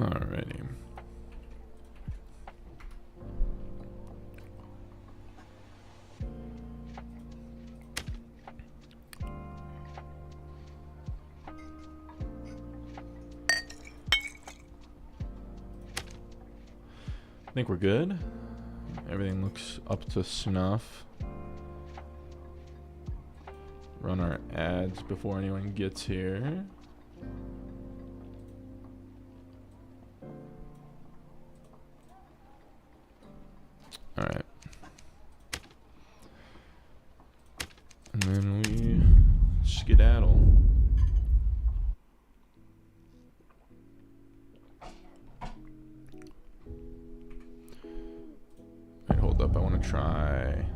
Alrighty. I think we're good. Everything looks up to snuff. Run our ads before anyone gets here. All right. And then we skedaddle. Wait, hold up. I want to try.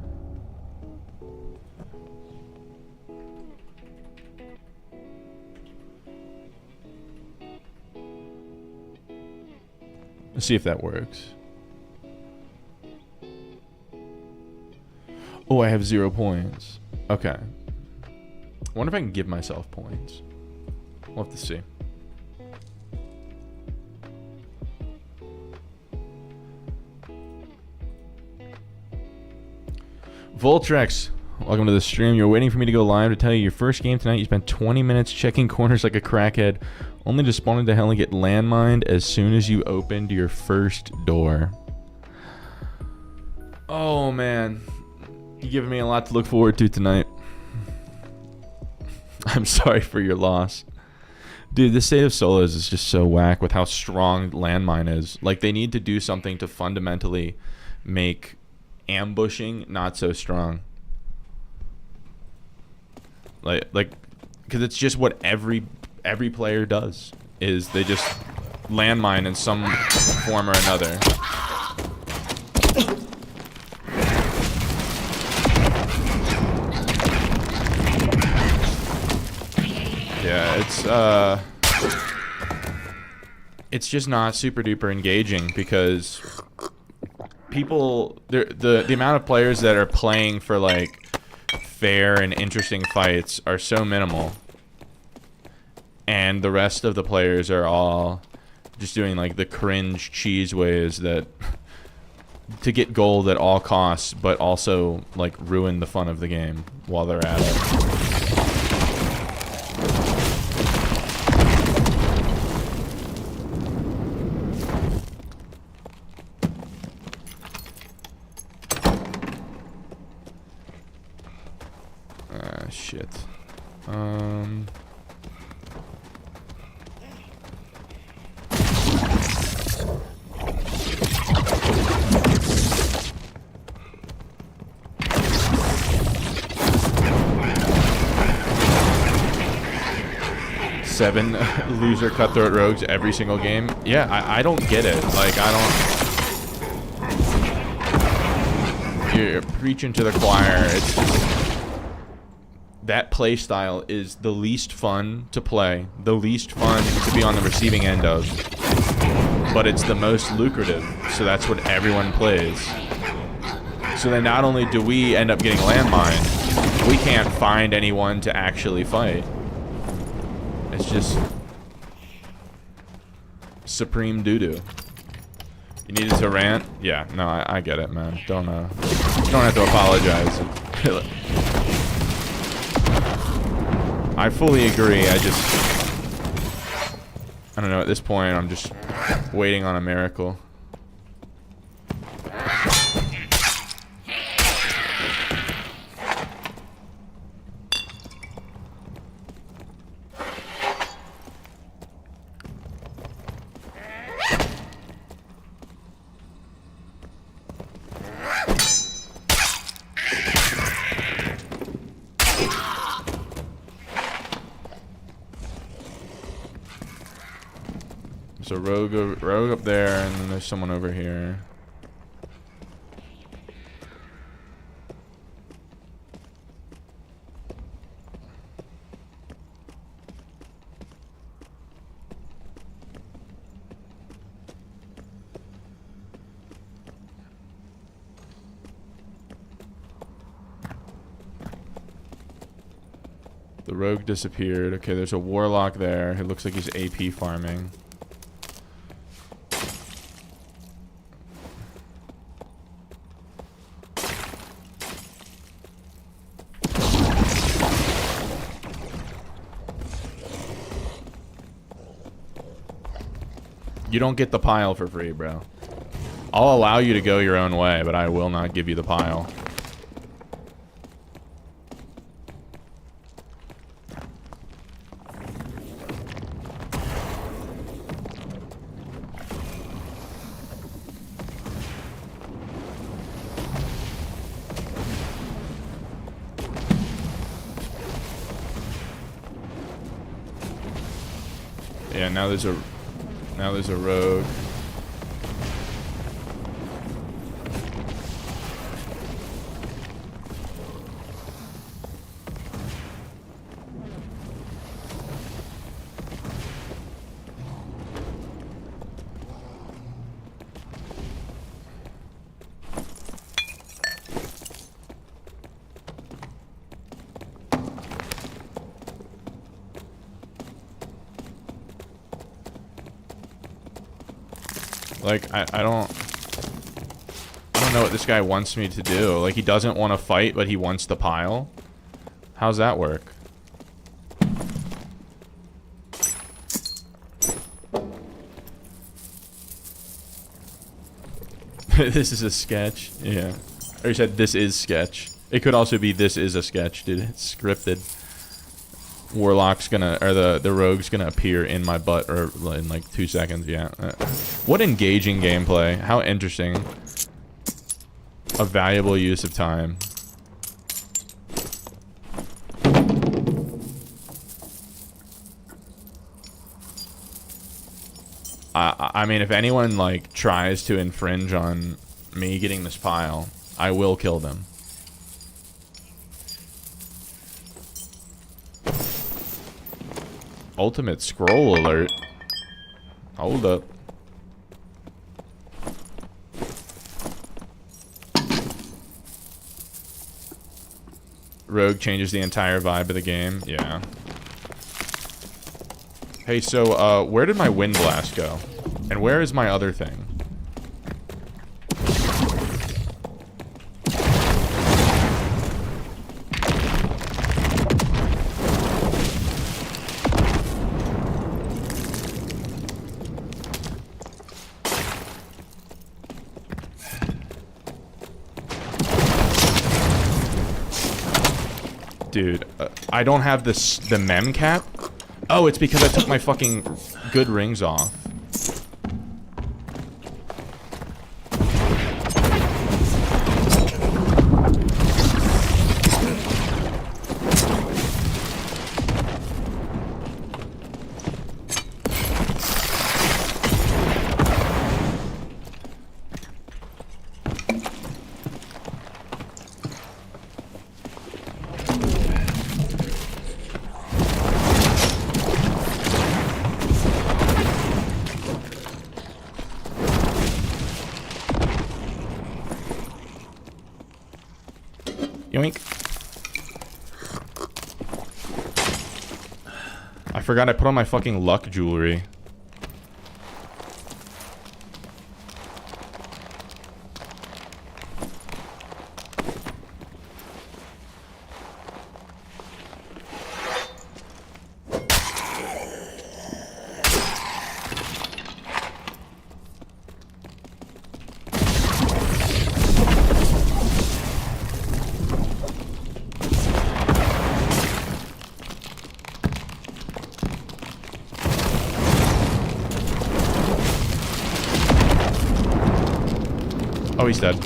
Let's see if that works. Oh, I have 0 points. Okay. I wonder if I can give myself points. We'll have to see. Voltrex, welcome to the stream. You're waiting for me to go live to tell you your first game tonight. You spent 20 minutes checking corners like a crackhead, only to spawn into hell and get landmined as soon as you opened your first door. Oh, man. You're giving me a lot to look forward to tonight. I'm sorry for your loss. Dude, this State of Solos is just so whack with how strong landmine is. Like, they need to do something to fundamentally make ambushing not so strong. Like, because it's just what every player does. Is they just landmine in some form or another. Yeah, it's just not super duper engaging because people, the amount of players that are playing for like fair and interesting fights are so minimal, and the rest of the players are all just doing like the cringe cheese ways that to get gold at all costs, but also like ruin the fun of the game while they're at it. Shit. 7 loser cutthroat rogues every single game. Yeah, I don't get it. Like, I don't... You're preaching to the choir. It's just... That play style is the least fun to play, the least fun to be on the receiving end of, but it's the most lucrative, so that's what everyone plays. So then not only do we end up getting landmined, we can't find anyone to actually fight. It's just supreme doo-doo. You needed to rant? Yeah, no, I get it, man. Don't have to apologize. I fully agree. I don't know, at this point I'm just waiting on a miracle. So rogue up there, and then there's someone over here. The rogue disappeared. Okay, there's a warlock there. It looks like he's AP farming. You don't get the pile for free, bro. I'll allow you to go your own way, but I will not give you the pile. Yeah, now there's a rogue. Like, I don't know what this guy wants me to do. Like, he doesn't want to fight, but he wants the pile. How's that work? This is a sketch. Yeah. Or you said this is sketch. It could also be this is a sketch, dude. It's scripted. Warlock's gonna, or the rogue's gonna appear in my butt, or in like 2 seconds. Yeah. What engaging gameplay. How interesting. A valuable use of time. I mean, if anyone like tries to infringe on me getting this pile, I will kill them. Ultimate scroll alert. Hold up. Rogue changes the entire vibe of the game. Yeah. Hey, so, where did my wind blast go? And where is my other thing? Dude, I don't have the mem cap. Oh, it's because I took my fucking good rings off. Yoink. I forgot I put on my fucking luck jewelry. Oh, he's dead.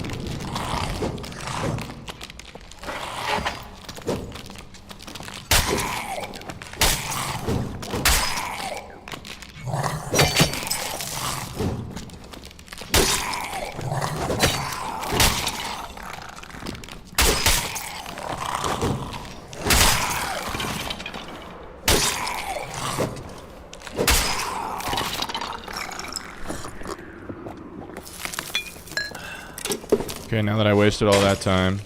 Okay, now that I wasted all that time.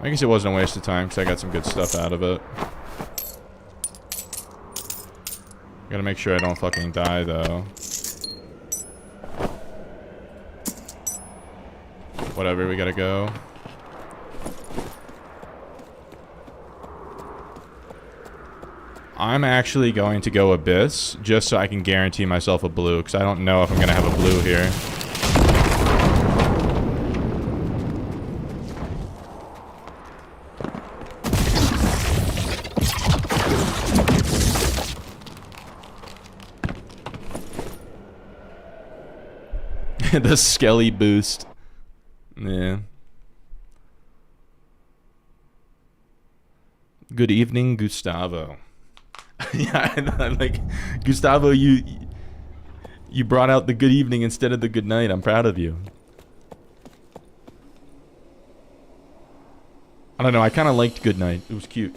I guess it wasn't a waste of time because I got some good stuff out of it. Gotta make sure I don't fucking die though. Whatever, we gotta go. I'm actually going to go Abyss, just so I can guarantee myself a blue, because I don't know if I'm going to have a blue here. The Skelly boost. Yeah. Good evening, Gustavo. Yeah, like Gustavo, you brought out the good evening instead of the good night. I'm proud of you. I don't know. I kind of liked good night. It was cute.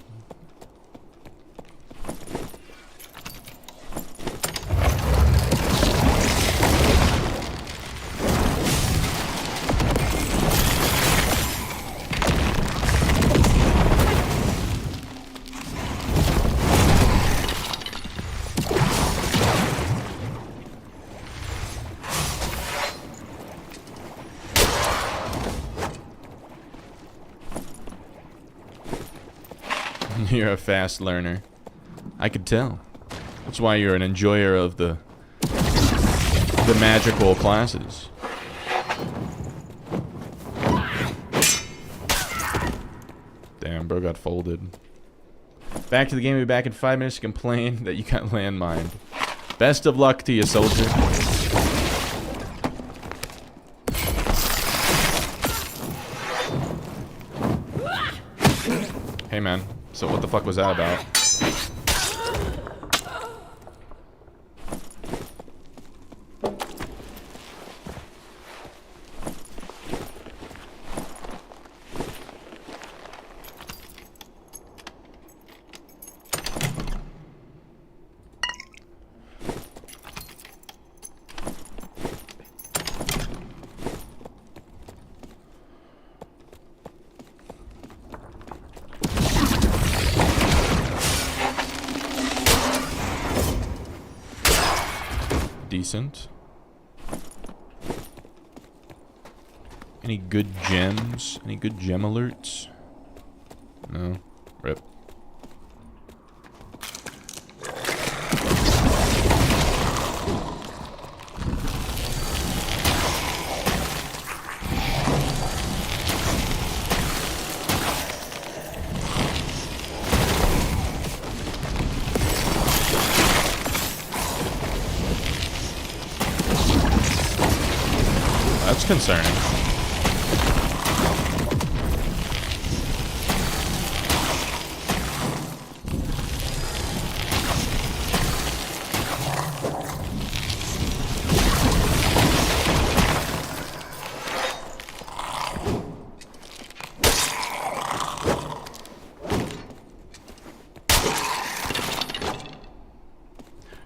You're a fast learner. I could tell. That's why you're an enjoyer of the magical classes. Damn, bro got folded. Back to the game. We'll be back in 5 minutes to complain that you got landmined. Best of luck to you, soldier. Hey, man. So what the fuck was that about? Decent. Any good gems? Any good gem alerts? No. Rip. That's concerning.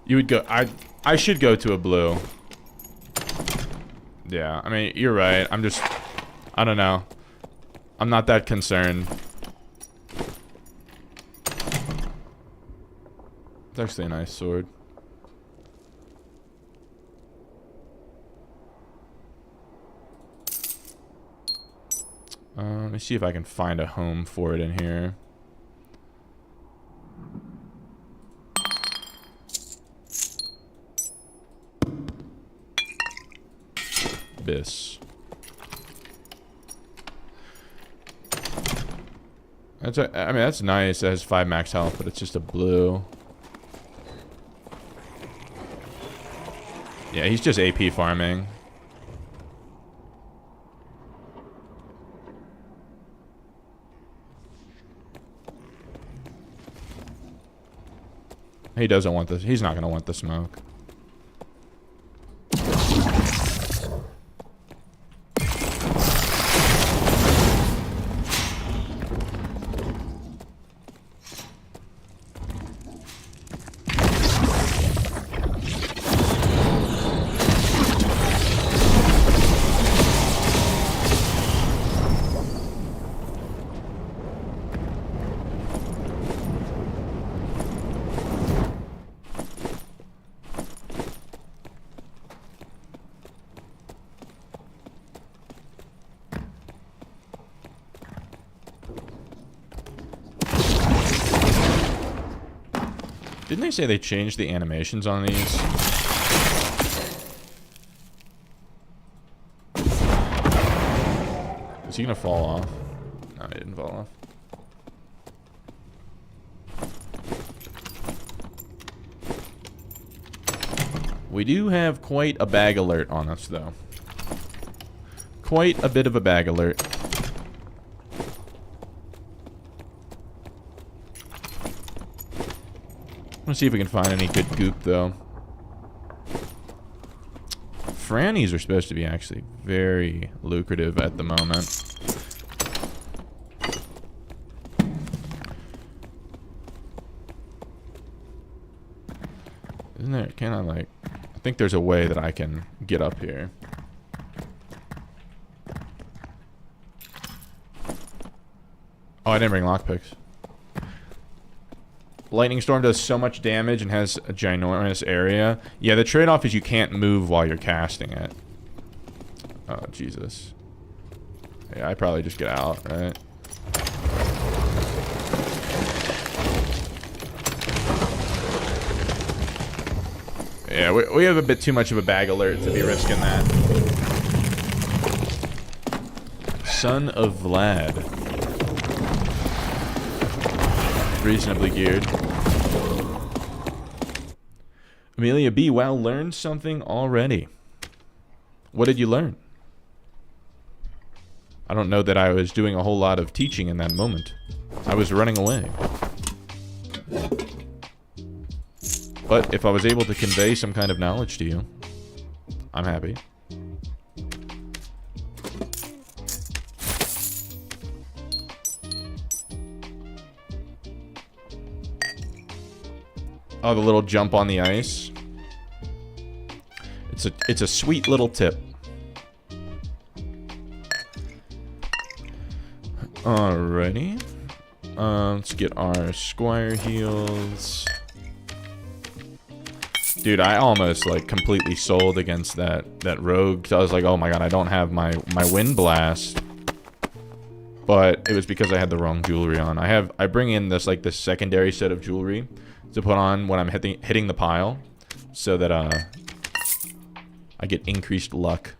You would go... I should go to a blue. Yeah, I mean, you're right. I'm just... I don't know. I'm not that concerned. It's actually a nice sword. Let me see if I can find a home for it in here. Abyss. That's I mean, that's nice. It has 5 max health, but it's just a blue. Yeah, he's just AP farming. He doesn't want this. He's not going to want the smoke. Didn't they say they changed the animations on these? Is he gonna fall off? No, he didn't fall off. We do have quite a bag alert on us, though. Quite a bit of a bag alert. Let's see if we can find any good goop, though. Frannies are supposed to be actually very lucrative at the moment. Isn't there, can I like, I think there's a way that I can get up here. Oh, I didn't bring lockpicks. Lightning Storm does so much damage and has a ginormous area. Yeah, the trade-off is you can't move while you're casting it. Oh, Jesus. Yeah, I probably just get out, right? Yeah, we have a bit too much of a bag alert to be risking that. Son of Vlad. Reasonably geared. Amelia B. Wow, learned something already. What did you learn? I don't know that I was doing a whole lot of teaching in that moment. I was running away. But if I was able to convey some kind of knowledge to you, I'm happy. Oh, the little jump on the ice. It's a sweet little tip. Alrighty. Let's get our Squire heals. Dude, I almost like completely sold against that rogue, 'cause I was like, oh my god, I don't have my wind blast. But it was because I had the wrong jewelry on. I bring in this like this secondary set of jewelry to put on when I'm hitting the pile, so that I get increased luck.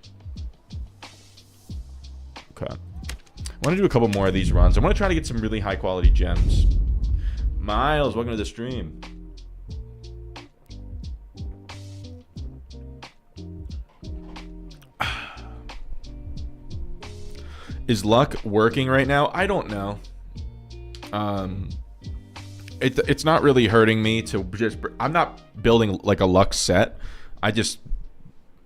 Okay. I want to do a couple more of these runs. I want to try to get some really high quality gems. Miles, welcome to the stream. Is luck working right now? I don't know. It's not really hurting me to just... I'm not building like a luck set. I just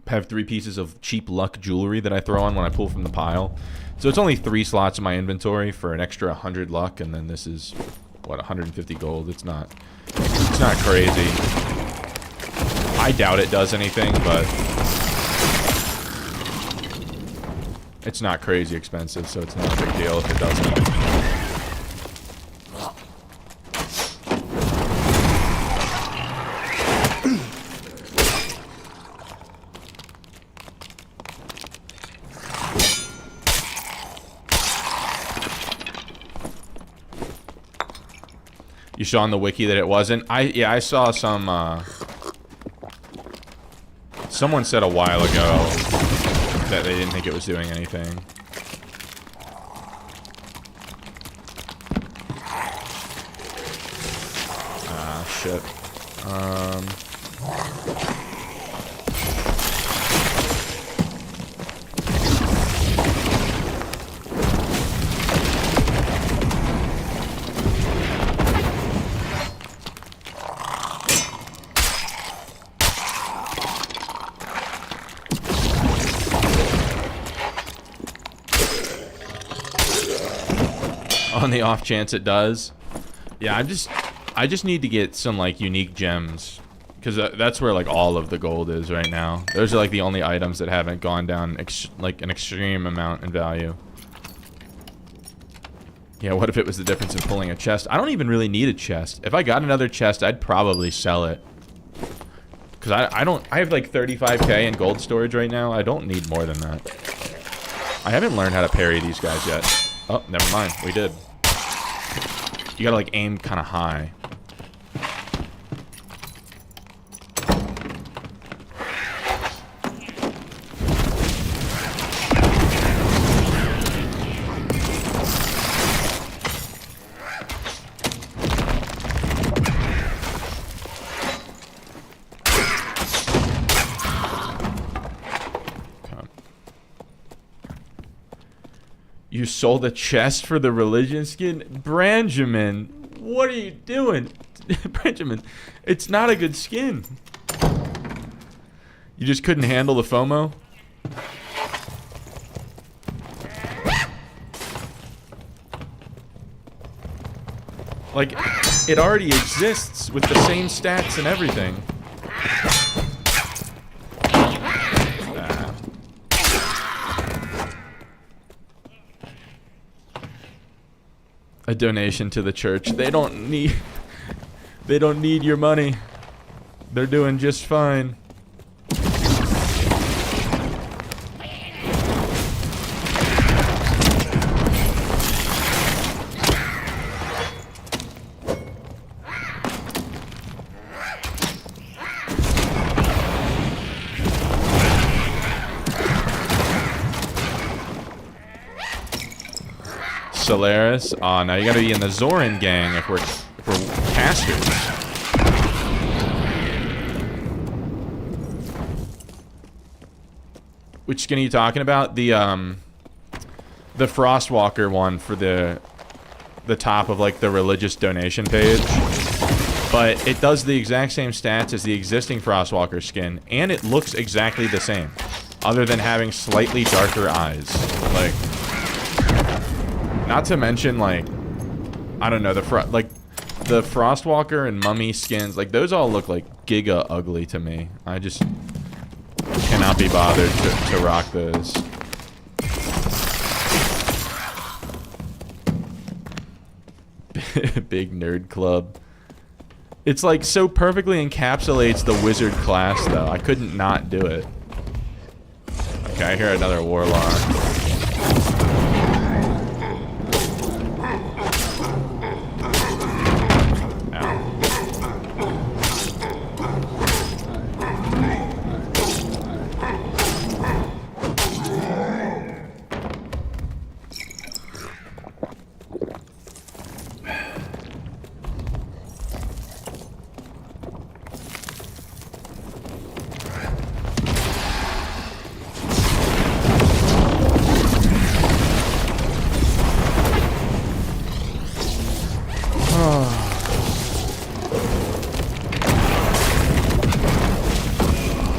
have 3 pieces of cheap luck jewelry that I throw on when I pull from the pile. So it's only 3 slots in my inventory for an extra 100 luck, and then this is, what, 150 gold. It's not crazy. I doubt it does anything, but it's not crazy expensive, so it's not a big deal if it doesn't. You saw on the wiki that it wasn't? Yeah, I saw some, someone said a while ago that they didn't think it was doing anything. Ah, shit. On the off chance it does. Yeah, I just need to get some like unique gems, because that's where like all of the gold is right now. Those are like the only items that haven't gone down like an extreme amount in value. Yeah, what if it was the difference in pulling a chest? I don't even really need a chest. If I got another chest, I'd probably sell it, because I have like 35k in gold storage right now. I don't need more than that. I haven't learned how to parry these guys yet. Oh, never mind. We did. You gotta like aim kind of high. You sold a chest for the religion skin? Benjamin, what are you doing? Benjamin, it's not a good skin. You just couldn't handle the FOMO? Like, it already exists with the same stats and everything. A donation to the church. They don't need your money. They're doing just fine. Solaris. Oh, now you gotta be in the Zoran gang if we're casters. Which skin are you talking about? The Frostwalker one for the top of like the religious donation page. But it does the exact same stats as the existing Frostwalker skin, and it looks exactly the same, other than having slightly darker eyes. Like, not to mention, like, I don't know, the Frostwalker and Mummy skins, like, those all look like giga ugly to me. I just cannot be bothered to rock those. Big nerd club. It's like so perfectly encapsulates the wizard class, though. I couldn't not do it. Okay, I hear another warlock.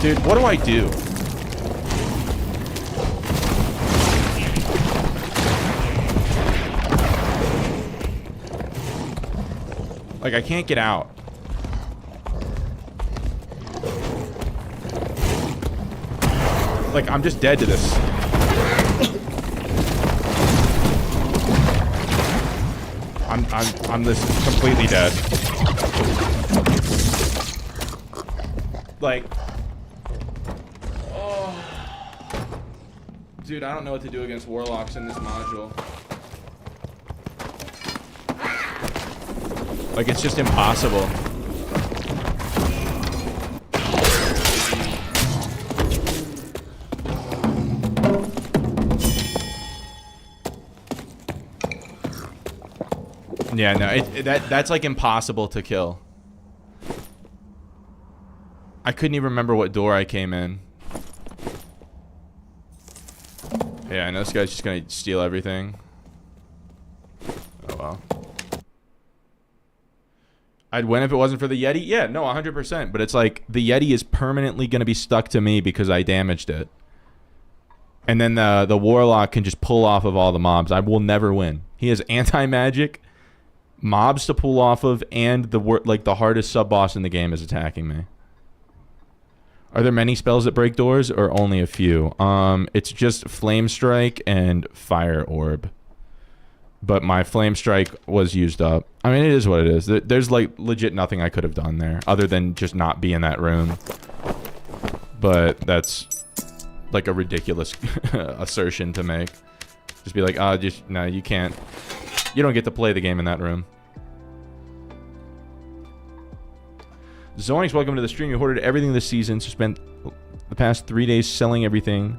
Dude, what do I do? Like, I can't get out. Like, I'm just dead to this. I'm this completely dead. Like, oh, dude, I don't know what to do against warlocks in this module. Like, it's just impossible. Yeah, no, that's like impossible to kill. I couldn't even remember what door I came in. Yeah, I know this guy's just gonna steal everything. Oh well. I'd win if it wasn't for the Yeti? Yeah, no, 100%. But it's like, the Yeti is permanently gonna be stuck to me because I damaged it. And then the Warlock can just pull off of all the mobs. I will never win. He has anti-magic, mobs to pull off of, and the hardest sub-boss in the game is attacking me. Are there many spells that break doors, or only a few? It's just Flame Strike and Fire Orb. But my Flame Strike was used up. I mean, it is what it is. There's like legit nothing I could have done there, other than just not be in that room. But that's like a ridiculous assertion to make. Just be like, no, you can't. You don't get to play the game in that room. Zoinks, welcome to the stream. You hoarded everything this season, so spent the past 3 days selling everything.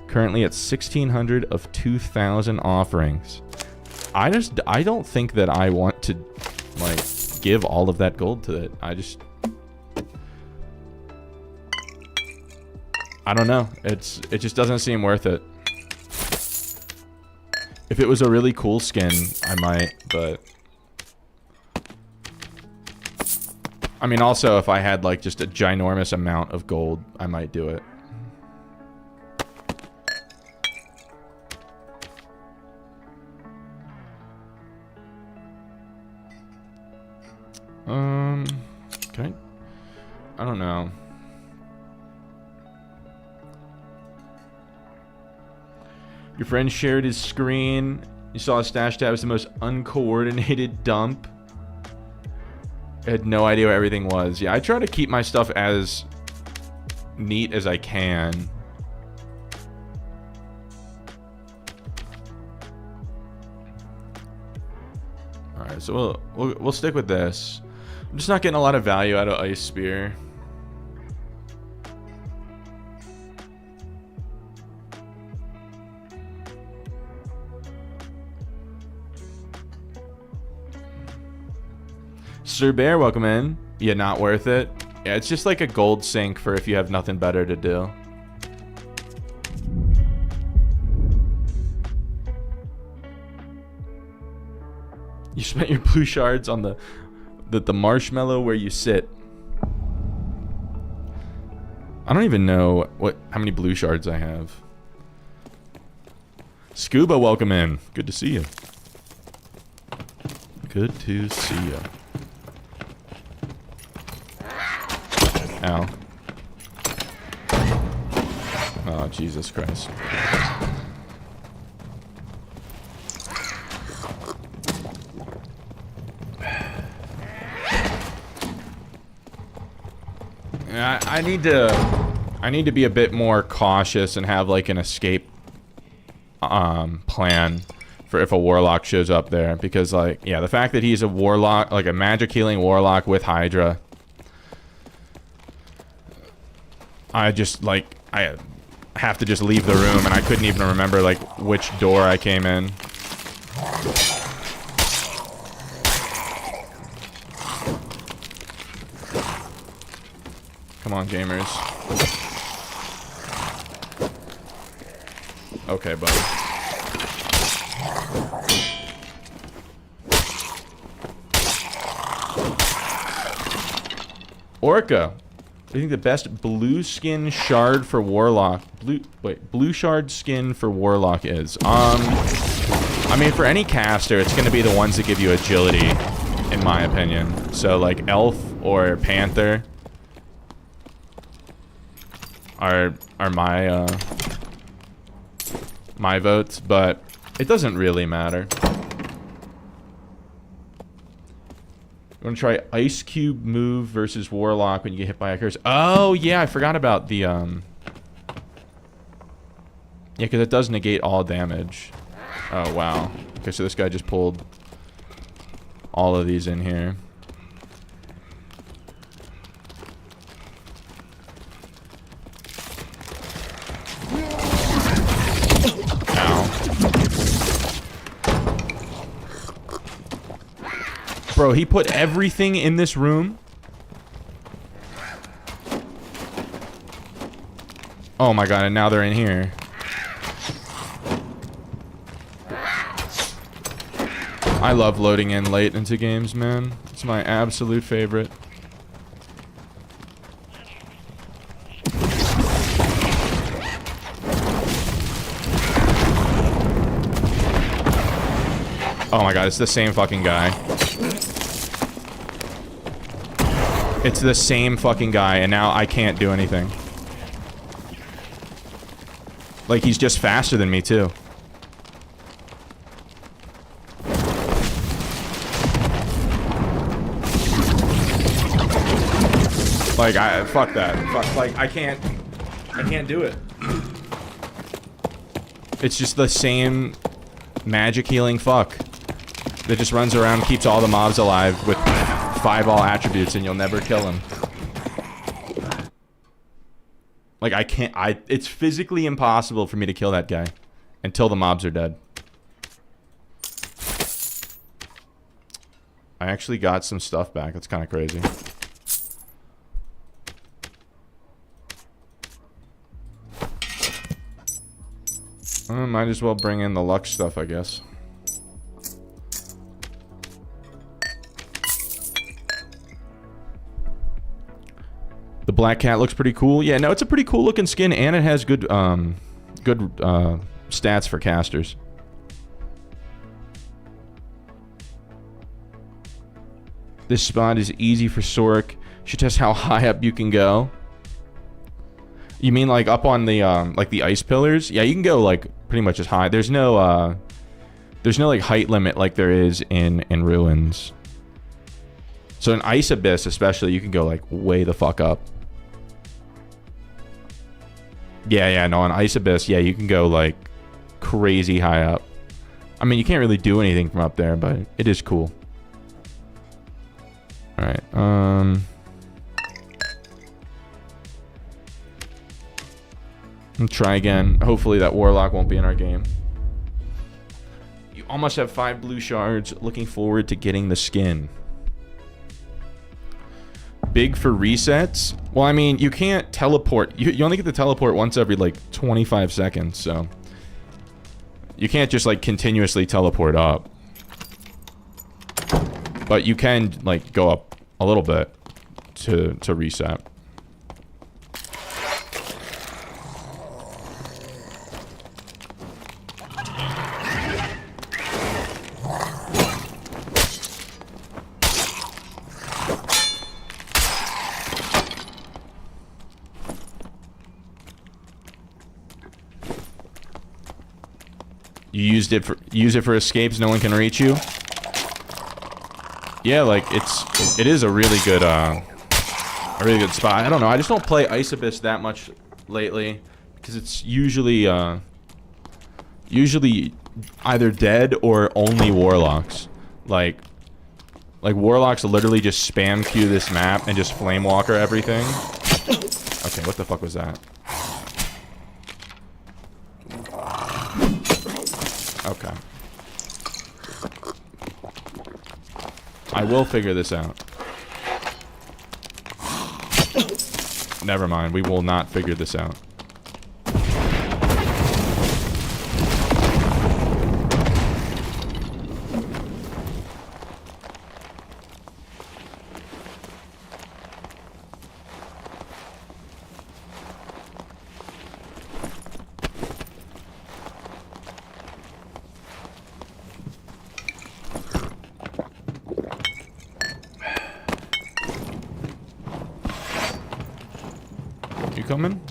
Currently at 1,600 of 2,000 offerings. I don't think that I want to, like, give all of that gold to it. I don't know. It just doesn't seem worth it. If it was a really cool skin, I might, but... I mean, also, if I had, like, just a ginormous amount of gold, I might do it. Okay. I don't know. Your friend shared his screen. You saw his stash tab was the most uncoordinated dump. I had no idea where everything was. Yeah, I try to keep my stuff as neat as I can. Alright, so we'll stick with this. I'm just not getting a lot of value out of Ice Spear. Sir Bear, welcome in. Yeah, not worth it. Yeah, it's just like a gold sink for if you have nothing better to do. You spent your blue shards on the marshmallow where you sit. I don't even know how many blue shards I have. Scuba, welcome in. Good to see you. Good to see you. Ow. Oh, Jesus Christ. I need to be a bit more cautious and have like an escape plan for if a warlock shows up there, because like, yeah, the fact that he's a warlock, like a magic healing warlock with Hydra, I have to just leave the room, and I couldn't even remember like which door I came in. Come on, gamers. Okay, buddy. Orca. I think the best blue skin shard for warlock. Blue shard skin for warlock is. I mean, for any caster, it's going to be the ones that give you agility, in my opinion. So like elf or panther are my my votes, but it doesn't really matter. You want to try Ice Cube move versus Warlock when you get hit by a curse? Oh, yeah, I forgot about the, Yeah, because it does negate all damage. Oh, wow. Okay, so this guy just pulled all of these in here. Bro, he put everything in this room. Oh my god, and now they're in here. I love loading in late into games, man. It's my absolute favorite. Oh my god, it's the same fucking guy. It's the same fucking guy, and now I can't do anything. Like, he's just faster than me, too. Like, fuck that. Fuck, like, I can't do it. It's just the same magic healing fuck that just runs around and keeps all the mobs alive with 5 all attributes, and you'll never kill him. Like, it's physically impossible for me to kill that guy until the mobs are dead. I actually got some stuff back. That's kind of crazy. Might as well bring in the luck stuff, I guess. The black cat looks pretty cool. Yeah, no, it's a pretty cool looking skin, and it has good stats for casters. This spot is easy for Soric. Should test how high up you can go. You mean like up on the like the ice pillars? Yeah, you can go like pretty much as high. There's no like height limit like there is in Ruins. So in Ice Abyss especially, you can go like way the fuck up. Yeah, no, in Ice Abyss, yeah, you can go like crazy high up. I mean, you can't really do anything from up there, but it is cool. All right, let's try again. Hopefully that Warlock won't be in our game. You almost have 5 blue shards. Looking forward to getting the skin. Big for resets? Well, I mean, you can't teleport. You only get to teleport once every, like, 25 seconds, so... You can't just, like, continuously teleport up. But you can, like, go up a little bit to reset. You use it for escapes, no one can reach you. Yeah, like it is a really good spot. I don't know, I just don't play Ice Abyss that much lately because it's usually either dead or only warlocks. Like warlocks literally just spam queue this map and just flame walker everything. Okay, what the fuck was that? Okay. I will figure this out. Never mind, we will not figure this out. Coming?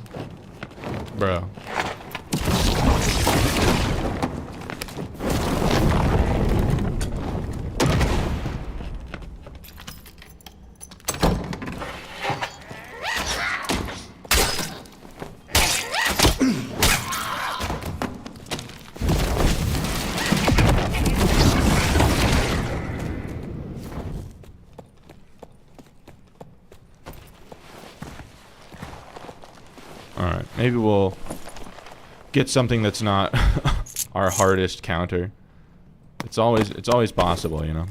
Bro. Maybe we'll get something that's not our hardest counter. It's always possible, you know.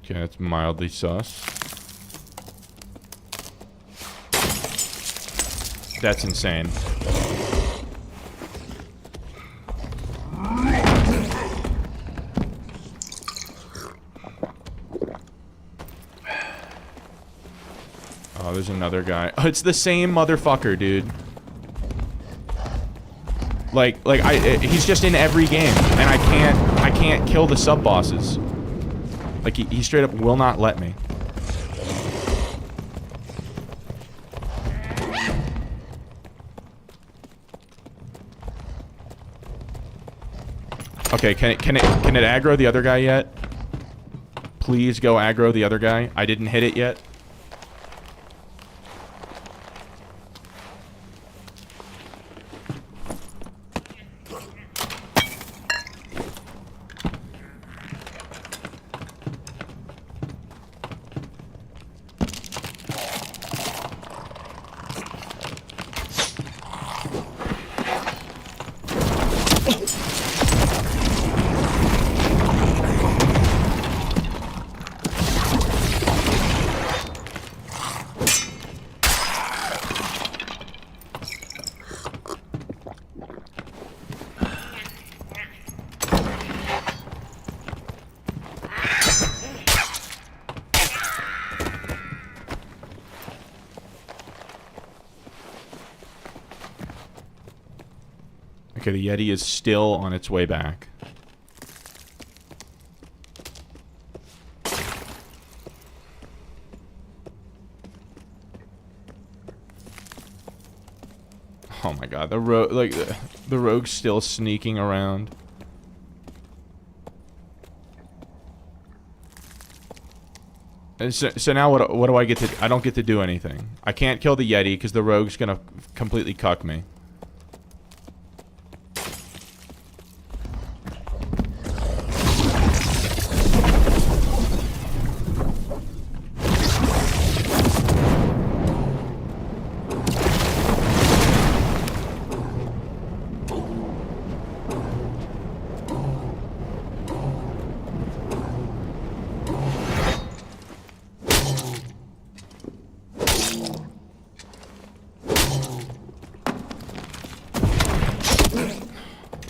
Okay, that's mildly sus. That's insane. Oh, there's another guy. Oh, it's the same motherfucker, dude. He's just in every game, and I can't kill the sub bosses. Like, he straight up will not let me. Okay, can it aggro the other guy yet? Please go aggro the other guy. I didn't hit it yet. Okay, the Yeti is still on its way back. Oh my god, the rogue's still sneaking around. So now what do I get to... I don't get to do anything. I can't kill the Yeti because the rogue's gonna completely cuck me.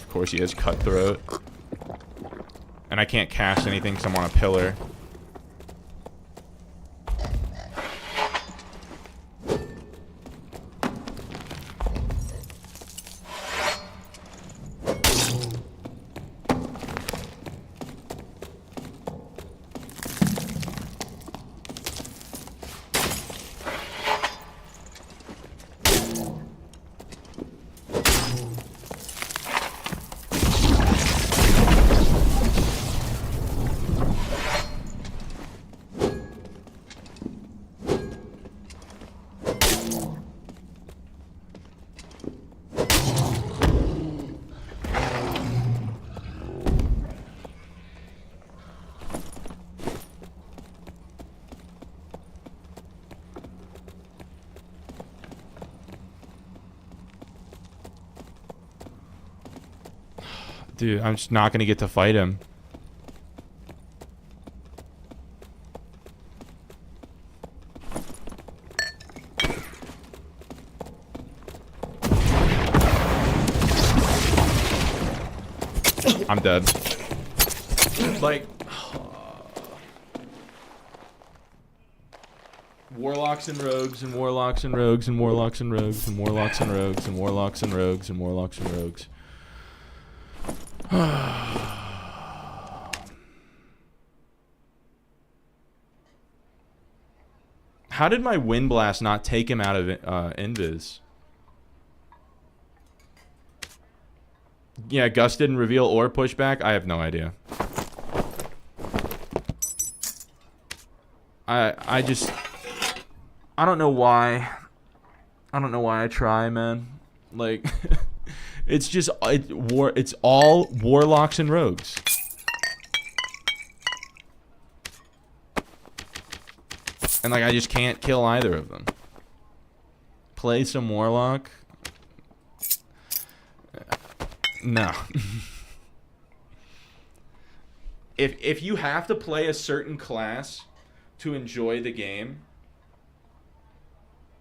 Of course he has cutthroat. And I can't cast anything because I'm on a pillar. Dude, I'm just not gonna get to fight him. I'm dead. Like... Warlocks and rogues and warlocks and rogues and warlocks and rogues and warlocks and rogues and warlocks and rogues and warlocks and rogues. How did my Wind Blast not take him out of Invis? Yeah, Gus didn't reveal or push back? I have no idea. I just... I don't know why. I don't know why I try, man. Like... It's just it's all warlocks and rogues. And like I just can't kill either of them. Play some warlock? No. If you have to play a certain class to enjoy the game,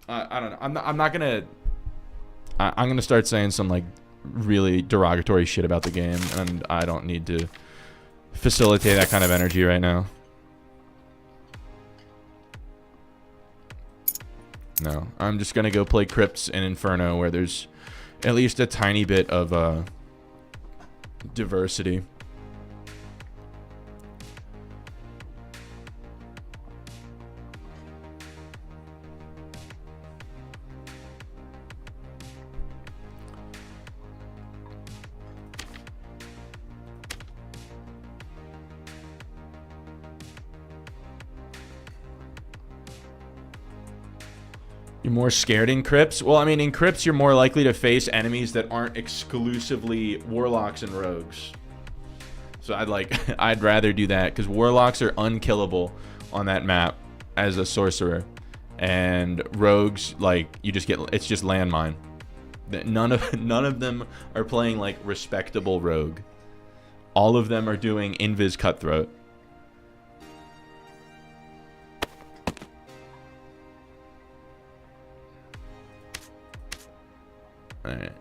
I don't know. I'm not gonna I'm gonna start saying some like really derogatory shit about the game, and I don't need to facilitate that kind of energy right now. No, I'm just gonna go play Crypts and Inferno where there's at least a tiny bit of diversity. You're more scared in Crypts? Well, I mean, in Crypts, you're more likely to face enemies that aren't exclusively Warlocks and Rogues. So I'd rather do that, because Warlocks are unkillable on that map as a sorcerer. And Rogues, like, you just get, it's just landmine. None of them are playing, like, respectable Rogue. All of them are doing Invis Cutthroat. Alright.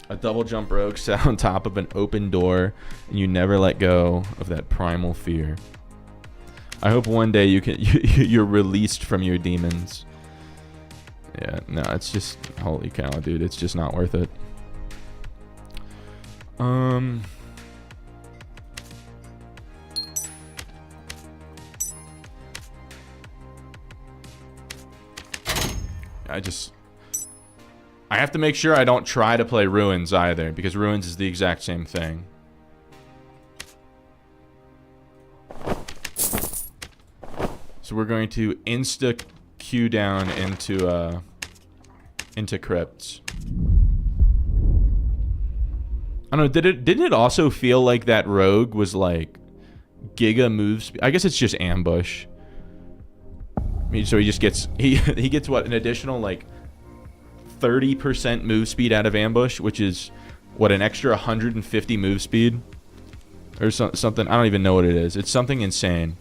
A double jump rogue sat on top of an open door, and you never let go of that primal fear. I hope one day you're released from your demons. Yeah, no, it's just, holy cow, dude. It's just not worth it. I have to make sure I don't try to play Ruins either, because Ruins is the exact same thing. So we're going to insta queue down into crypts. I don't know, didn't it also feel like that rogue was like giga move speed? I guess it's just ambush. I mean, so he just gets he gets what, an additional like 30% move speed out of ambush, which is what, an extra 150 move speed or something. I don't even know what it is. It's something insane.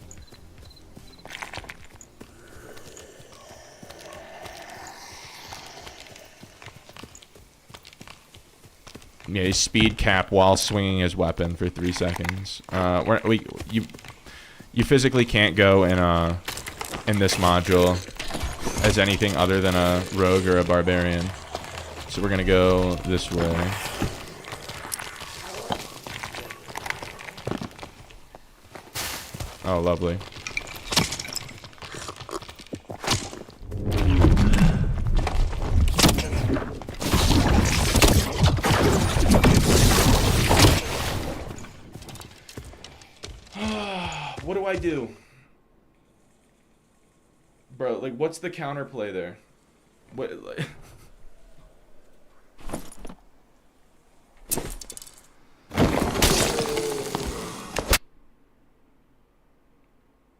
Yeah, he speed cap while swinging his weapon for 3 seconds. You physically can't go in this module as anything other than a rogue or a barbarian. So we're gonna go this way. Oh, lovely. What do I do? Bro, like, what's the counterplay there? What, like...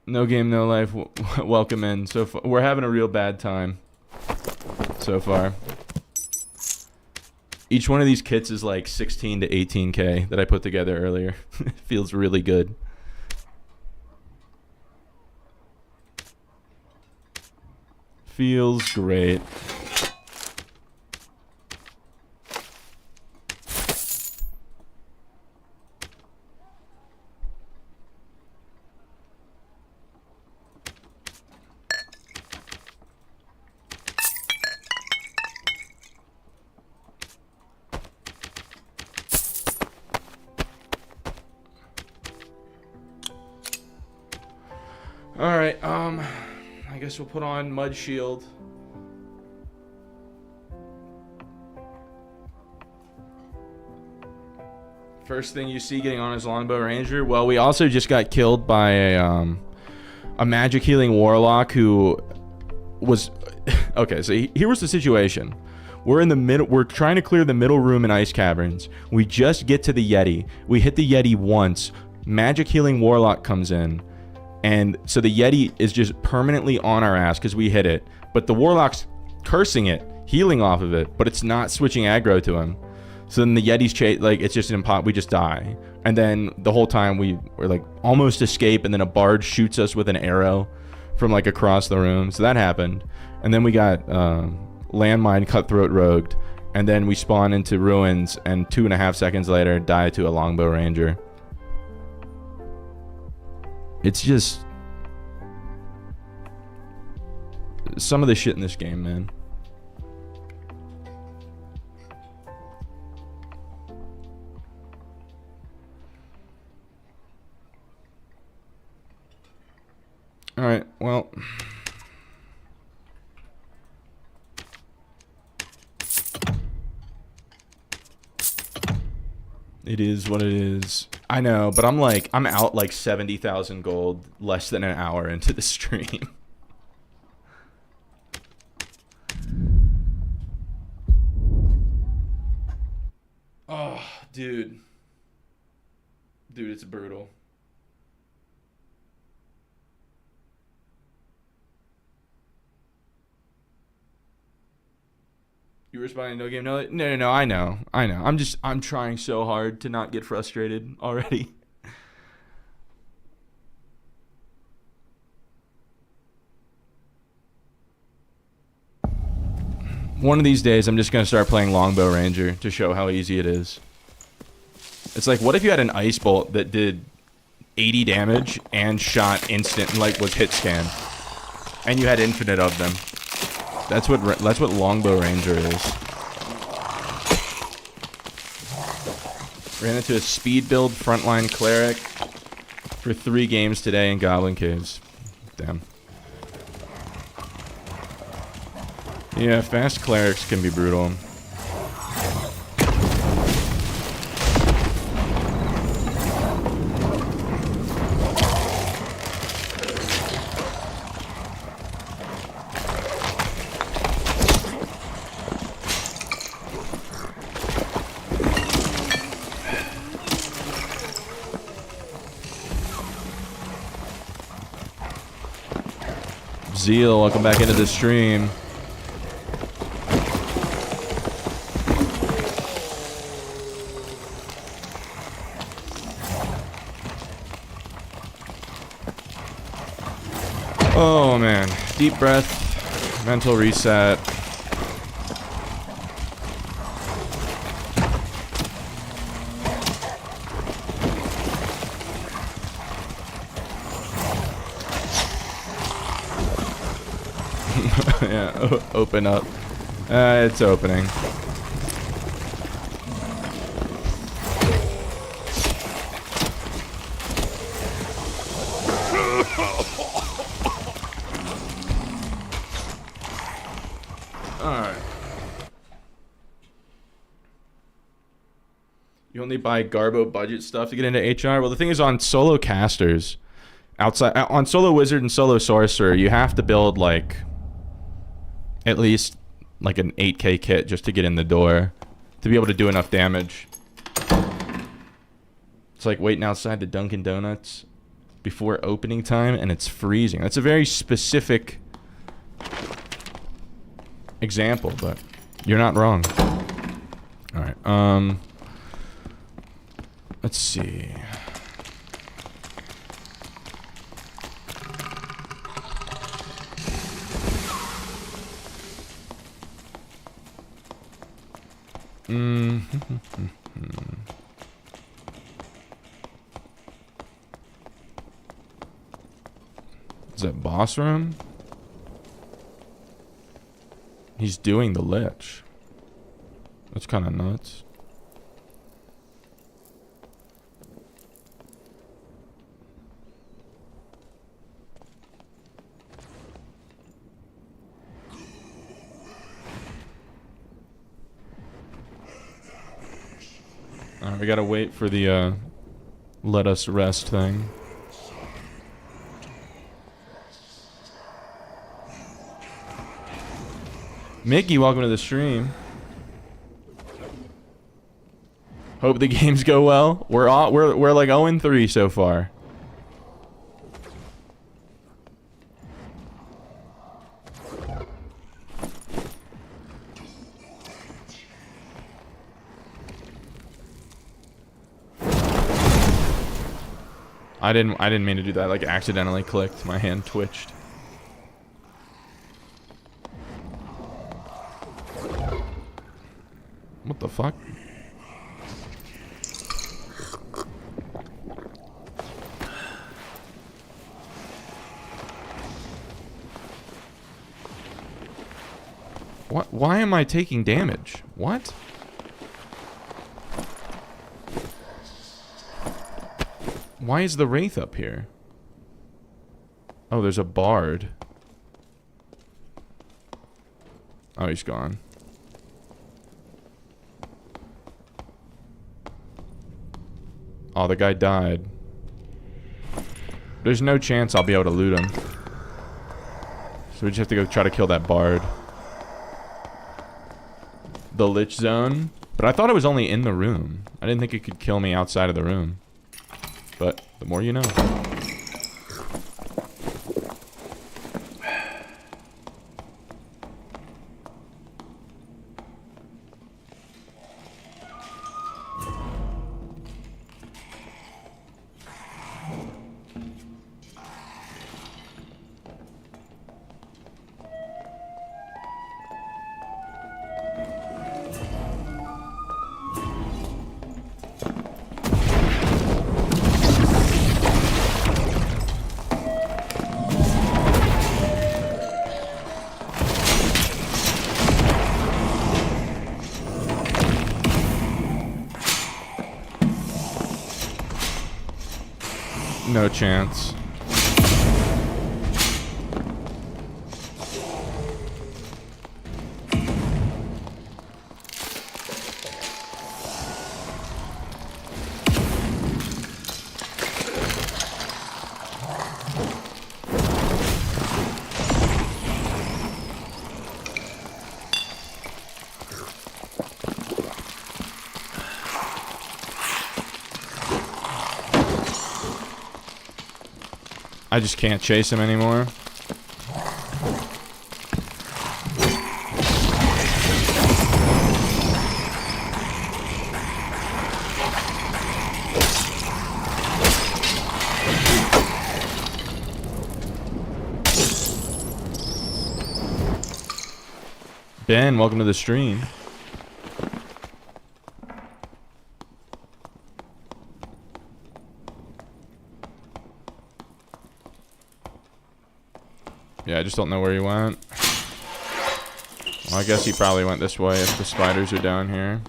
No game, no life. Welcome in. So far, we're having a real bad time so far. Each one of these kits is like 16 to 18K that I put together earlier. It feels really good. Feels great. All right, I guess we'll put on Mud Shield. First thing you see getting on his Longbow Ranger. Well, we also just got killed by a magic healing warlock who was okay. So here was the situation. We're in the middle. We're trying to clear the middle room in Ice Caverns. We just get to the Yeti. We hit the Yeti once. Magic healing warlock comes in. And so the Yeti is just permanently on our ass because we hit it. But the Warlock's cursing it, healing off of it, but it's not switching aggro to him. So then the Yeti's like, it's just an we just die. And then the whole time we're like almost escape, and then a bard shoots us with an arrow from like across the room. So that happened. And then we got landmine cutthroat rogued. And then we spawn into ruins, and 2.5 seconds later die to a Longbow Ranger. It's just some of the shit in this game, man. All right, well, it is what it is. I know, but I'm out like 70,000 gold less than an hour into the stream. Oh, dude. Dude, it's brutal. You responding no game no. No, I know. I'm trying so hard to not get frustrated already. One of these days I'm just gonna start playing Longbow Ranger to show how easy it is. It's like, what if you had an ice bolt that did 80 damage and shot instant, like was hit scan, and you had infinite of them? That's what Longbow Ranger is. Ran into a speed build frontline cleric for 3 games today in Goblin Caves. Damn. Yeah, fast clerics can be brutal. Zeal, welcome back into the stream. Oh man, deep breath, mental reset. Yeah, open up. It's opening. Alright. You only buy Garbo budget stuff to get into HR? Well, the thing is, on solo casters, on solo wizard and solo sorcerer, you have to build like at least like an 8k kit just to get in the door to be able to do enough damage. It's like waiting outside the Dunkin' Donuts before opening time and it's freezing. That's a very specific example, but you're not wrong. Alright, let's see. Is that boss room? He's doing the lich. That's kind of nuts. Alright, we gotta wait for the let us rest thing. Mickey, welcome to the stream. Hope the games go well. We're like 0-3 so far. I didn't mean to do that. I like accidentally clicked. My hand twitched. What the fuck? What? Why am I taking damage? What? Why is the Wraith up here? Oh, there's a bard. Oh, he's gone. Oh, the guy died. There's no chance I'll be able to loot him. So we just have to go try to kill that bard. The Lich Zone? But I thought it was only in the room. I didn't think it could kill me outside of the room. But the more you know. No chance. I just can't chase him anymore. Ben, welcome to the stream. Yeah, I just don't know where he went. Well, I guess he probably went this way if the spiders are down here.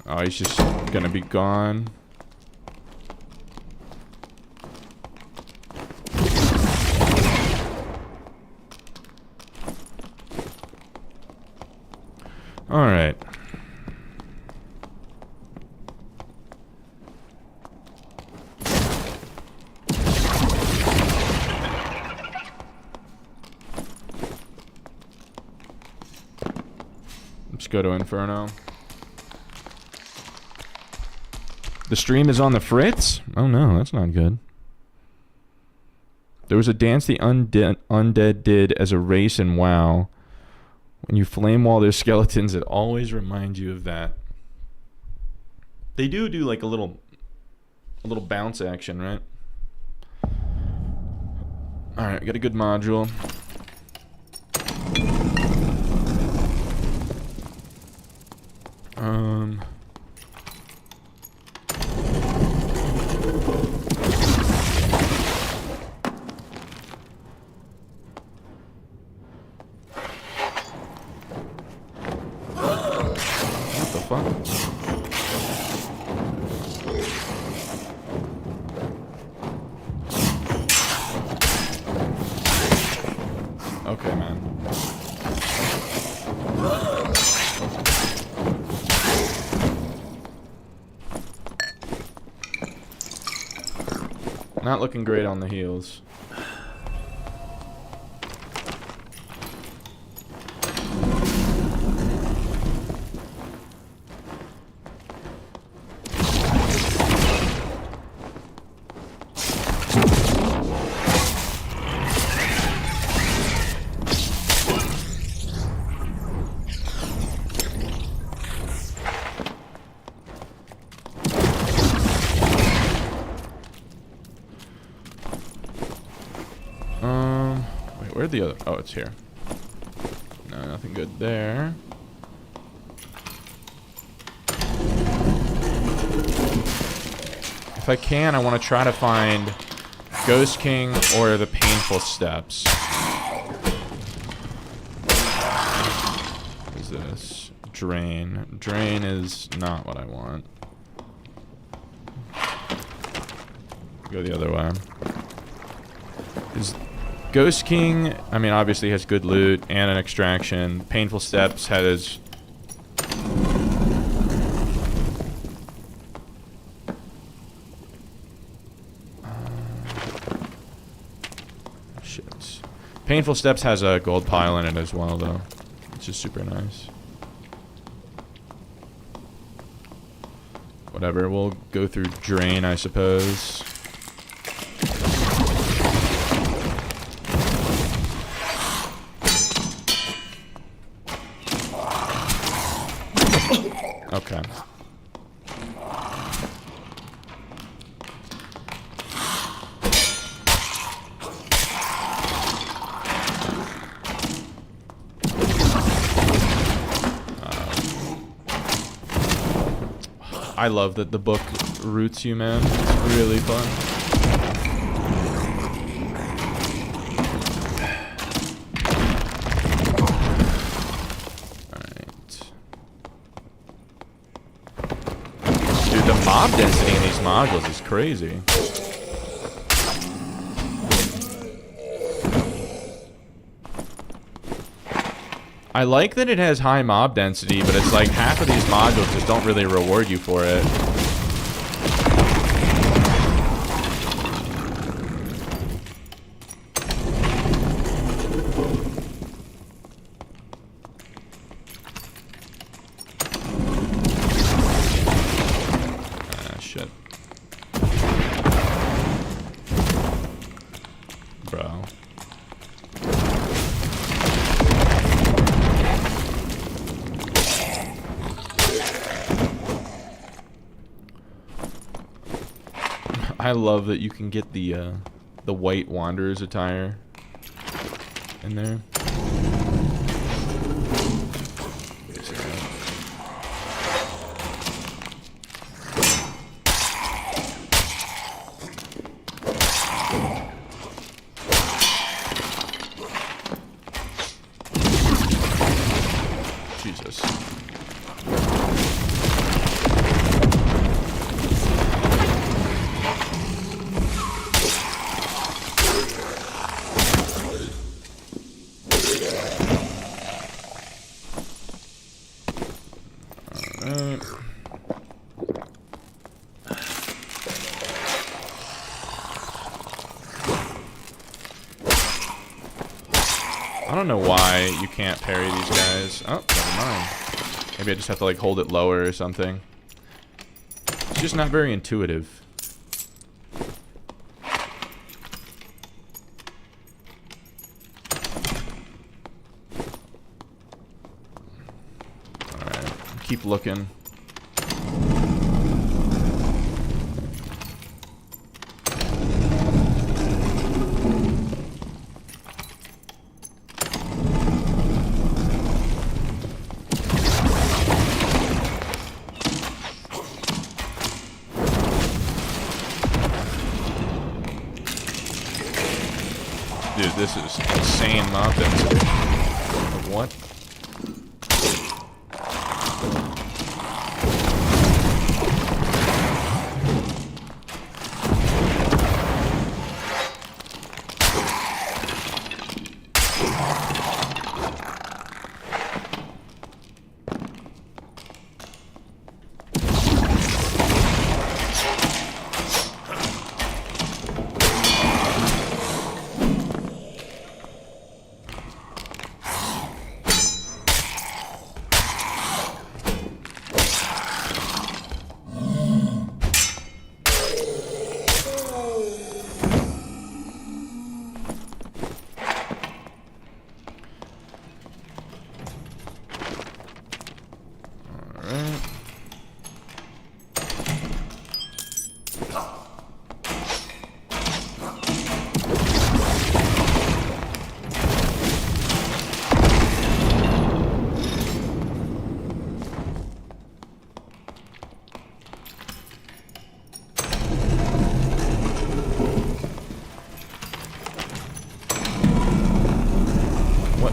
Oh, he's just gonna be gone. All right. Let's go to Inferno. The stream is on the fritz? Oh no, that's not good. There was a dance the undead did as a race in WoW. When you flame wall their skeletons, it always reminds you of that. They do like a little bounce action, right? Alright, we got a good module. Okay, man. Not looking great on the heels. Where'd the other... Oh, it's here. No, nothing good there. If I can, I want to try to find Ghost King or the Painful Steps. What is this? Drain. Drain is not what I want. Go the other way. Is Ghost King, I mean, obviously has good loot and an extraction. Painful Steps has... shit. Painful Steps has a gold pile in it as well, though. Which is super nice. Whatever, we'll go through Drain, I suppose. Okay. I love that the book roots you, man. It's really fun. Dude, the mob density in these modules is crazy. I like that it has high mob density, but it's like half of these modules just don't really reward you for it. I love that you can get the white Wanderer's attire in there. Jesus. I don't know why you can't parry these guys. Oh, never mind. Maybe I just have to like hold it lower or something. It's just not very intuitive. Alright, keep looking. Dude, this is insane mob density. What?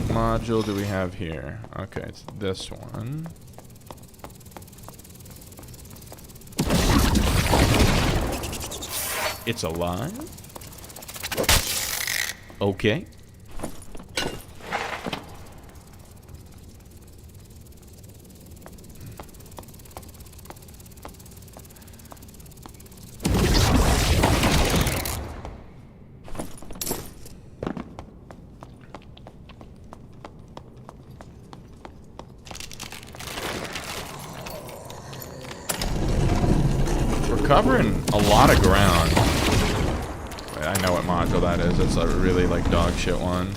Module do we have here? Okay, it's this one. It's alive? Okay. Covering a lot of ground. I know what module that is. It's a really like dog shit one.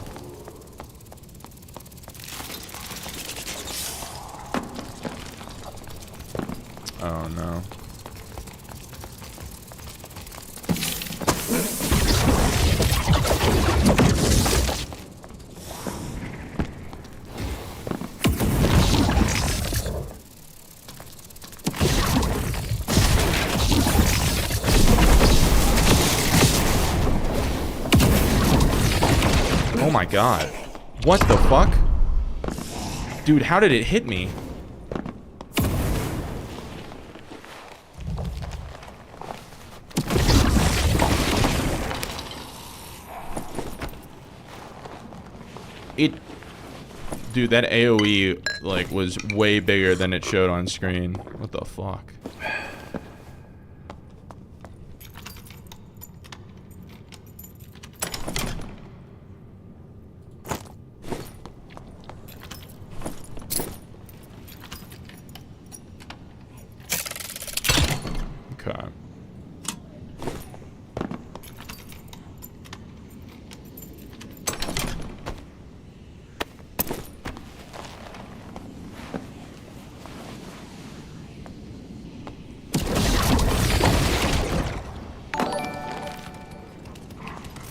Oh no. Oh my god. What the fuck? Dude, how did it hit me? Dude, that AoE, like, was way bigger than it showed on screen. What the fuck? Okay.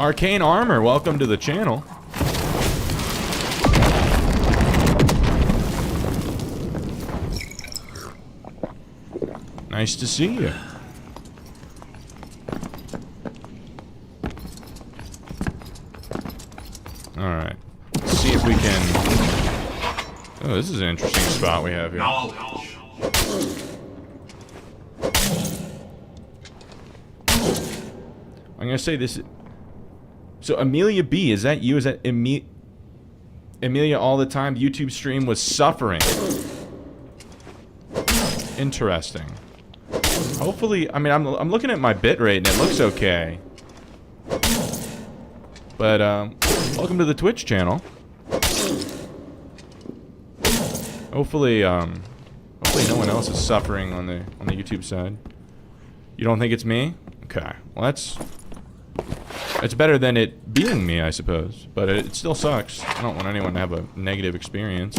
Arcane Armor, welcome to the channel. Nice to see you. Alright. Let's see if we can... Oh, this is an interesting spot we have here. I'm gonna say this... So, Amelia B, is that you? Is that Amelia all the time? The YouTube stream was suffering. Interesting. Hopefully, I mean, I'm looking at my bitrate and it looks okay. But, welcome to the Twitch channel. Hopefully, hopefully no one else is suffering on the YouTube side. You don't think it's me? Okay. Well, it's better than it being me, I suppose. But it still sucks. I don't want anyone to have a negative experience.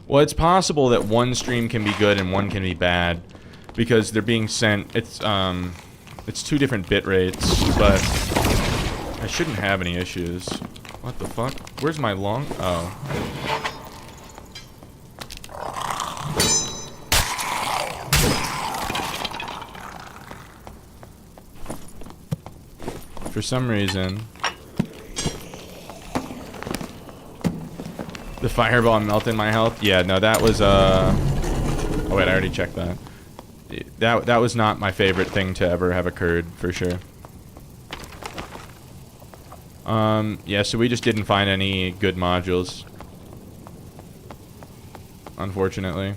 Well, it's possible that one stream can be good and one can be bad, because they're being sent. It's two different bit rates, but I shouldn't have any issues. What the fuck? Where's my long? Oh. For some reason, the fireball melted my health. Yeah, no, that was oh wait, I already checked that. That was not my favorite thing to ever have occurred, for sure. Yeah, so we just didn't find any good modules, unfortunately.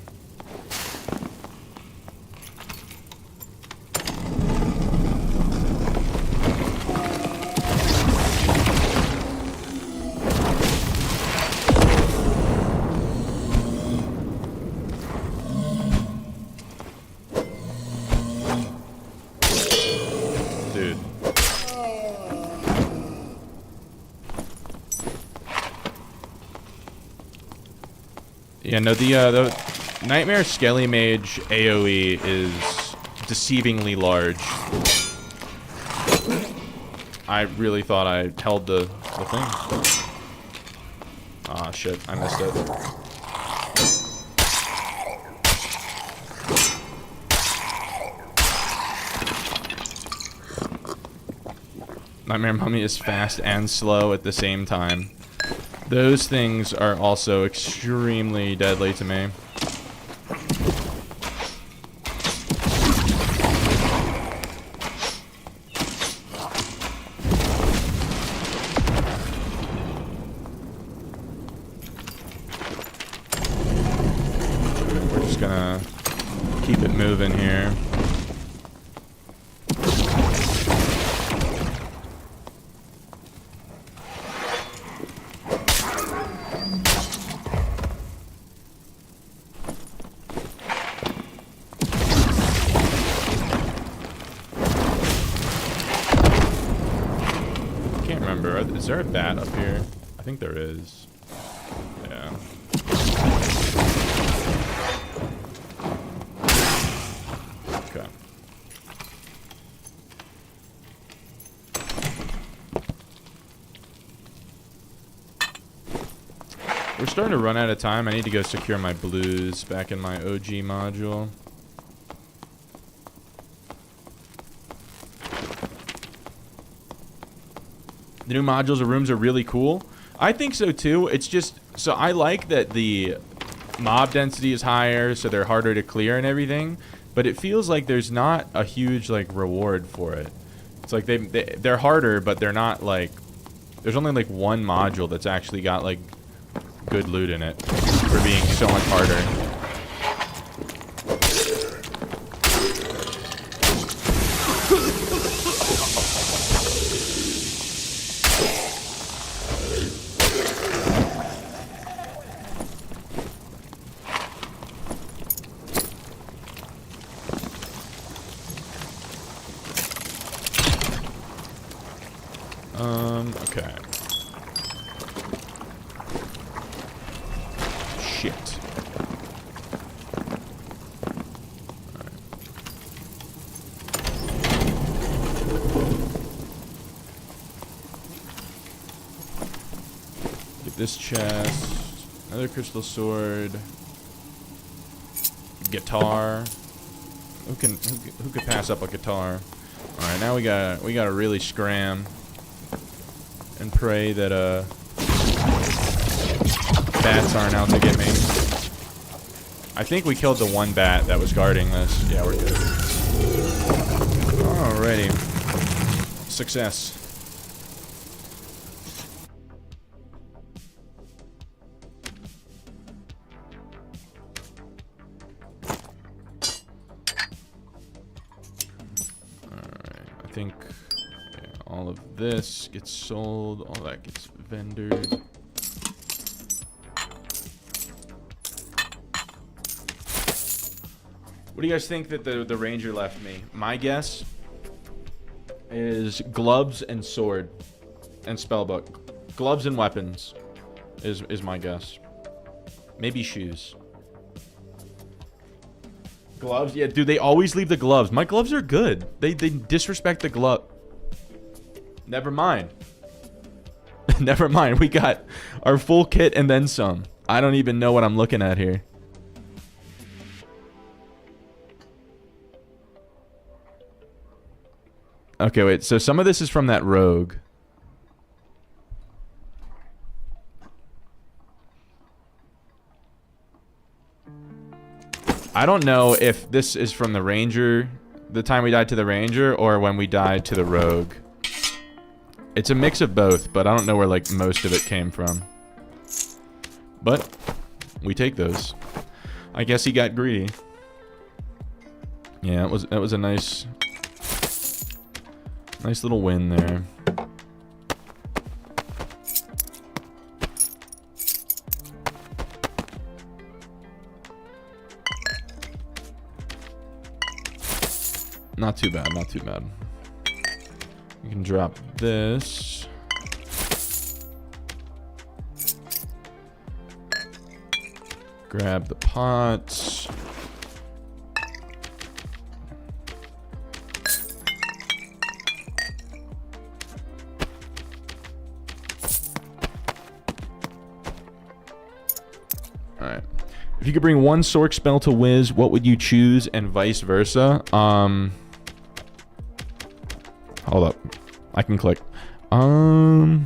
Yeah, no, the Nightmare Skelly Mage AoE is deceivingly large. I really thought I held the thing. Ah, shit, I missed it. Nightmare Mummy is fast and slow at the same time. Those things are also extremely deadly to me. We're just gonna keep it moving here. Is there a bat up here? I think there is. Yeah. Okay. We're starting to run out of time. I need to go secure my blues back in my OG module. The new modules or rooms are really cool. I think so too. It's just, so I like that the mob density is higher, so they're harder to clear and everything, but it feels like there's not a huge like reward for it. It's like they're harder, but they're not like, there's only like one module that's actually got like good loot in it for being so much harder. Okay. Shit. Alright. Get this chest. Another crystal sword. Guitar. Who could pass up a guitar? Alright, now we gotta really scram and pray that bats aren't out to get me. I think we killed the one bat that was guarding this. Yeah, we're good. Alrighty. Success. Alright, I think all of this gets sold, all that gets vendored. What do you guys think that the ranger left me? My guess is gloves and sword and spellbook. Gloves and weapons is my guess. Maybe shoes. Gloves? Yeah, dude, they always leave the gloves. My gloves are good. They disrespect the glove. Never mind. Never mind. We got our full kit and then some. I don't even know what I'm looking at here. Okay, wait. So some of this is from that rogue. I don't know if this is from the ranger, the time we died to the ranger, or when we died to the rogue. It's a mix of both, but I don't know where like most of it came from. But we take those. I guess he got greedy. Yeah, that was a nice little win there. Not too bad, not too bad. You can drop this. Grab the pots. Alright. If you could bring one Sorc spell to Wiz, what would you choose, and vice versa? Hold up. I can click. I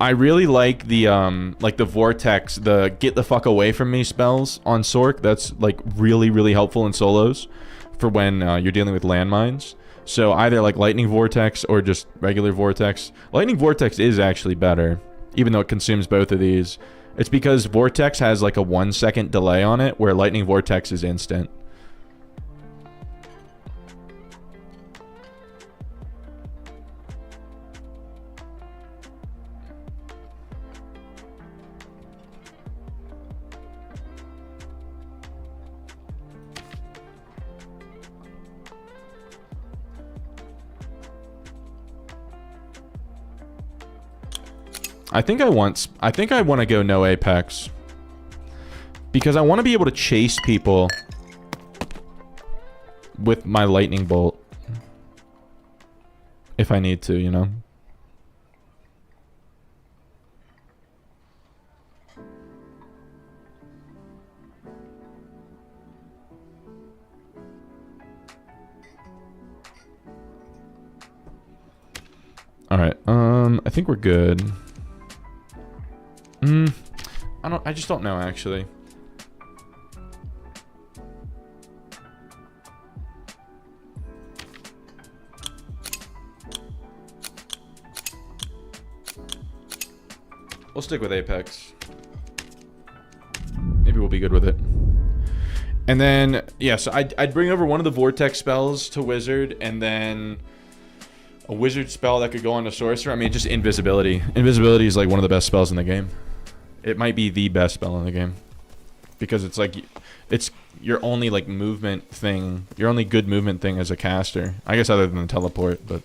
really like the vortex, the get the fuck away from me spells on Sorc. That's like really, really helpful in solos for when you're dealing with landmines. So either like lightning vortex or just regular vortex. Lightning vortex is actually better, even though it consumes both of these. It's because vortex has like a 1 second delay on it, where lightning vortex is instant. I think I want to go no Apex. Because I want to be able to chase people with my lightning bolt. If I need to, you know? think we're good. I just don't know, actually. We'll stick with Apex. Maybe we'll be good with it. And then, yeah, so I'd bring over one of the Vortex spells to Wizard, and then a Wizard spell that could go on to Sorcerer. I mean, just Invisibility. Invisibility is like one of the best spells in the game. It might be the best spell in the game. Because it's like, it's your only like movement thing, your only good movement thing as a caster. I guess other than the teleport, but...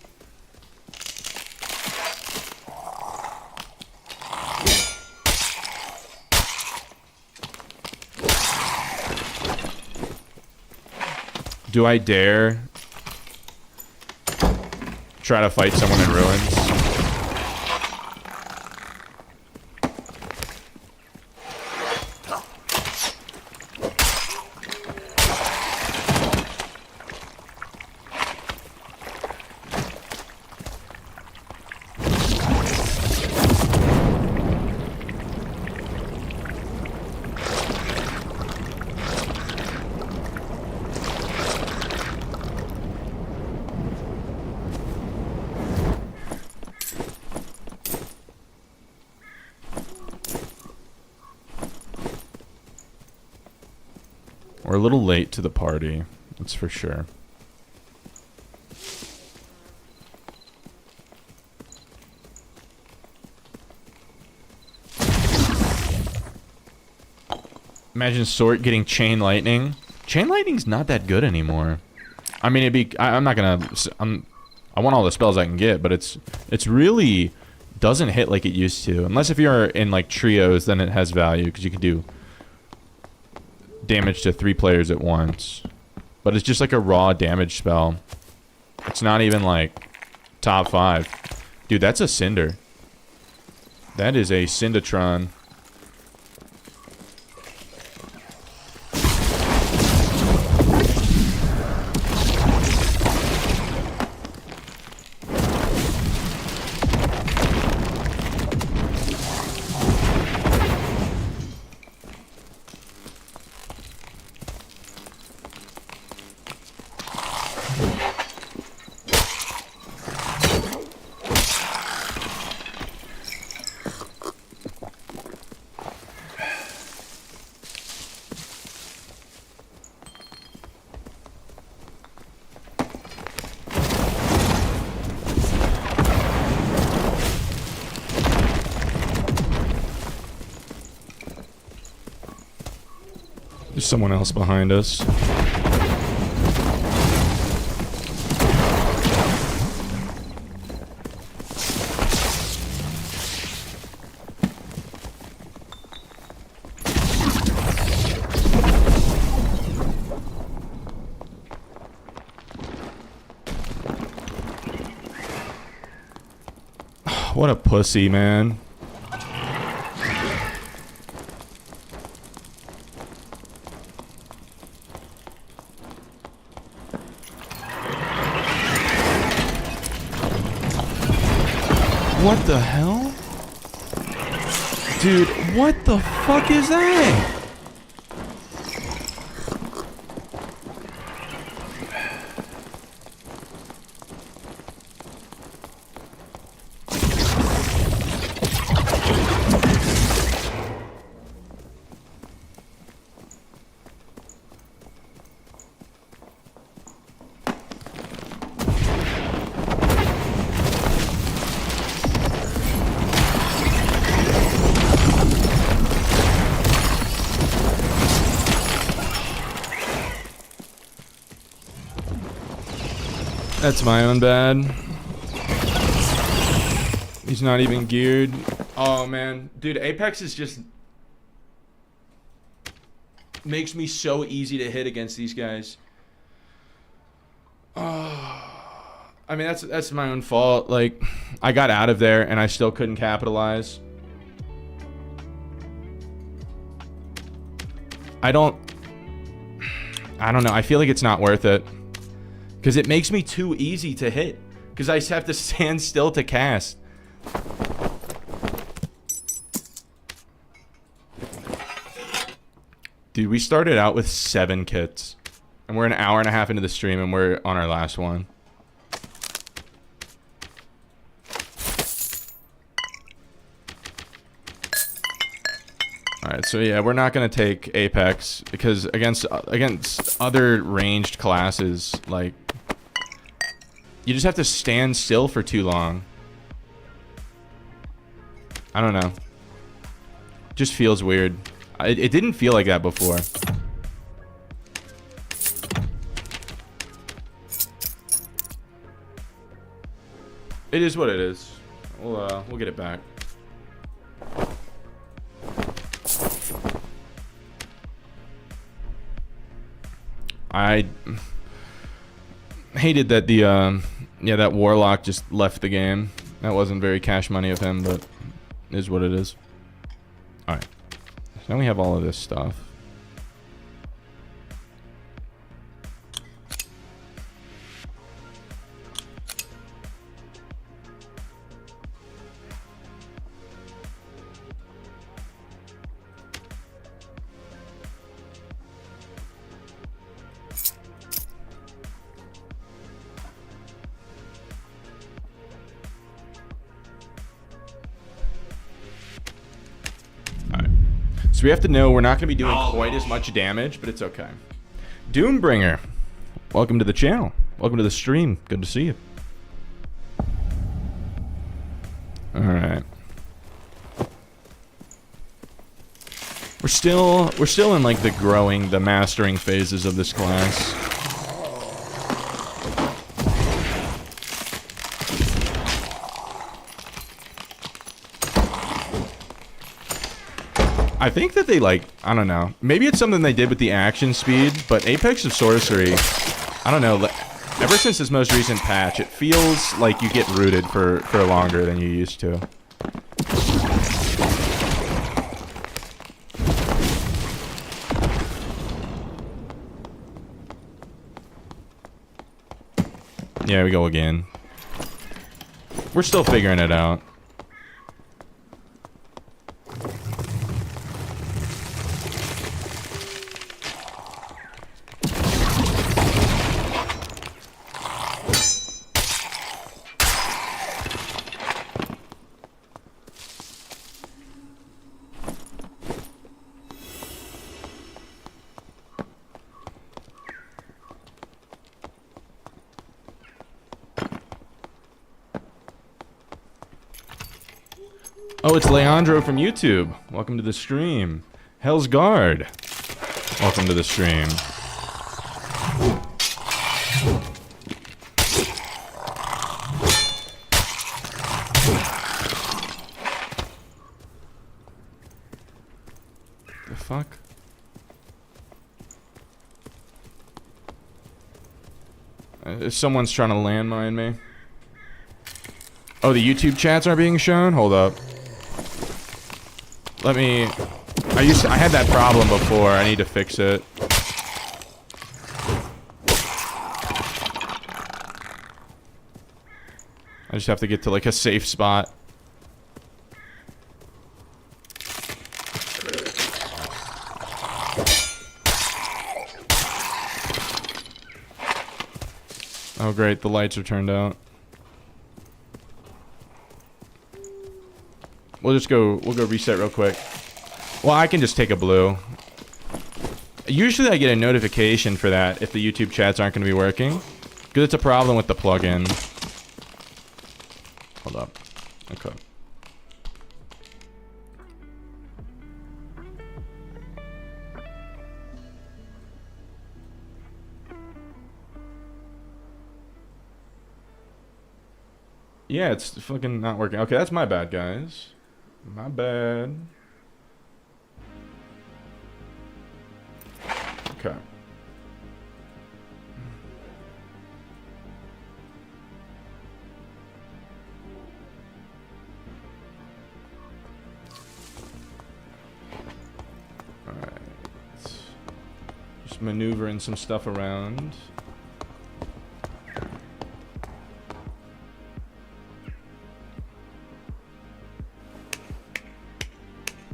Do I dare try to fight someone in ruins? We're a little late to the party, that's for sure. Imagine Sort getting Chain Lightning. Chain Lightning's not that good anymore. I mean, it'd be... I'm not gonna... I want all the spells I can get, but it's really doesn't hit like it used to. Unless if you're in like trios, then it has value, because you can do damage to 3 players at once. But it's just like a raw damage spell. It's not even like top 5. Dude, that's a Cinder. That is a Cindertron. There's someone else behind us. What a pussy, man. What the hell? Dude, what the fuck is that? That's my own bad. He's not even geared. Oh man, dude, Apex is just makes me so easy to hit against these guys. Oh, I mean that's my own fault. Like, I got out of there and I still couldn't capitalize. I don't know. I feel like it's not worth it. Because it makes me too easy to hit. Because I just have to stand still to cast. Dude, we started out with 7 kits. And we're an hour and a half into the stream and we're on our last one. Alright, so yeah, we're not going to take Apex because against other ranged classes, like, you just have to stand still for too long. I don't know. Just feels weird. It didn't feel like that before. It is what it is. We'll get it back. I hated that the that Warlock just left the game. That wasn't very cash money of him, but it is what it is. Alright. So now we have all of this stuff. So we have to know we're not going to be doing quite as much damage, but it's okay. Doombringer, welcome to the channel. Welcome to the stream. Good to see you. All right. We're still in like the mastering phases of this class. I think that they like, I don't know. Maybe it's something they did with the action speed, but Apex of Sorcery, I don't know. Ever since this most recent patch, it feels like you get rooted for longer than you used to. Yeah, we go again. We're still figuring it out. Oh, it's Leandro from YouTube. Welcome to the stream. Hell's Guard. Welcome to the stream. The fuck? Someone's trying to landmine me. Oh, the YouTube chats aren't being shown? Hold up. Let me... I had that problem before. I need to fix it. I just have to get to like a safe spot. Oh great, the lights are turned out. We'll go reset real quick. Well, I can just take a blue. Usually I get a notification for that if the YouTube chats aren't going to be working. Because it's a problem with the plugin. Hold up. Okay. Yeah, it's fucking not working. Okay, that's my bad, guys. My bad. Okay. Alright. Just maneuvering some stuff around.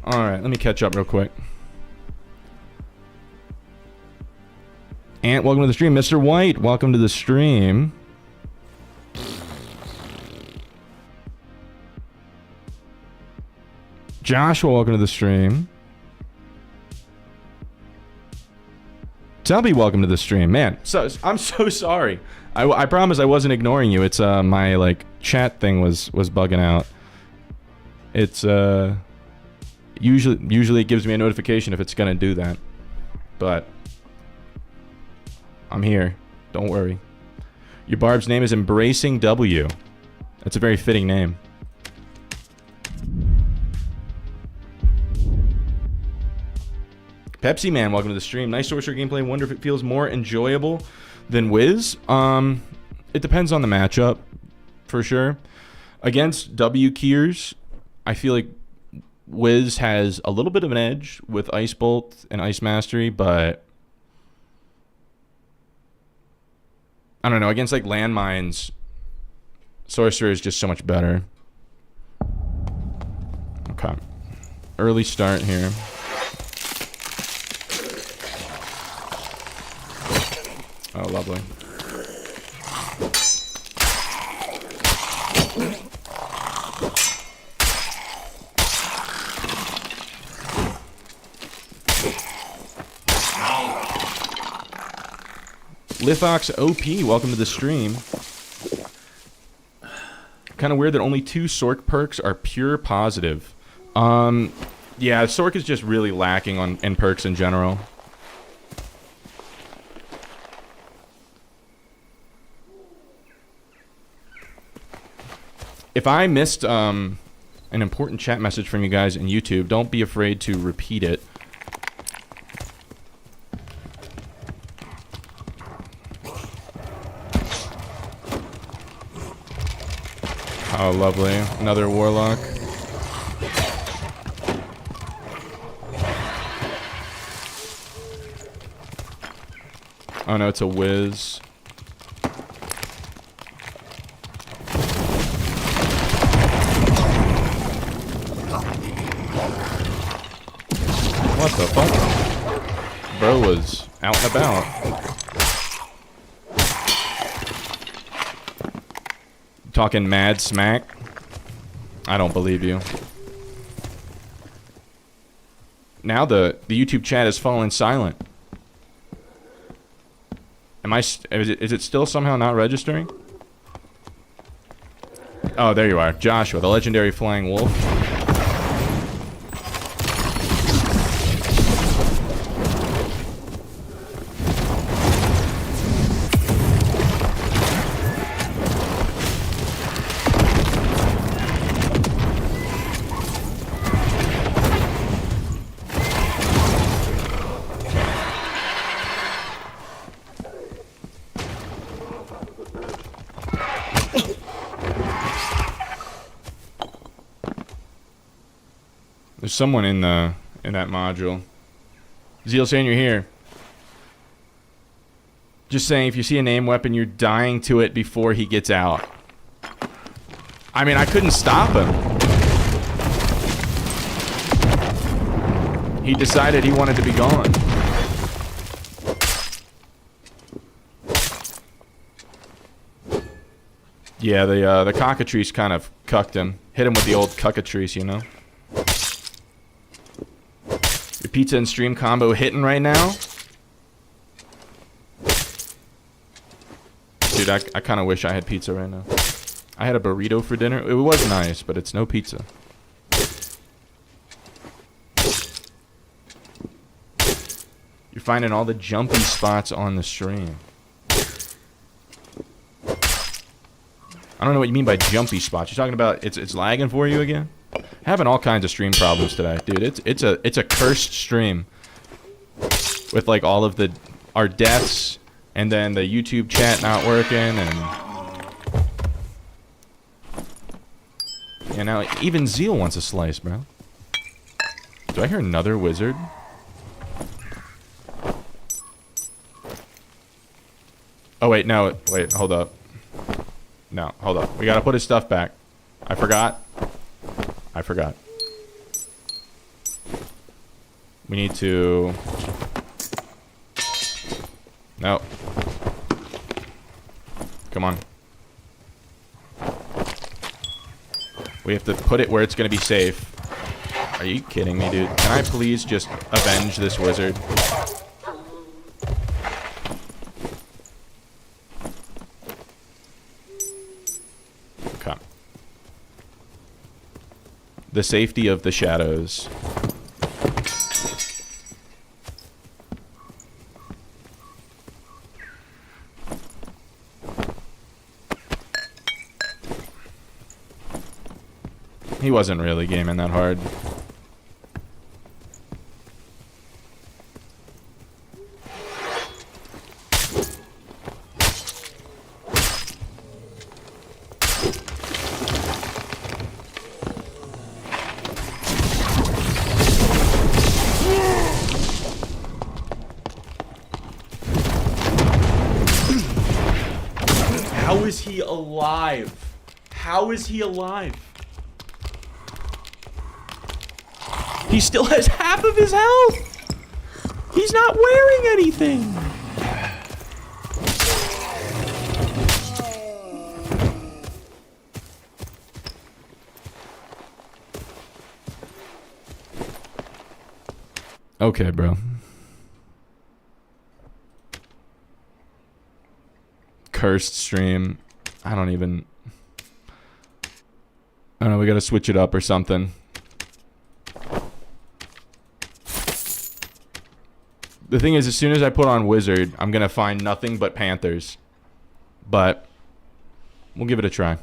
Alright, let me catch up real quick. Ant, welcome to the stream. Mr. White, welcome to the stream. Joshua, welcome to the stream. Tubby, welcome to the stream. Man, so I'm so sorry. I promise I wasn't ignoring you. It's my like chat thing was bugging out. It's usually it gives me a notification if it's gonna do that. But I'm here. Don't worry. Your Barb's name is Embracing W. That's a very fitting name. Pepsi Man, welcome to the stream. Nice sorcerer gameplay. Wonder if it feels more enjoyable than Wiz. It depends on the matchup, for sure. Against W Keers, I feel like Wiz has a little bit of an edge with Ice Bolt and Ice Mastery, but I don't know. Against like landmines, sorcerer is just so much better. Okay, early start here. Oh, lovely. Lithox OP, welcome to the stream. Kind of weird that only 2 Sork perks are pure positive. Yeah, Sork is just really lacking in perks in general. If I missed an important chat message from you guys in YouTube, don't be afraid to repeat it. Oh, lovely. Another Warlock. Oh no, it's a Wiz. What the fuck? Bro was out and about. Talking mad smack? I don't believe you. Now the YouTube chat has fallen silent. Is it still somehow not registering? Oh, there you are. Joshua, the legendary flying wolf. There's someone in that module. Zeal saying you're here. Just saying, if you see a name weapon, you're dying to it before he gets out. I mean, I couldn't stop him. He decided he wanted to be gone. Yeah, the cockatrice kind of cucked him. Hit him with the old cockatrice, you know? Your pizza and stream combo hitting right now? Dude, I kind of wish I had pizza right now. I had a burrito for dinner. It was nice, but it's no pizza. You're finding all the jumpy spots on the stream. I don't know what you mean by jumpy spots. You're talking about it's lagging for you again? Having all kinds of stream problems today, dude. It's a cursed stream with like all of our deaths and then the YouTube chat not working and yeah, now even Zeal wants a slice, bro. Do I hear another wizard? Oh wait, no, wait, hold up. No, hold up. We gotta put his stuff back. I forgot. We need to... No. Come on. We have to put it where it's going to be safe. Are you kidding me, dude? Can I please just avenge this wizard? Okay. The safety of the shadows. He wasn't really gaming that hard. How is he alive? How is he alive? He still has half of his health. He's not wearing anything. Okay, bro. Cursed stream. I don't know, we gotta switch it up or something. The thing is, as soon as I put on Wizard, I'm gonna find nothing but Panthers. But we'll give it a try.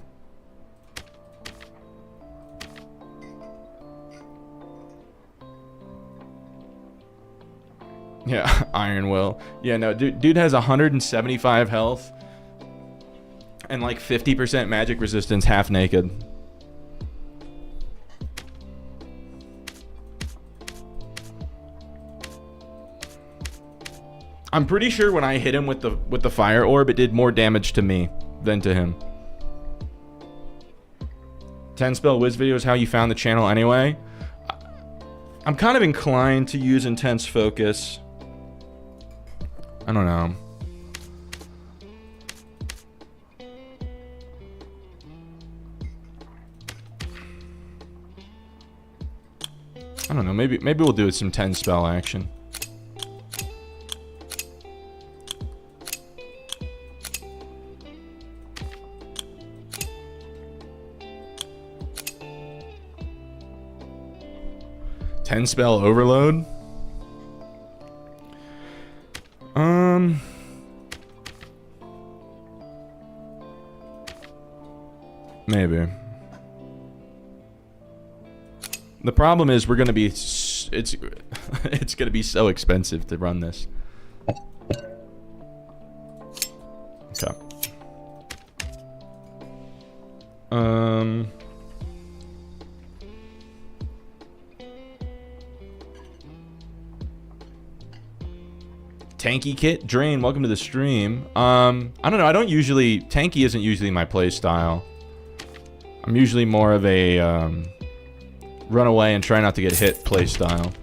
Yeah, Iron Will. Yeah, no, dude has 175 health and like 50% magic resistance, half naked. I'm pretty sure when I hit him with the fire orb, it did more damage to me than to him. 10 spell whiz video is how you found the channel anyway. I'm kind of inclined to use intense focus. I don't know. I don't know. Maybe we'll do some 10 spell action. Spell overload. Maybe. The problem is we're gonna be it's gonna be so expensive to run this. Okay. Tanky Kit Drain, welcome to the stream. I don't know, tanky isn't usually my play style. I'm usually more of a run away and try not to get hit play style.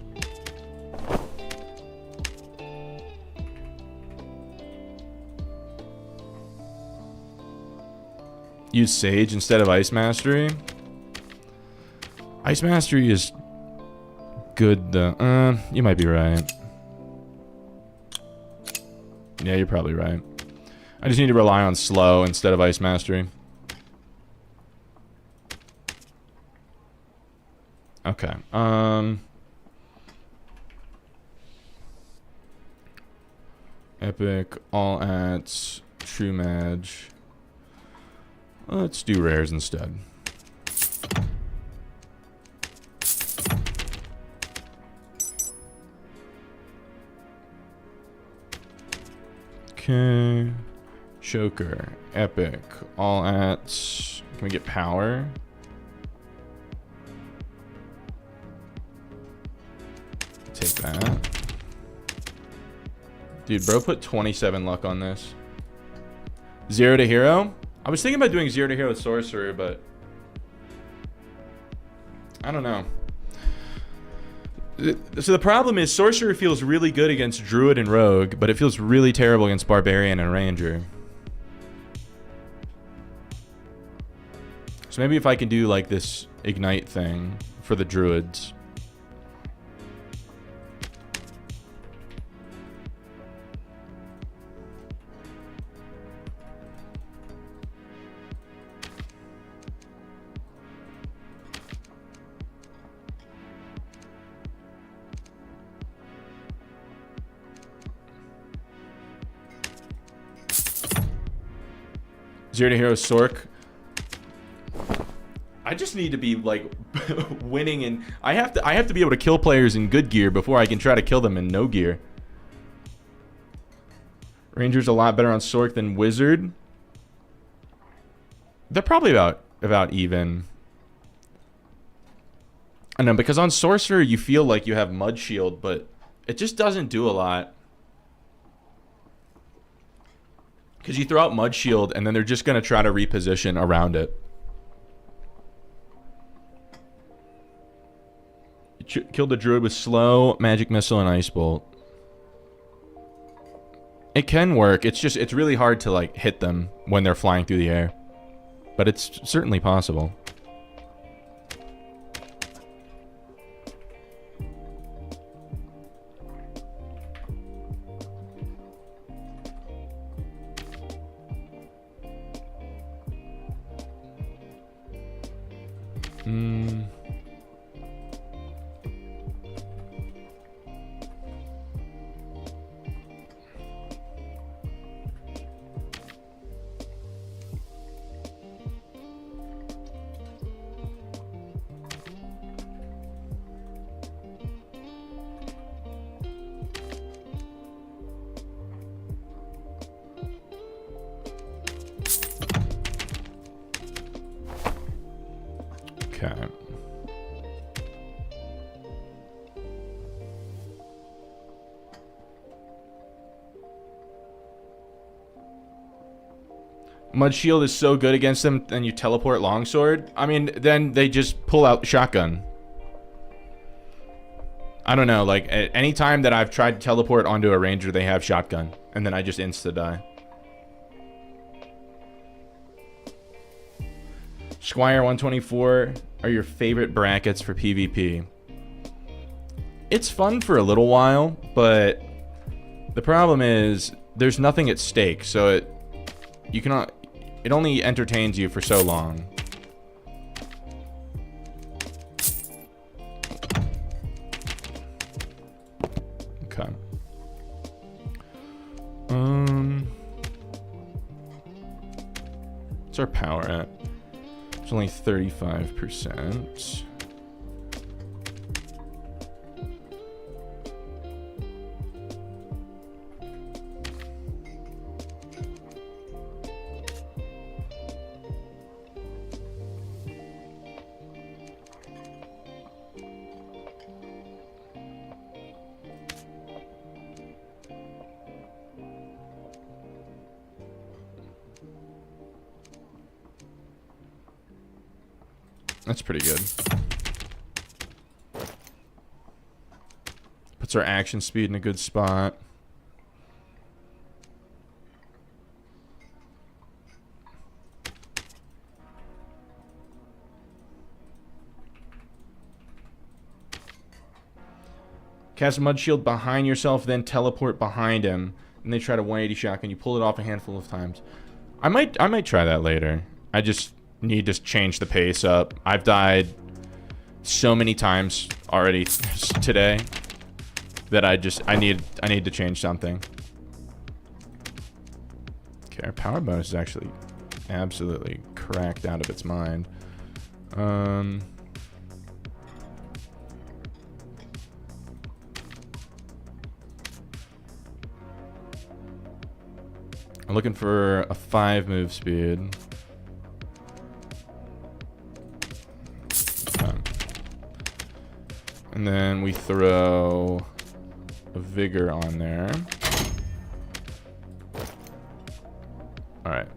Use Sage instead of Ice Mastery. Ice Mastery is good though. You might be right. Yeah, you're probably right. I just need to rely on slow instead of Ice Mastery. Okay. Epic, all at True Mage. Let's do rares instead. Okay. Choker. Epic. All at... Can we get power? Take that. Dude, bro put 27 luck on this. 0 to hero? I was thinking about doing 0 to hero with sorcerer, but... I don't know. So the problem is Sorcerer feels really good against Druid and Rogue, but it feels really terrible against Barbarian and Ranger. So maybe if I can do like this Ignite thing for the Druids. Zero to hero Sork. I just need to be like winning, and I have to be able to kill players in good gear before I can try to kill them in no gear. Ranger's a lot better on Sork than Wizard. They're probably about even. I know, because on Sorcerer you feel like you have Mud Shield, but it just doesn't do a lot. Because you throw out Mud Shield, and then they're just going to try to reposition around it. Killed the Druid with Slow, Magic Missile, and Ice Bolt. It can work. It's really hard to like hit them when they're flying through the air. But it's certainly possible. Okay. Mud Shield is so good against them, then you teleport Longsword. I mean, then they just pull out Shotgun. I don't know, like, at any time that I've tried to teleport onto a Ranger, they have Shotgun. And then I just insta-die. Squire 124 are your favorite brackets for PvP. It's fun for a little while, but the problem is there's nothing at stake, so it only entertains you for so long. Okay. What's our power at? It's only 35%. That's pretty good. Puts our action speed in a good spot. Cast Mud Shield behind yourself, then teleport behind him, and they try to 180 shotgun. You pull it off a handful of times. I might try that later. I just need to change the pace up. I've died so many times already today that I need to change something. Okay, our power bonus is actually absolutely cracked out of its mind. I'm looking for a 5 move speed. And then we throw a vigor on there. All right.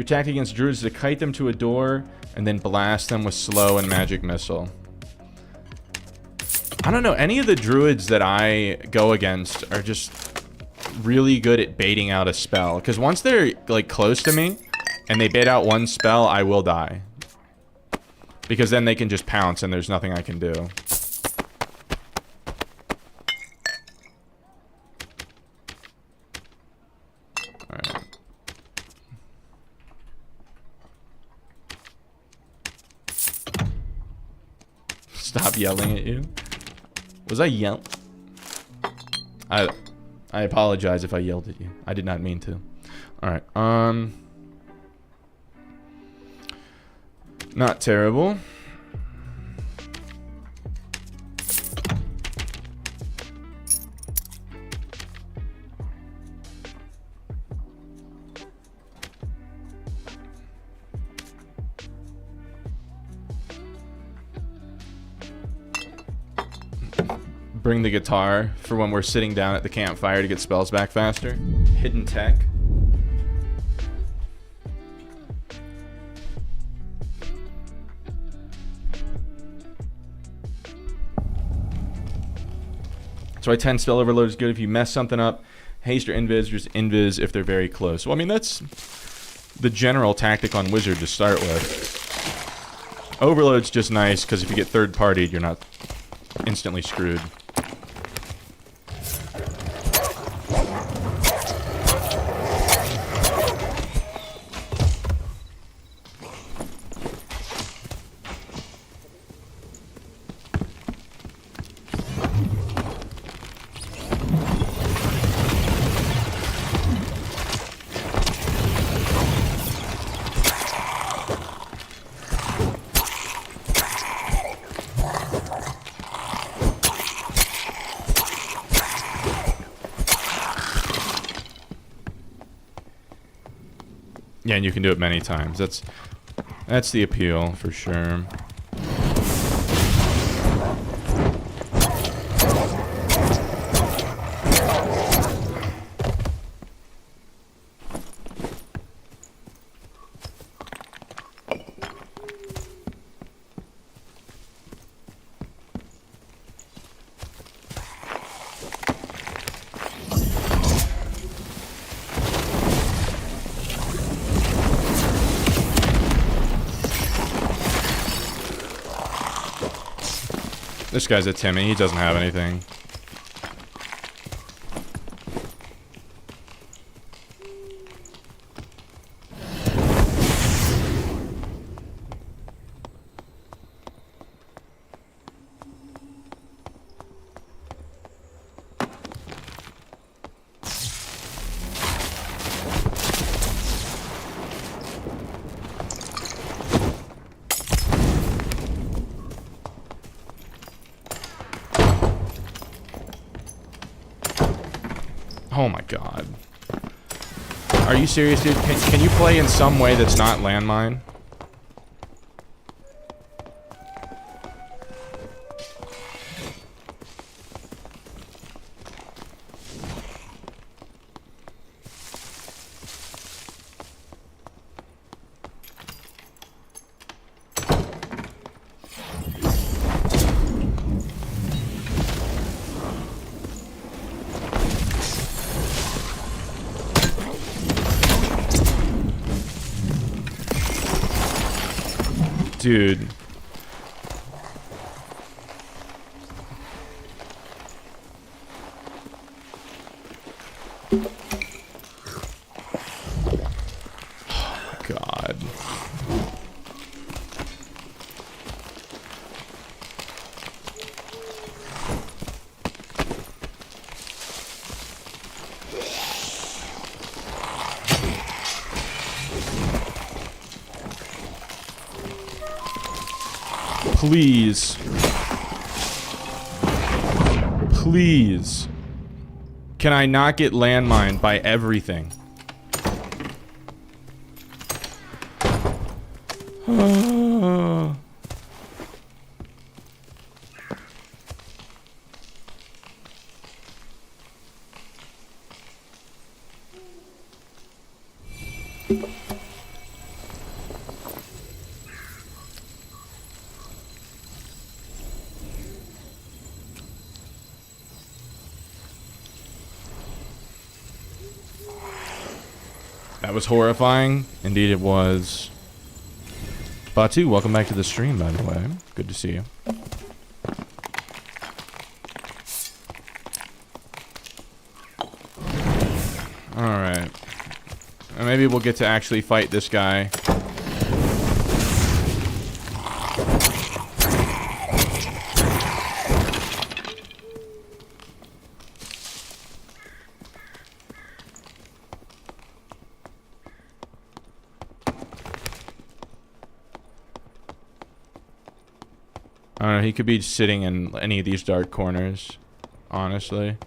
Your tactic against druids is to kite them to a door and then blast them with slow and magic missile. I don't know. Any of the druids that I go against are just really good at baiting out a spell. Because once they're, like, close to me and they bait out one spell, I will die. Because then they can just pounce and there's nothing I can do. Alright. Stop yelling at you. Was I yelling? I apologize if I yelled at you. I did not mean to. Alright, not terrible. Bring the guitar for when we're sitting down at the campfire to get spells back faster. Hidden tech. So I 10 spell overload is good if you mess something up. Haste or invis, just invis if they're very close. Well, I mean, that's the general tactic on wizard to start with. Overload's just nice because if you get third partied, you're not instantly screwed. Yeah, and you can do it many times. That's the appeal for sure. This guy's a Timmy. He doesn't have anything. Oh my god. Are you serious, dude? Can you play in some way that's not landmine? Dude. Oh my god. Please. Please. Can I not get landmined by everything? That was horrifying. Indeed it was. Batu, welcome back to the stream, by the way. Good to see you. Alright. Maybe we'll get to actually fight this guy. I don't know, he could be sitting in any of these dark corners, honestly.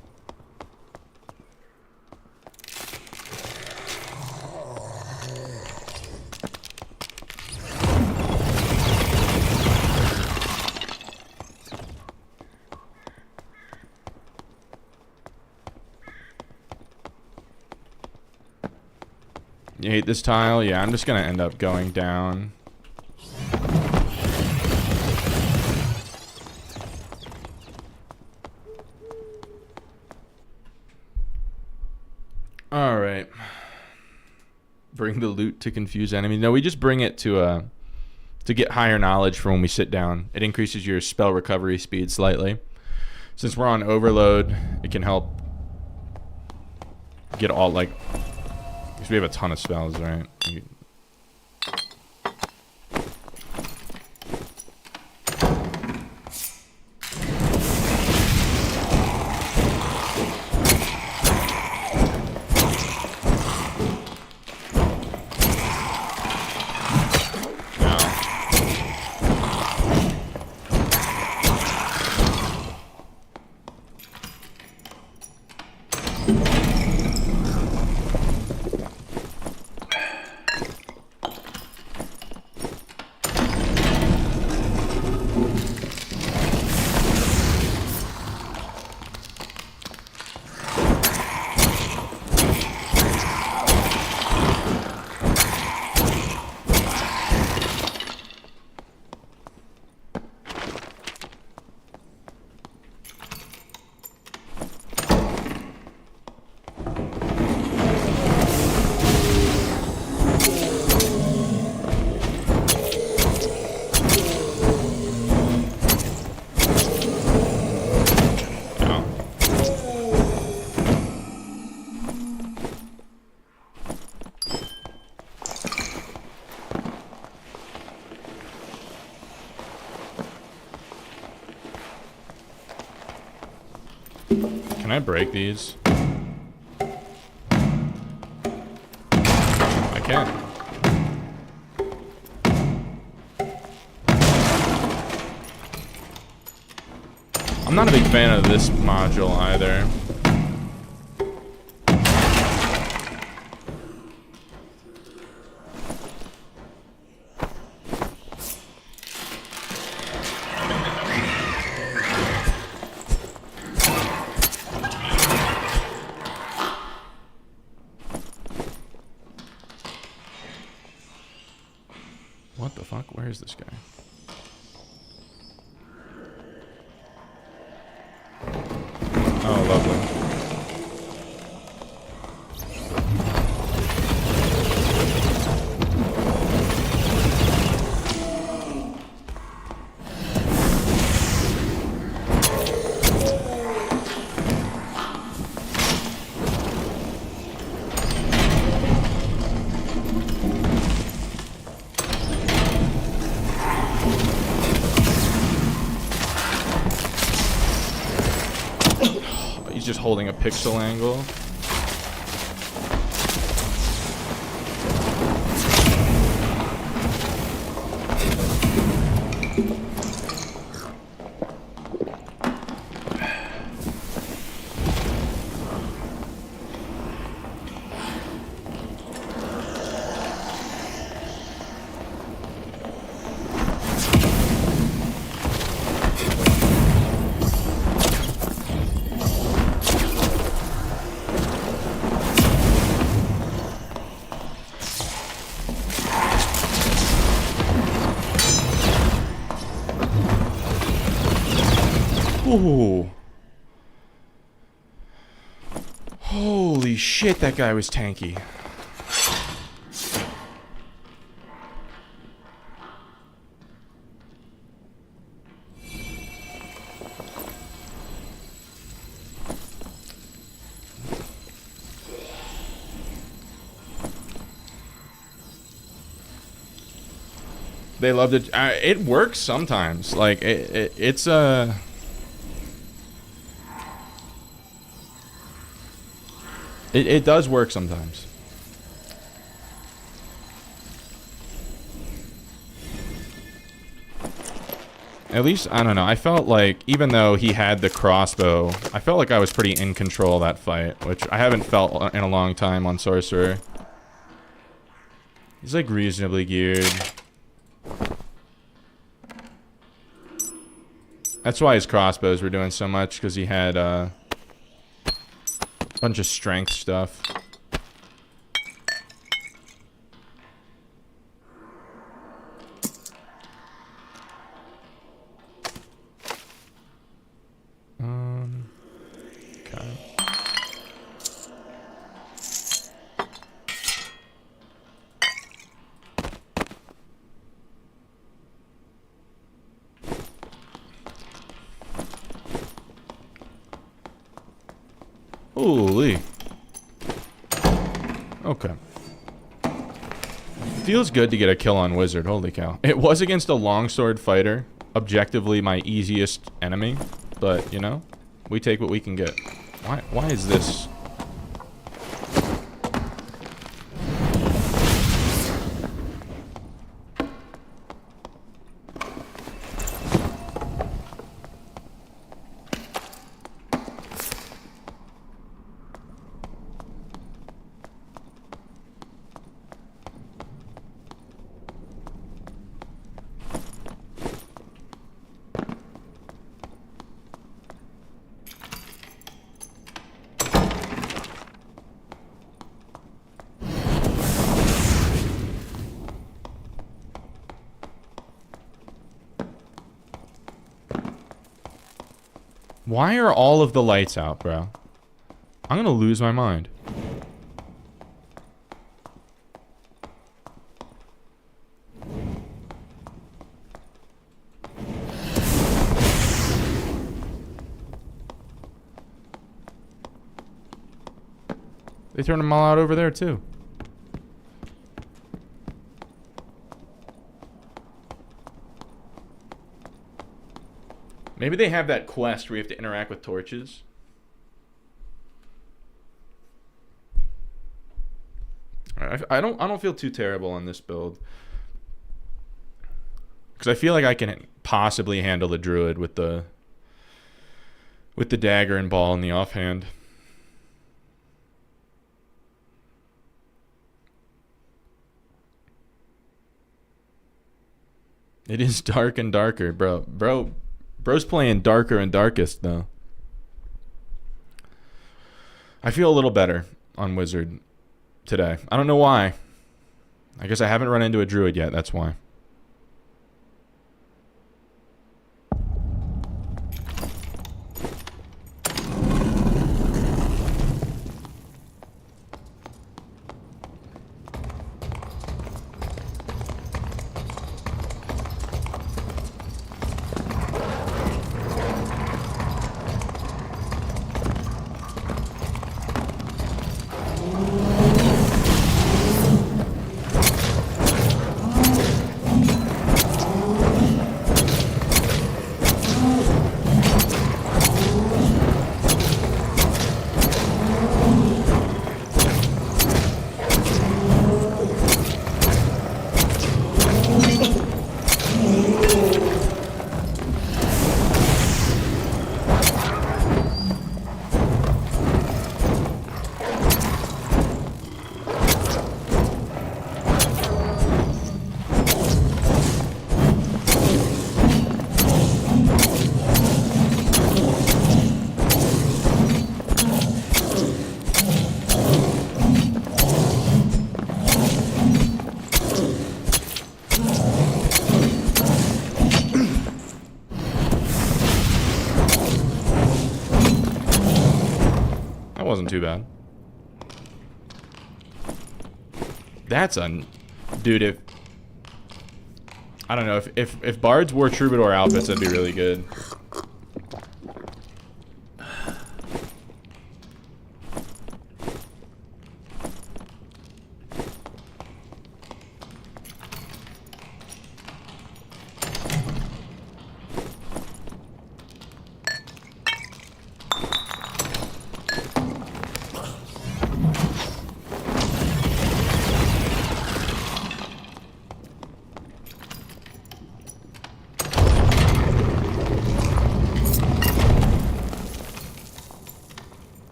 You hate this tile? Yeah, I'm just gonna end up going down. Alright. Bring the loot to confuse enemies. No, we just bring it to get higher knowledge for when we sit down. It increases your spell recovery speed slightly. Since we're on overload, it can help get all, like... Because we have a ton of spells, right? Can I break these? I can. I'm not a big fan of this module either. What the fuck? Where is this guy? Oh, lovely. He's just holding a pixel angle. Ooh. Holy shit, that guy was tanky. They love it. It works sometimes. Like it's a. It does work sometimes. At least, I don't know, I felt like, even though he had the crossbow, I felt like I was pretty in control of that fight, which I haven't felt in a long time on Sorcerer. He's like reasonably geared. That's why his crossbows were doing so much, because he had a bunch of strength stuff. Okay. Holy. Okay. Feels good to get a kill on Wizard, holy cow. It was against a longsword fighter. Objectively my easiest enemy. But, you know, we take what we can get. Why is this? Why are all of the lights out, bro? I'm gonna lose my mind. They turned them all out over there, too. Maybe they have that quest where you have to interact with torches. I don't feel too terrible on this build. Because I feel like I can possibly handle the druid with the dagger and ball in the offhand. It is dark and darker, bro. Bro's playing darker and darkest, though. I feel a little better on Wizard today. I don't know why. I guess I haven't run into a druid yet, that's why. Wasn't too bad. That's a dude. If I don't know if bards wore troubadour outfits, that'd be really good.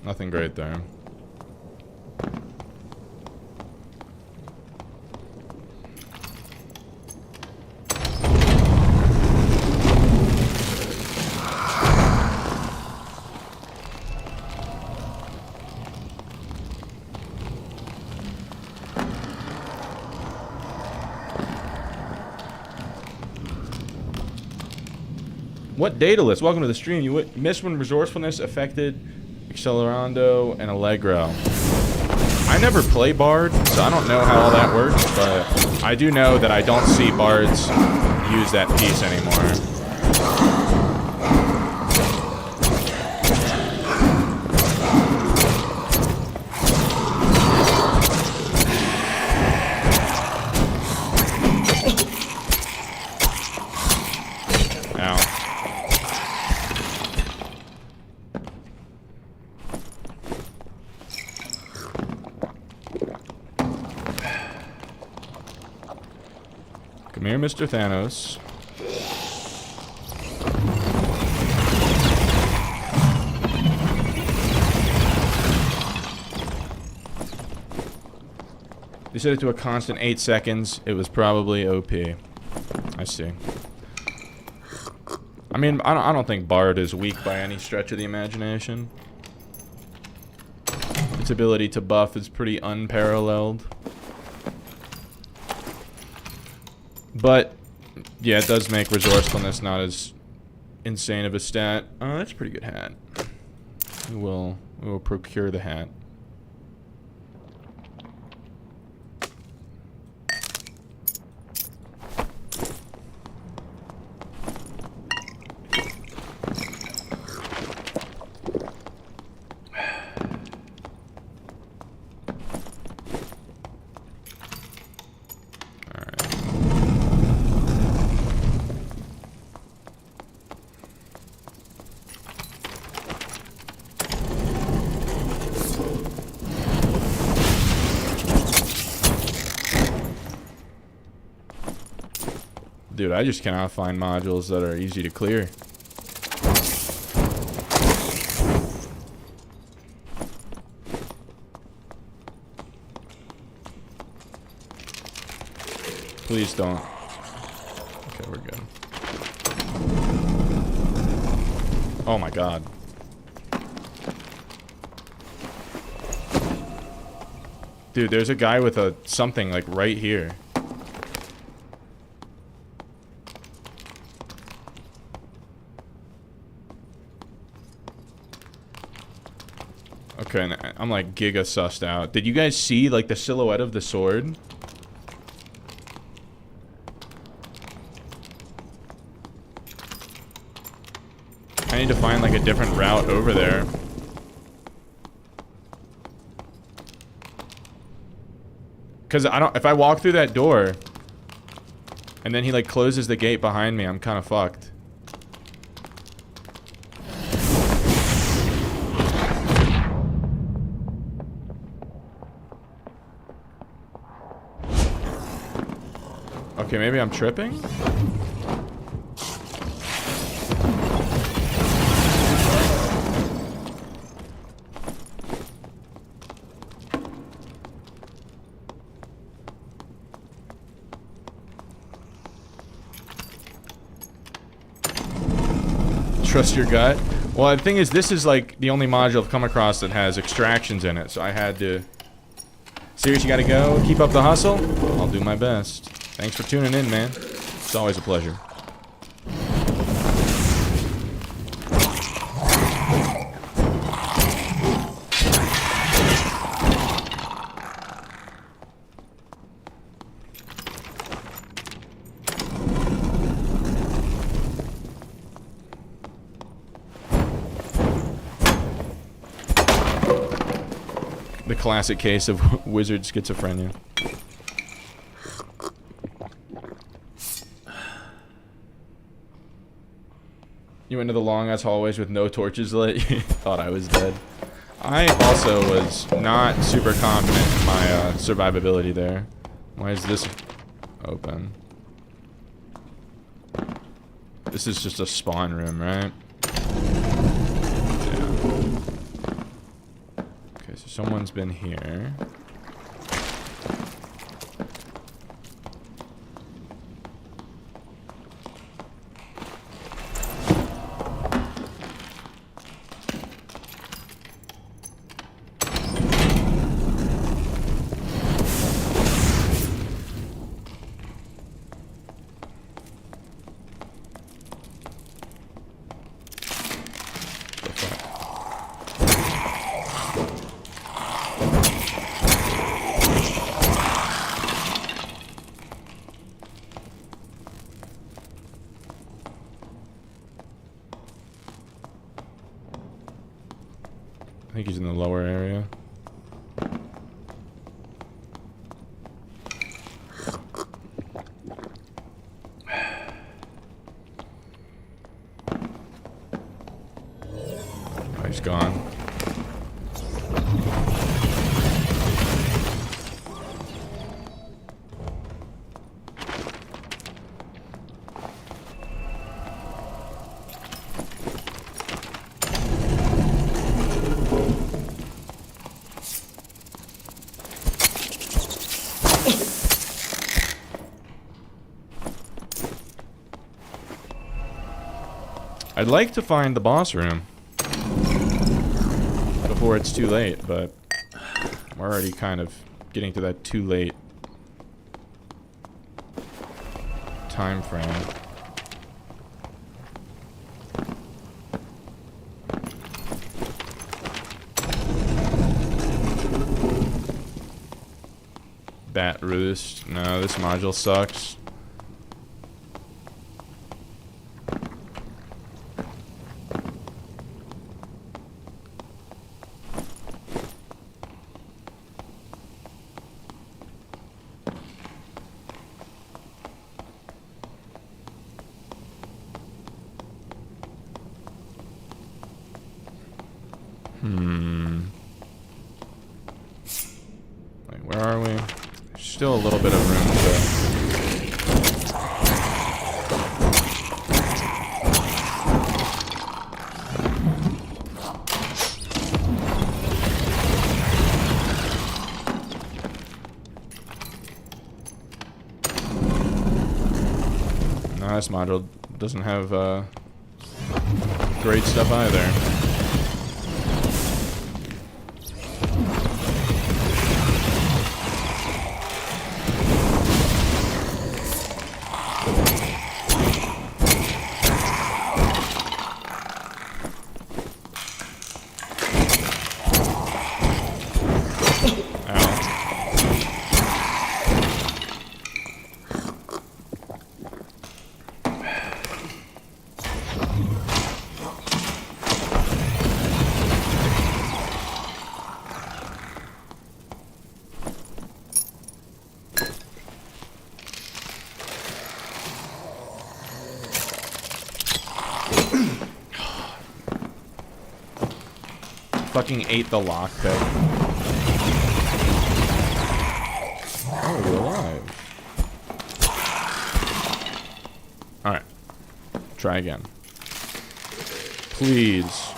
Nothing great there. What data list? Welcome to the stream. You missed when resourcefulness affected Accelerando and Allegro. I never play Bard, so I don't know how all that works, but I do know that I don't see Bards use that piece anymore. Come here, Mr. Thanos. They set it to a constant 8 seconds. It was probably OP. I see. I mean, I don't think Bard is weak by any stretch of the imagination. Its ability to buff is pretty unparalleled. But, yeah, it does make resourcefulness not as insane of a stat. Oh, that's a pretty good hat. We will procure the hat. Dude, I just cannot find modules that are easy to clear. Please don't. Okay, we're good. Oh my god. Dude, there's a guy with a something like right here. Okay, I'm like giga sussed out. Did you guys see like the silhouette of the sword? I need to find like a different route over there. Cause if I walk through that door and then he like closes the gate behind me, I'm kind of fucked. Okay, maybe I'm tripping? Trust your gut? Well, the thing is, this is like the only module I've come across that has extractions in it, so I had to... Serious, you gotta go? Keep up the hustle? I'll do my best. Thanks for tuning in, man. It's always a pleasure. The classic case of wizard schizophrenia. You went into the long-ass hallways with no torches lit? You thought I was dead. I also was not super confident in my survivability there. Why is this open? This is just a spawn room, right? Yeah. Someone's been here. I think he's in the lower area. Oh, he's gone. I'd like to find the boss room before it's too late, but we're already kind of getting to that too late time frame. Bat roost. No, this module sucks. Like, where are we? There's still a little bit of room to... No, this module doesn't have great stuff either. Fucking ate the lockpick. Oh, you're alive. Alright. Try again. Please.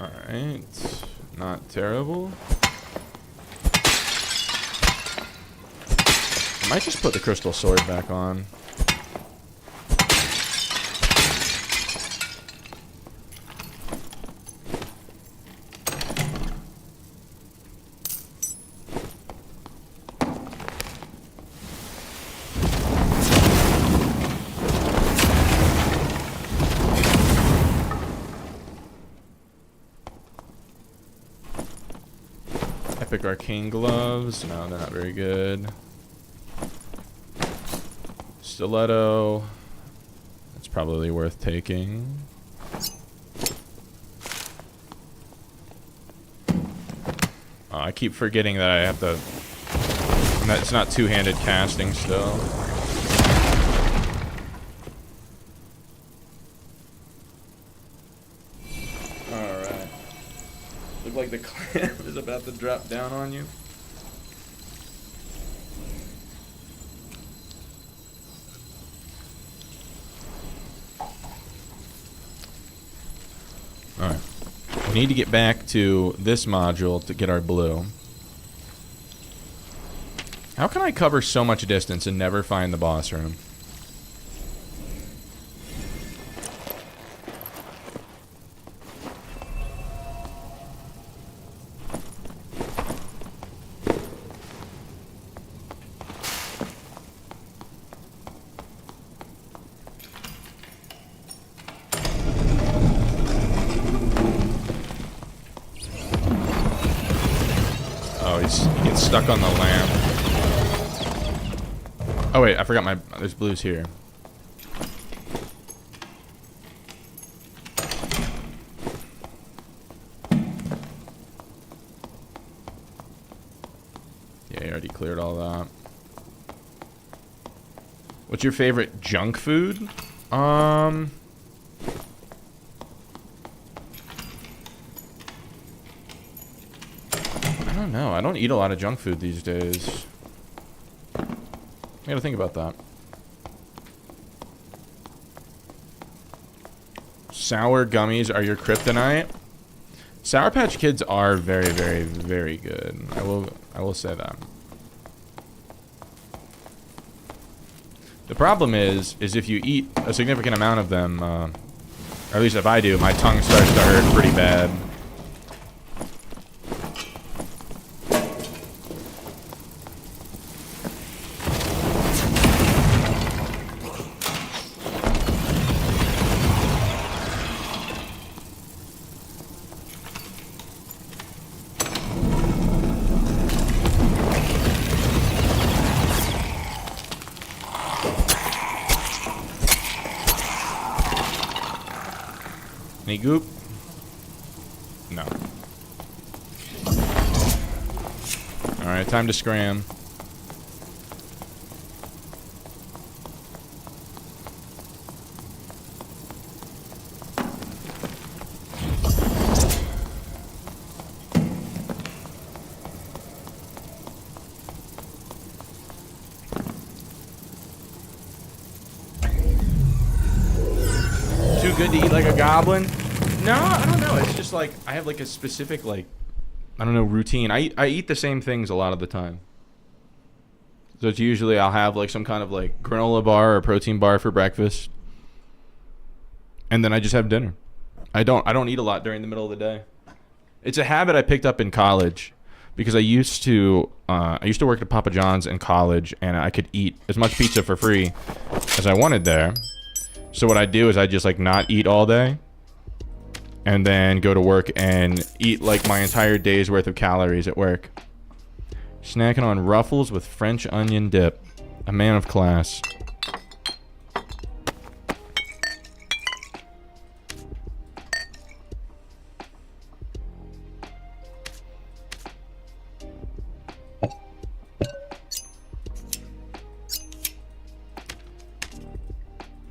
Alright. Not terrible. I might just put the crystal sword back on. Epic arcane gloves. No, they're not very good. Stiletto. That's probably worth taking. Oh, I keep forgetting that I have to... It's not two-handed casting still. Alright. Look like the clam is about to drop down on you. We need to get back to this module to get our blue. How can I cover so much distance and never find the boss room? He gets stuck on the lamp. Oh wait, I forgot there's blues here. Yeah, you already cleared all that. What's your favorite junk food? I don't know. I don't eat a lot of junk food these days. I gotta think about that. Sour gummies are your kryptonite. Sour Patch Kids are very, very, very good. I will say that. The problem is if you eat a significant amount of them, or at least if I do, my tongue starts to hurt pretty bad. Any goop? No. Alright, time to scram. Too good to eat like a goblin? No, I don't know. It's just like I have like a specific like I don't know routine. I eat the same things a lot of the time. So it's usually I'll have like some kind of like granola bar or protein bar for breakfast, and then I just have dinner. I don't eat a lot during the middle of the day. It's a habit I picked up in college because I used to work at Papa John's in college, and I could eat as much pizza for free as I wanted there. So what I do is I just like not eat all day and then go to work and eat like my entire day's worth of calories at work. Snacking on Ruffles with French onion dip. A man of class.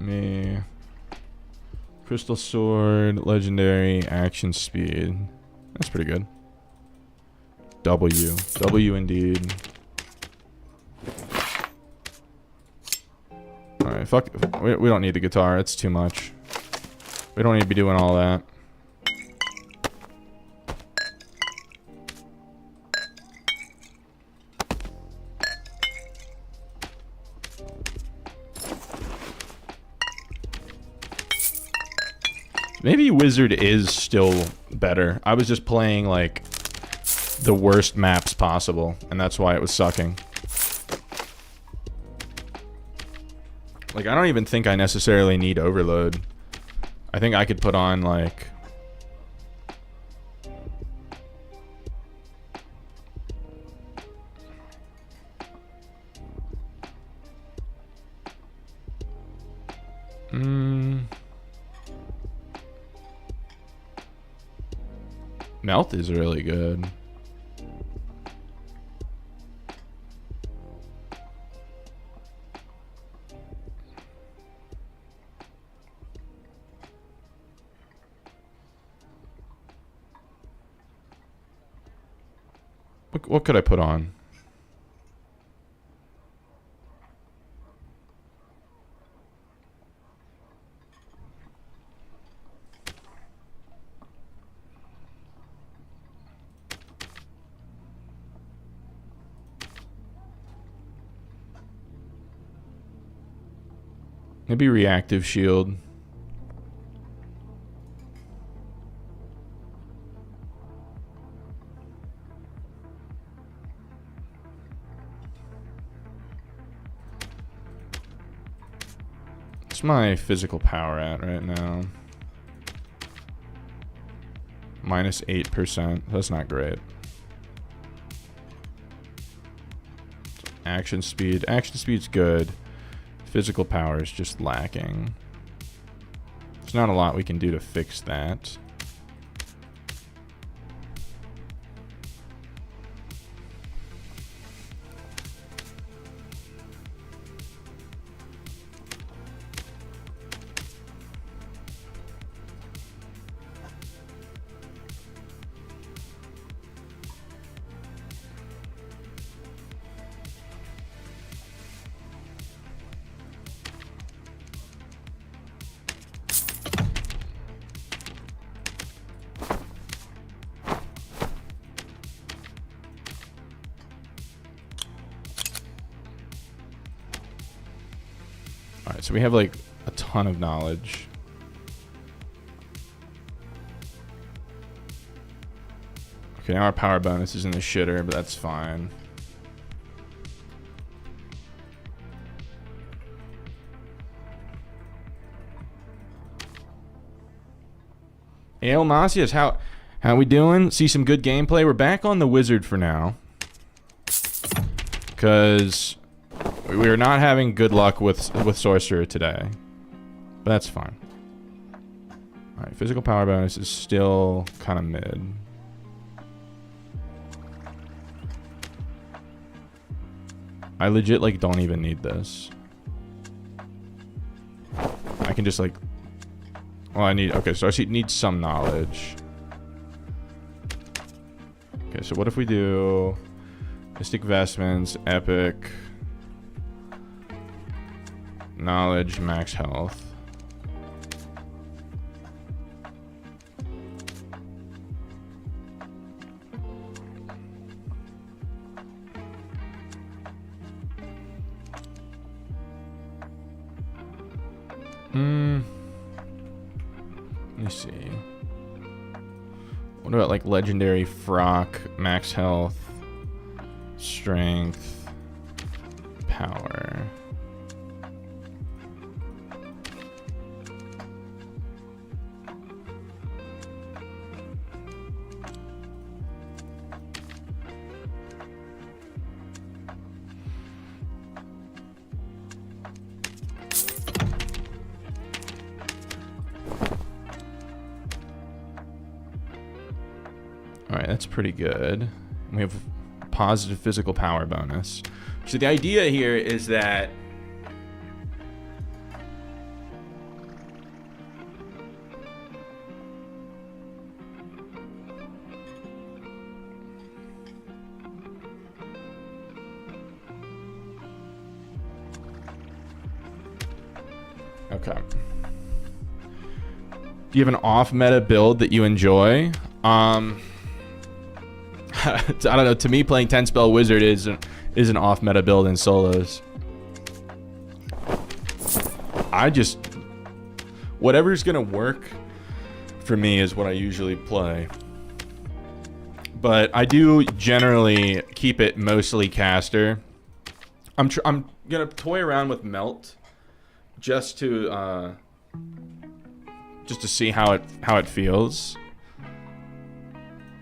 Me. Crystal Sword, Legendary, Action Speed. That's pretty good. W indeed. Alright, fuck. We don't need the guitar. It's too much. We don't need to be doing all that. Maybe Wizard is still better. I was just playing, like, the worst maps possible, and that's why it was sucking. Like, I don't even think I necessarily need Overload. I think I could put on, like... Melt is really good. What could I put on? Maybe reactive shield. What's my physical power at right now? Minus 8%. That's not great. Action speed. Action speed's good. Physical power is just lacking. There's not a lot we can do to fix that. Alright, so we have like a ton of knowledge. Okay, now our power bonus is in the shitter, but that's fine. Hey, Elmasius, how we doing? See some good gameplay? We're back on the wizard for now. Because we are not having good luck with sorcerer today. But that's fine. Alright, physical power bonus is still kind of mid. I legit like don't even need this. I can just like, well, I need, okay, so I need some knowledge. Okay, so what if we do Mystic Vestments, Epic, Knowledge, max health. Let me see. What about like legendary frock, max health, strength, power? Alright, that's pretty good. We have positive physical power bonus. So the idea here is that okay. Do you have an off-meta build that you enjoy? I don't know. To me, playing 10-spell wizard is an off-meta build in solos. I just, whatever's gonna work for me is what I usually play. But I do generally keep it mostly caster. I'm gonna toy around with melt just to see how it feels.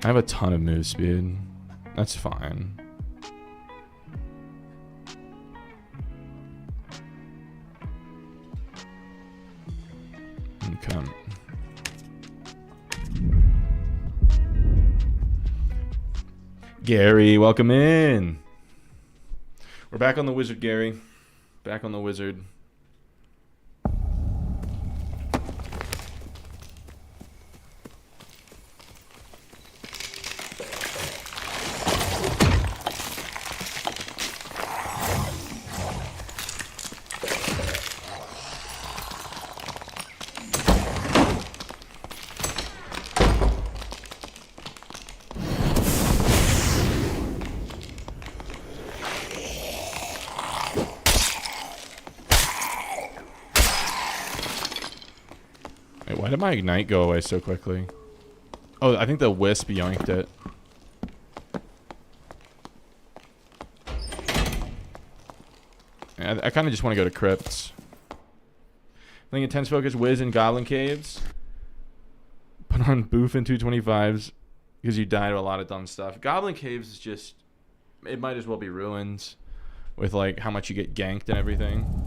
I have a ton of move speed. That's fine. Okay. Gary, welcome in. We're back on the wizard, Gary. Back on the wizard. Why did my ignite go away so quickly? Oh, I think the wisp yoinked it. Yeah, I kind of just want to go to crypts. I think intense focus, whiz, and goblin caves. Put on boof and 225s because you die to a lot of dumb stuff. Goblin caves is just, it might as well be ruins with like how much you get ganked and everything.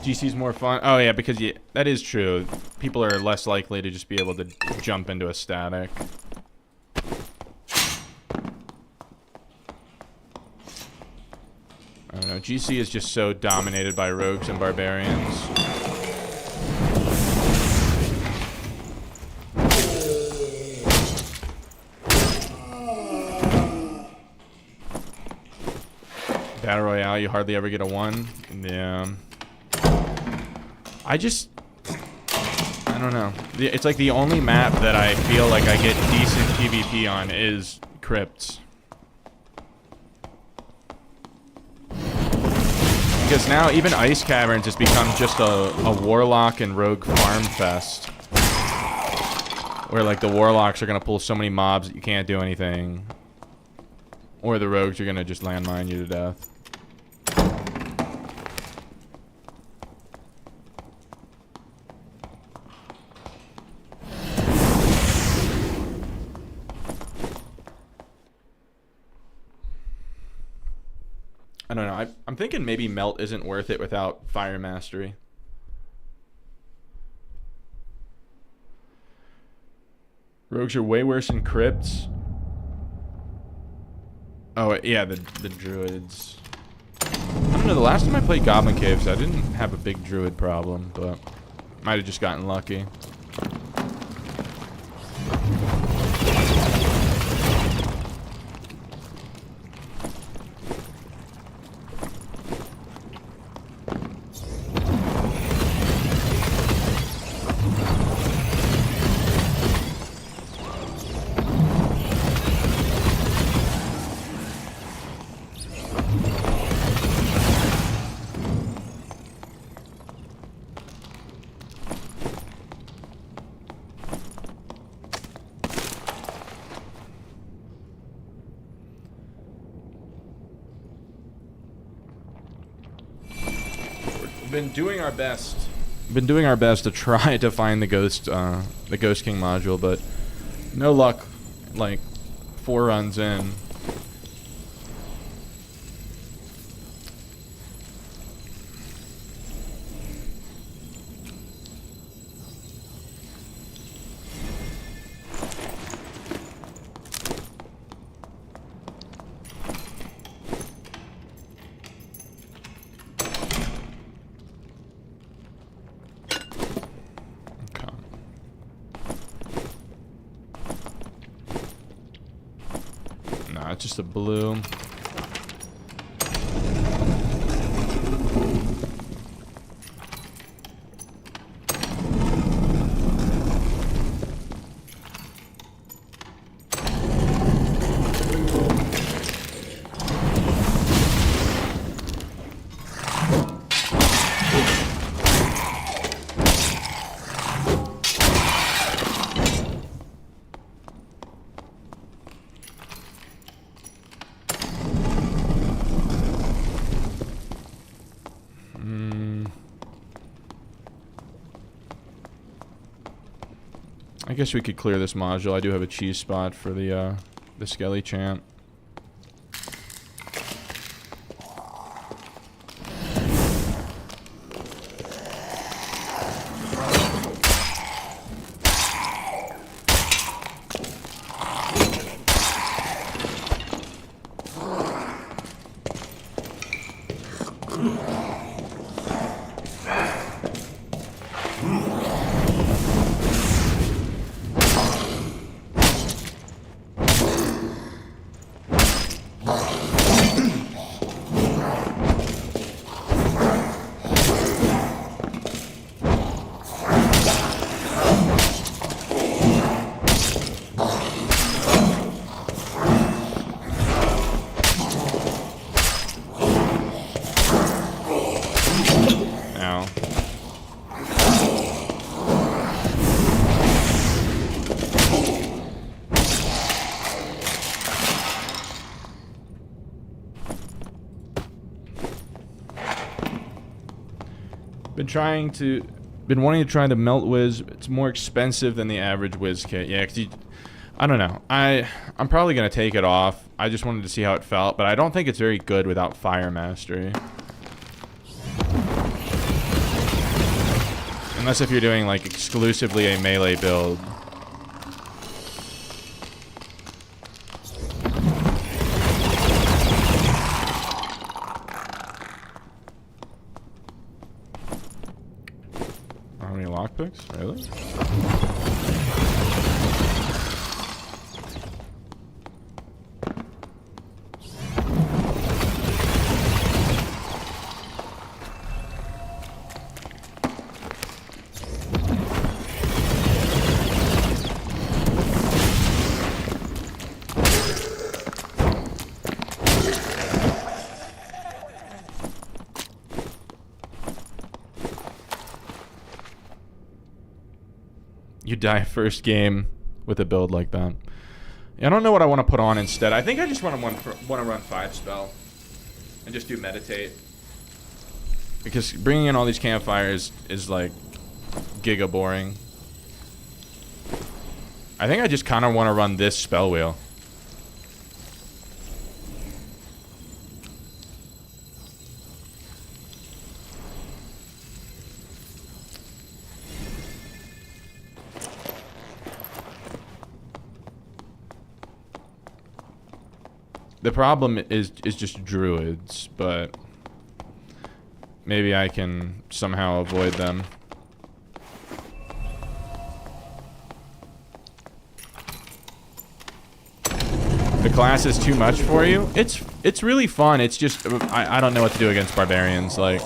GC's more fun. Oh yeah, because that is true. People are less likely to just be able to jump into a static. I don't know. GC is just so dominated by rogues and barbarians. Battle Royale, you hardly ever get a 1. Yeah. I don't know. It's like the only map that I feel like I get decent PvP on is crypts. Because now even Ice Caverns has become just a Warlock and Rogue farm fest. Where like the Warlocks are going to pull so many mobs that you can't do anything. Or the Rogues are going to just landmine you to death. I don't know. I'm thinking maybe Melt isn't worth it without Fire Mastery. Rogues are way worse than crypts. Oh, yeah, the druids. I don't know. The last time I played Goblin Caves, I didn't have a big druid problem, but might have just gotten lucky. Been doing our best. Been doing our best to try to find the Ghost King module, but no luck. Like 4 runs in. It's just a blue. I guess we could clear this module. I do have a cheese spot for the Skelly Champ. Been wanting to try the Melt Whiz. It's more expensive than the average Whiz kit. Yeah, because I don't know. I'm probably going to take it off. I just wanted to see how it felt, but I don't think it's very good without Fire Mastery. Unless if you're doing, like, exclusively a melee build. How many lockpicks? Really? You die first game with a build like that. I don't know what I want to put on instead. I think I just want to run 5 spell and just do meditate, because bringing in all these campfires is like giga boring. I think I just kind of want to run this spell wheel. The problem is just druids, but maybe I can somehow avoid them. The class is too much for you? It's really fun. It's just I don't know what to do against barbarians, like.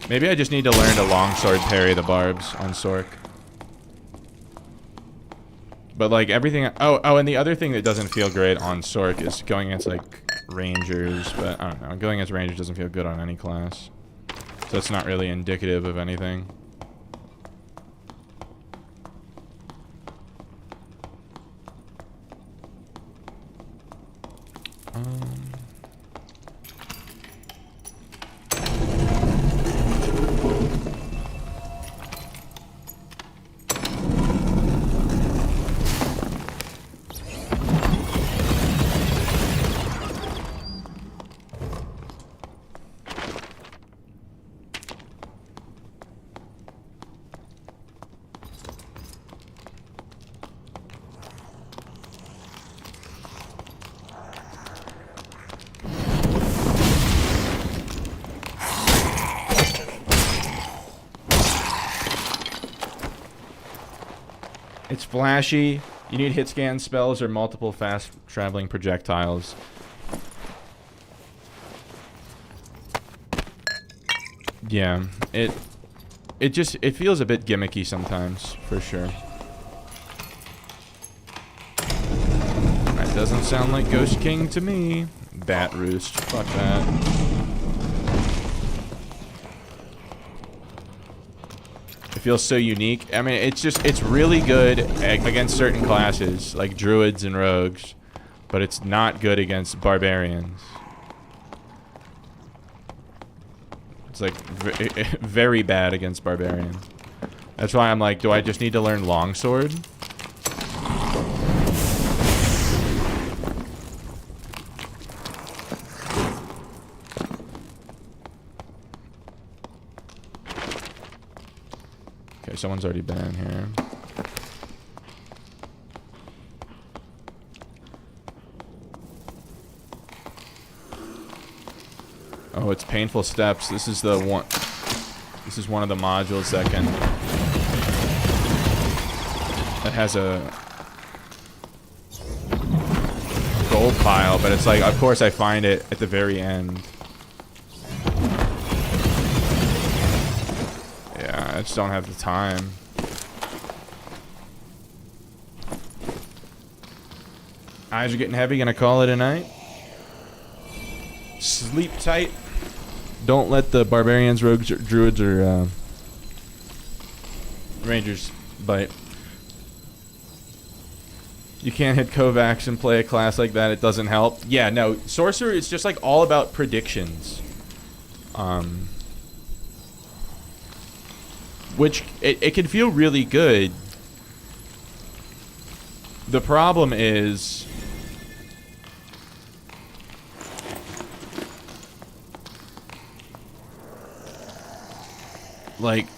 Maybe I just need to learn to longsword parry the barbs on Sork. But like everything, oh, and the other thing that doesn't feel great on Sork is going against like rangers, but I don't know, going against rangers doesn't feel good on any class. So it's not really indicative of anything. It's flashy. You need hit scan spells or multiple fast traveling projectiles. Yeah, it feels a bit gimmicky sometimes, for sure. That doesn't sound like Ghost King to me. Bat Roost, fuck that. It feels so unique. I mean, it's really good against certain classes, like druids and rogues, but it's not good against barbarians. It's like very bad against barbarians. That's why I'm like, do I just need to learn longsword? Okay, someone's already been in here. Oh, it's painful steps. This is the one. This is one of the modules that has a gold pile, but it's like, of course, I find it at the very end. Yeah, I just don't have the time. Eyes are getting heavy. Gonna call it a night. Sleep tight. Don't let the barbarians, rogues, or druids, or rangers bite. You can't hit Kovacs and play a class like that. It doesn't help. Yeah, no. Sorcerer is just like all about predictions. Which, it can feel really good. The problem is... like,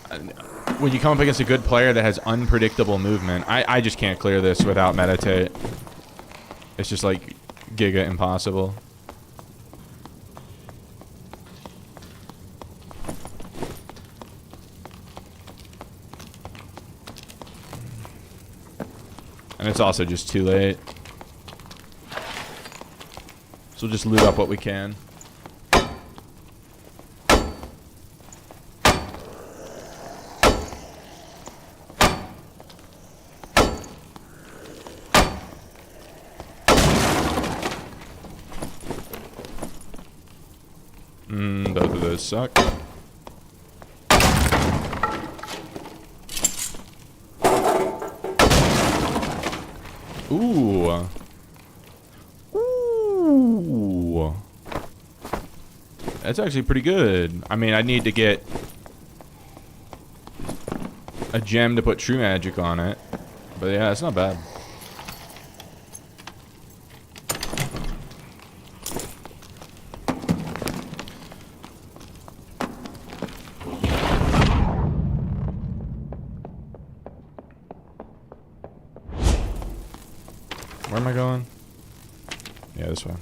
when you come up against a good player that has unpredictable movement, I just can't clear this without meditate. It's just like giga impossible. And it's also just too late. So we'll just loot up what we can. Both of those suck. Ooh. Ooh. That's actually pretty good. I mean, I need to get a gem to put true magic on it. But yeah, it's not bad. Where am I going? Yeah, this way.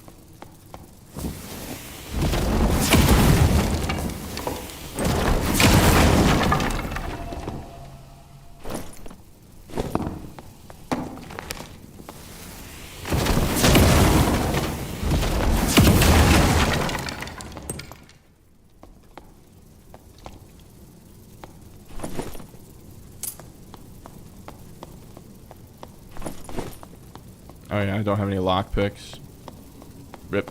Oh yeah, I don't have any lockpicks. Rip.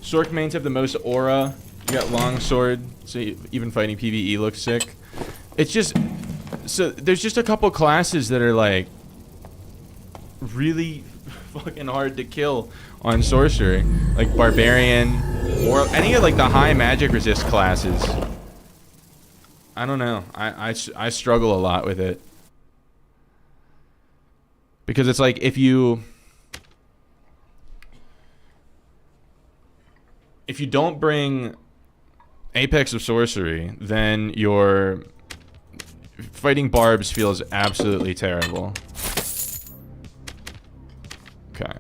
Sorc mains have the most aura. You got longsword, so even fighting PvE looks sick. It's just... so there's just a couple classes that are like... really fucking hard to kill on sorcery, like barbarian or any of like the high magic resist classes. I don't know. I struggle a lot with it because it's like if you don't bring Apex of Sorcery, then your fighting barbs feels absolutely terrible. Okay.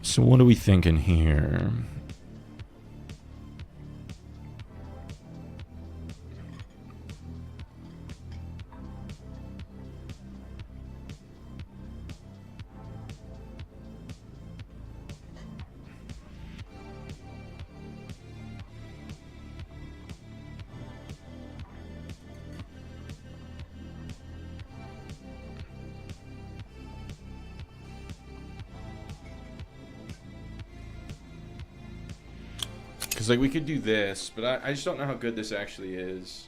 So what are we thinking here? Because, like, we could do this, but I just don't know how good this actually is.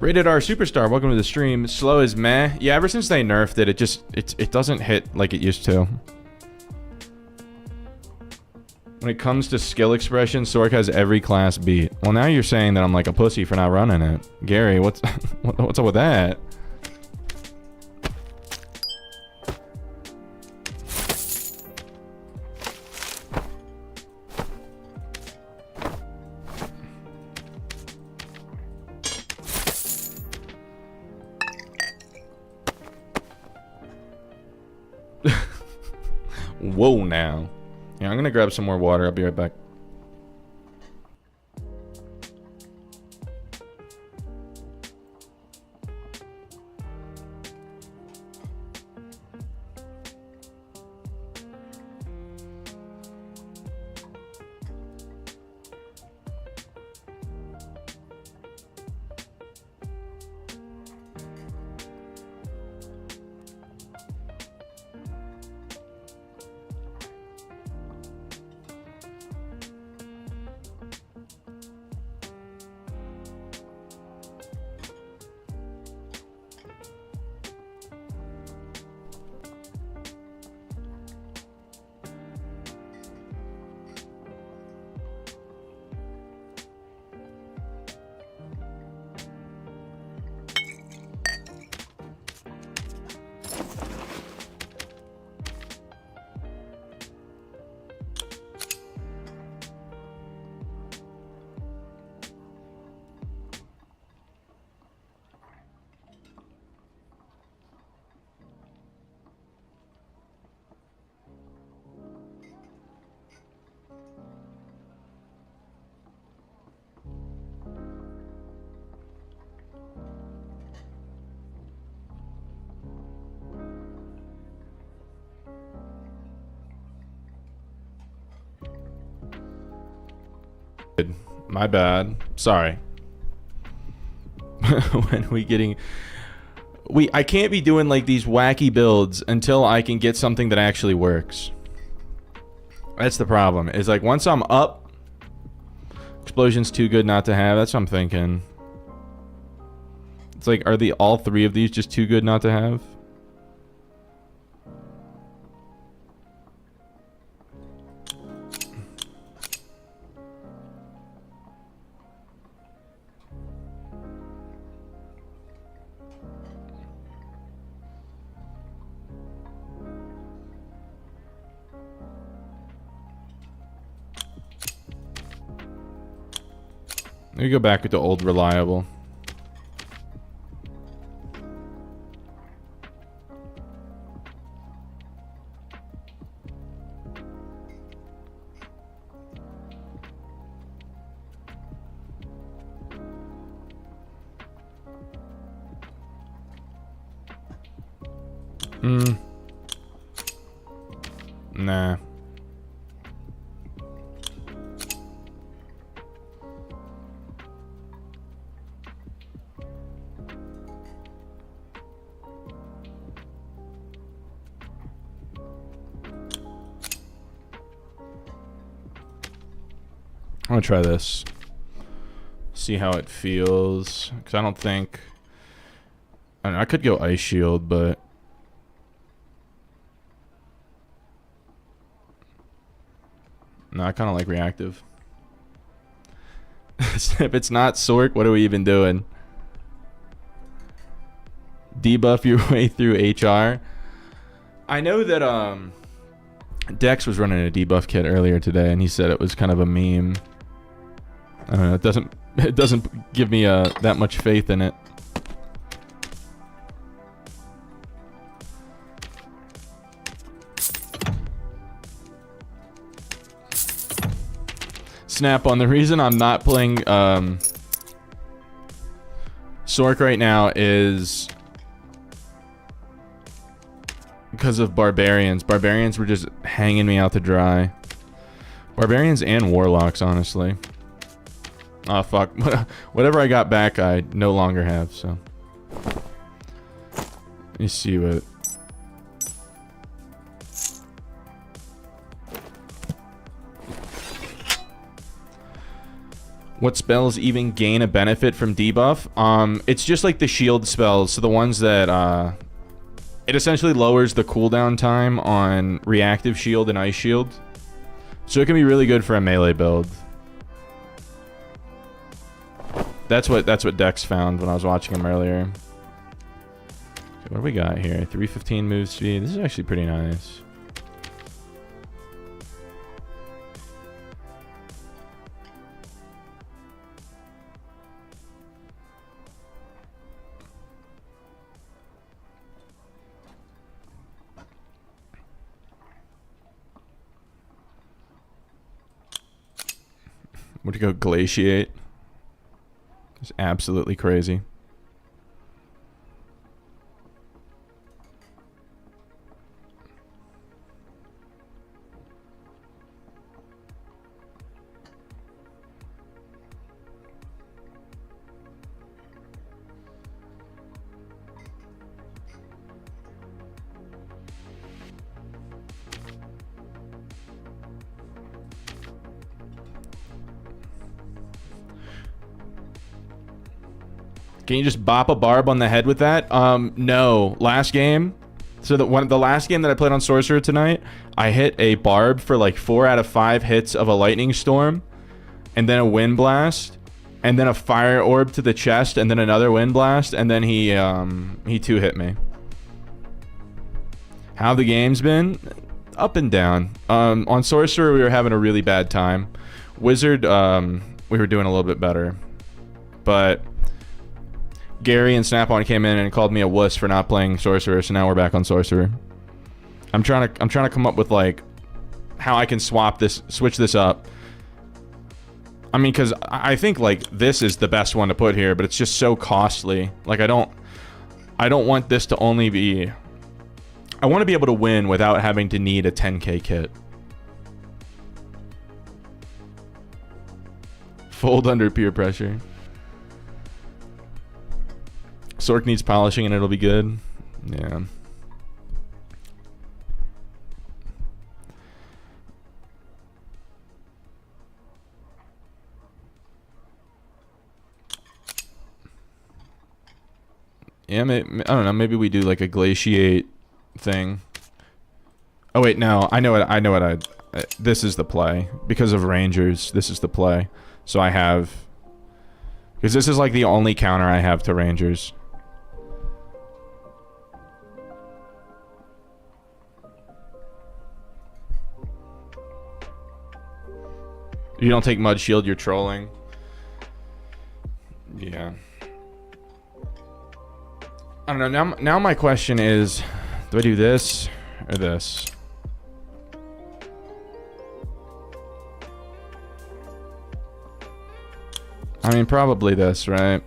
Rated R Superstar, welcome to the stream. Slow as meh. Yeah, ever since they nerfed it, it doesn't hit like it used to. When it comes to skill expression, Sork has every class beat. Well, now you're saying that I'm like a pussy for not running it. Gary, what's what's up with that? Whoa, now. Yeah, I'm gonna grab some more water. I'll be right back. My bad. Sorry. When we getting... I can't be doing like these wacky builds until I can get something that actually works. That's the problem. Is like once I'm up, explosion's too good not to have. That's what I'm thinking. It's like, are all three of these just too good not to have? Let me go back with the old reliable. Nah. I'm gonna try this. See how it feels. Because I don't think... I don't know, I could go Ice Shield, but... No, I kind of like reactive. If it's not Sork, what are we even doing? Debuff your way through HR. I know that Dex was running a debuff kit earlier today, and he said it was kind of a meme. I don't know. It doesn't give me that much faith in it. Snap on. The reason I'm not playing Sork right now is because of Barbarians. Barbarians were just hanging me out to dry. Barbarians and Warlocks, honestly. Oh, fuck. Whatever I got back, I no longer have, so. Let me see what... What spells even gain a benefit from debuff? It's just like the shield spells, so the ones that, it essentially lowers the cooldown time on reactive shield and ice shield. So it can be really good for a melee build. That's what Dex found when I was watching him earlier. Okay, what do we got here? 315 move speed. This is actually pretty nice. Would you go glaciate? It's absolutely crazy. Can you just bop a barb on the head with that? No. Last game. So the last game that I played on Sorcerer tonight, I hit a barb for like 4 out of 5 hits of a lightning storm, and then a wind blast, and then a fire orb to the chest, and then another wind blast, and then he 2-hit me. How the game's been? Up and down. On Sorcerer, we were having a really bad time. Wizard, we were doing a little bit better, but Gary and Snap-on came in and called me a wuss for not playing Sorcerer, so now we're back on Sorcerer. I'm trying to come up with like how I can switch this up. I mean, because I think like this is the best one to put here, but it's just so costly. Like I don't want this to only be. I want to be able to win without having to need a 10k kit. Fold under peer pressure. Sork needs polishing and it'll be good. Yeah. Yeah, I don't know. Maybe we do like a glaciate thing. Oh wait, no. I know what this is the play. Because of Rangers, this is the play. So I have... Because this is like the only counter I have to Rangers. You don't take Mud Shield, you're trolling. Yeah. I don't know. Now my question is, do I do this or this? I mean, probably this, right?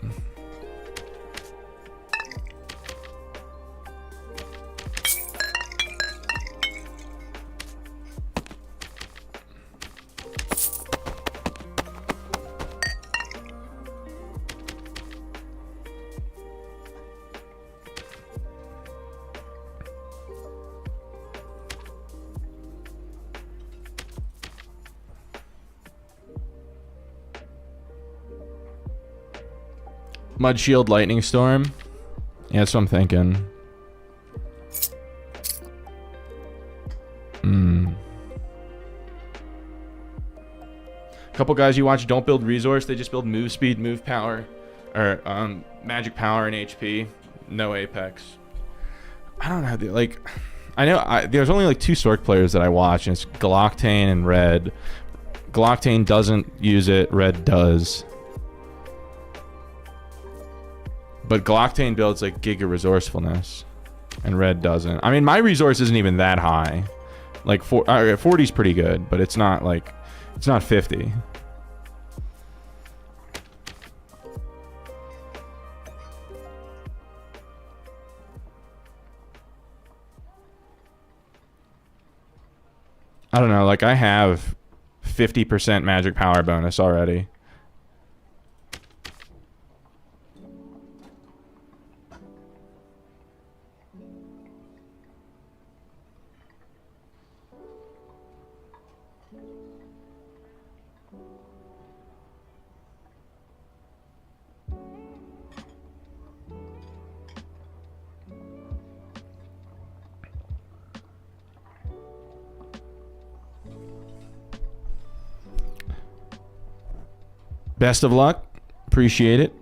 Mud Shield, Lightning Storm. Yeah, that's what I'm thinking. Couple guys you watch don't build resource, they just build move speed, move power, or magic power and HP. No Apex. I don't know, like, I know there's only like 2 Sork players that I watch, and it's Galoctane and Red. Galoctane doesn't use it, Red does. But Galoctane builds like Giga Resourcefulness, and Red doesn't. I mean, my resource isn't even that high. Like 40's pretty good, but it's not like, it's not 50. I don't know, like I have 50% magic power bonus already. Best of luck. Appreciate it.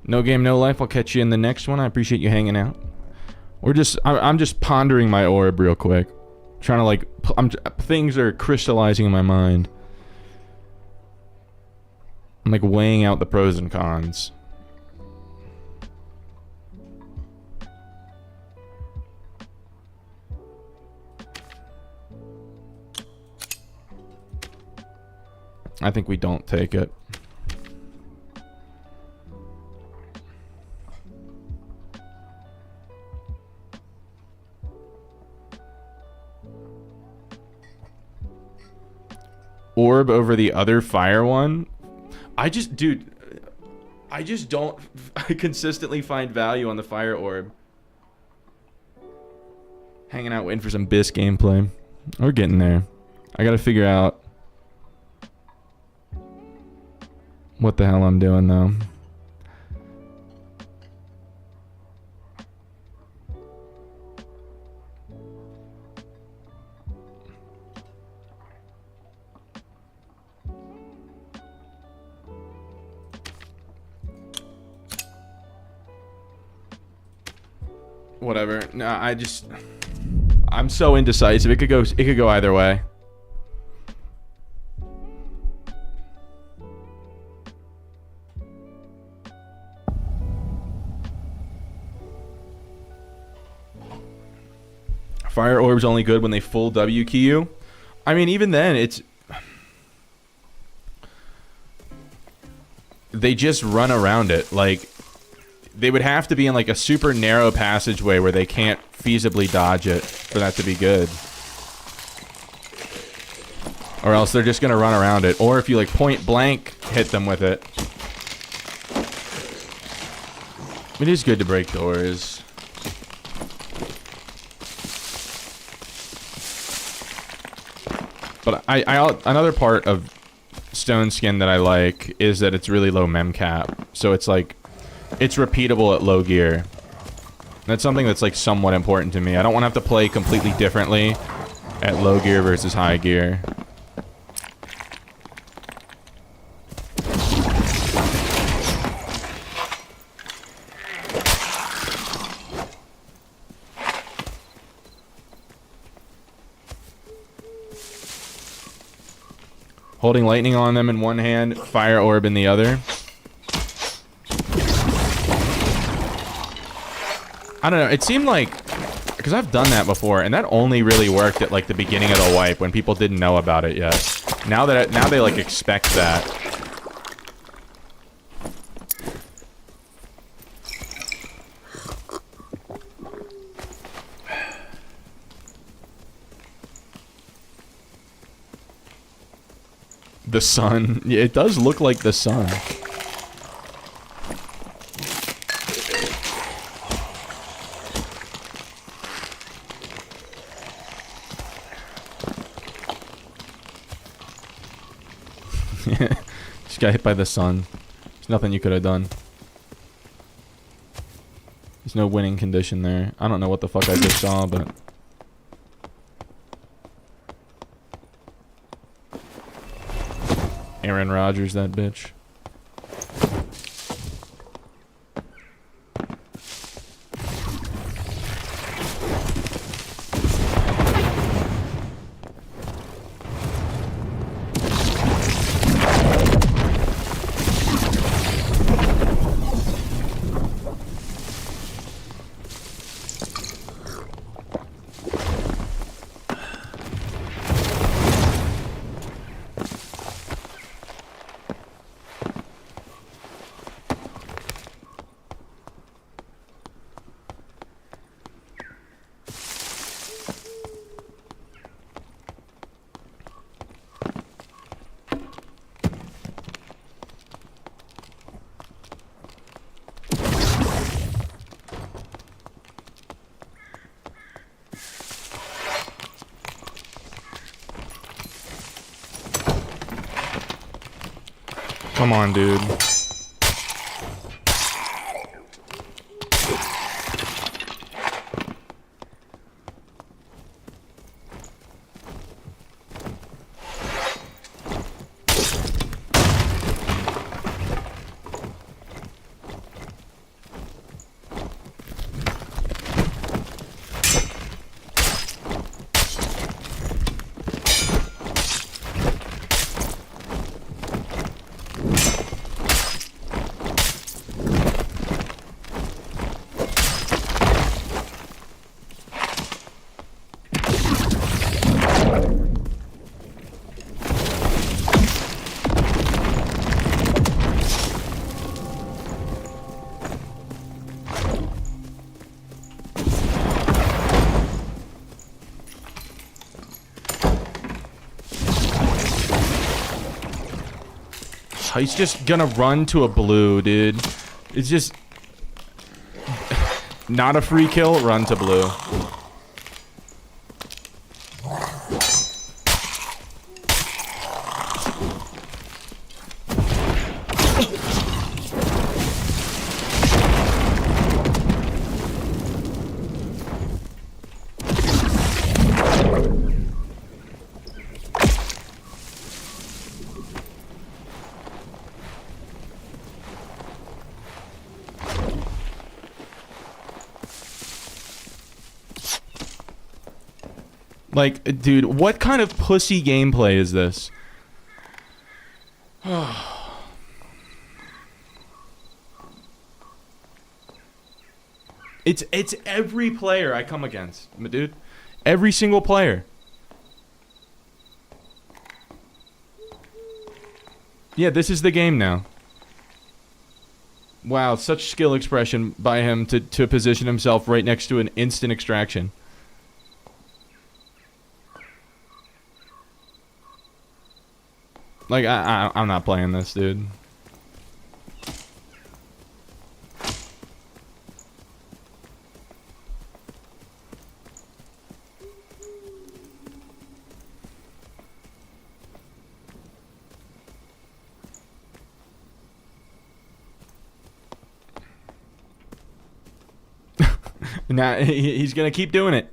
No game, no life. I'll catch you in the next one. I appreciate you hanging out. I'm just pondering my orb real quick. Trying to like, things are crystallizing in my mind. I'm like weighing out the pros and cons. I think we don't take it. Orb over the other fire one. I just don't consistently find value on the fire orb. Hanging out waiting for some Biss gameplay. We're getting there. I gotta figure out what the hell I'm doing though. Whatever. No, I'm so indecisive. It could go either way. Fire orb's only good when they full W key you. I mean, even then, they just run around it. Like, they would have to be in like a super narrow passageway where they can't feasibly dodge it for that to be good. Or else they're just gonna run around it. Or if you like point blank hit them with it. It is good to break doors. But another part of Stone Skin that I like is that it's really low mem cap. So it's like, it's repeatable at low gear. That's something that's like somewhat important to me. I don't want to have to play completely differently at low gear versus high gear. Holding lightning on them in one hand, fire orb in the other. I don't know, it seemed like, because I've done that before, and that only really worked at like the beginning of the wipe when people didn't know about it yet. Now they like expect that. The sun. Yeah, it does look like the sun. Just got hit by the sun. There's nothing you could have done. There's no winning condition there. I don't know what the fuck I just saw, but... Aaron Rodgers, that bitch. Come on, dude. He's just gonna run to a blue, dude. It's just... not a free kill, run to blue. Like, dude, what kind of pussy gameplay is this? It's every player I come against, dude. Every single player. Yeah, this is the game now. Wow, such skill expression by him to position himself right next to an instant extraction. Like, I'm not playing this, dude. Nah, he's gonna keep doing it.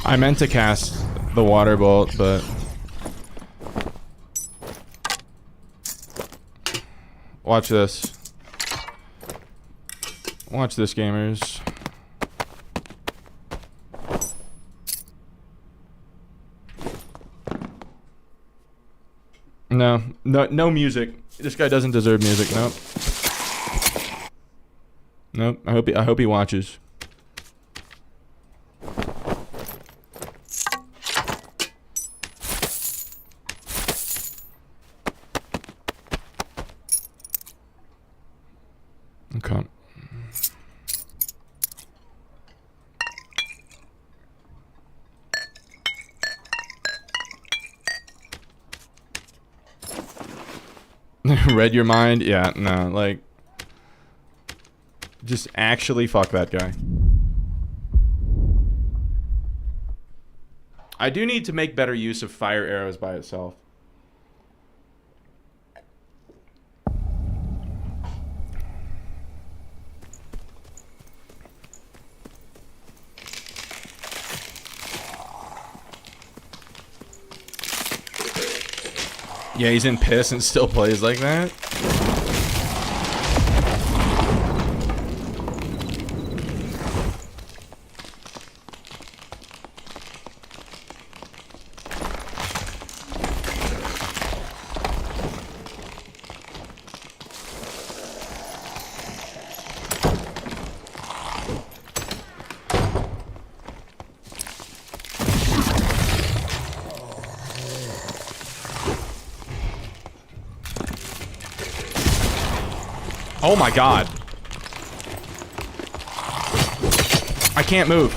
I meant to cast the water bolt, but... Watch this. Watch this, gamers. No music. This guy doesn't deserve music. Nope. Nope. I hope he watches. Okay. Read your mind? Yeah, no, like... Just actually fuck that guy. I do need to make better use of fire arrows by itself. Yeah, he's in piss and still plays like that. Oh my god. I can't move.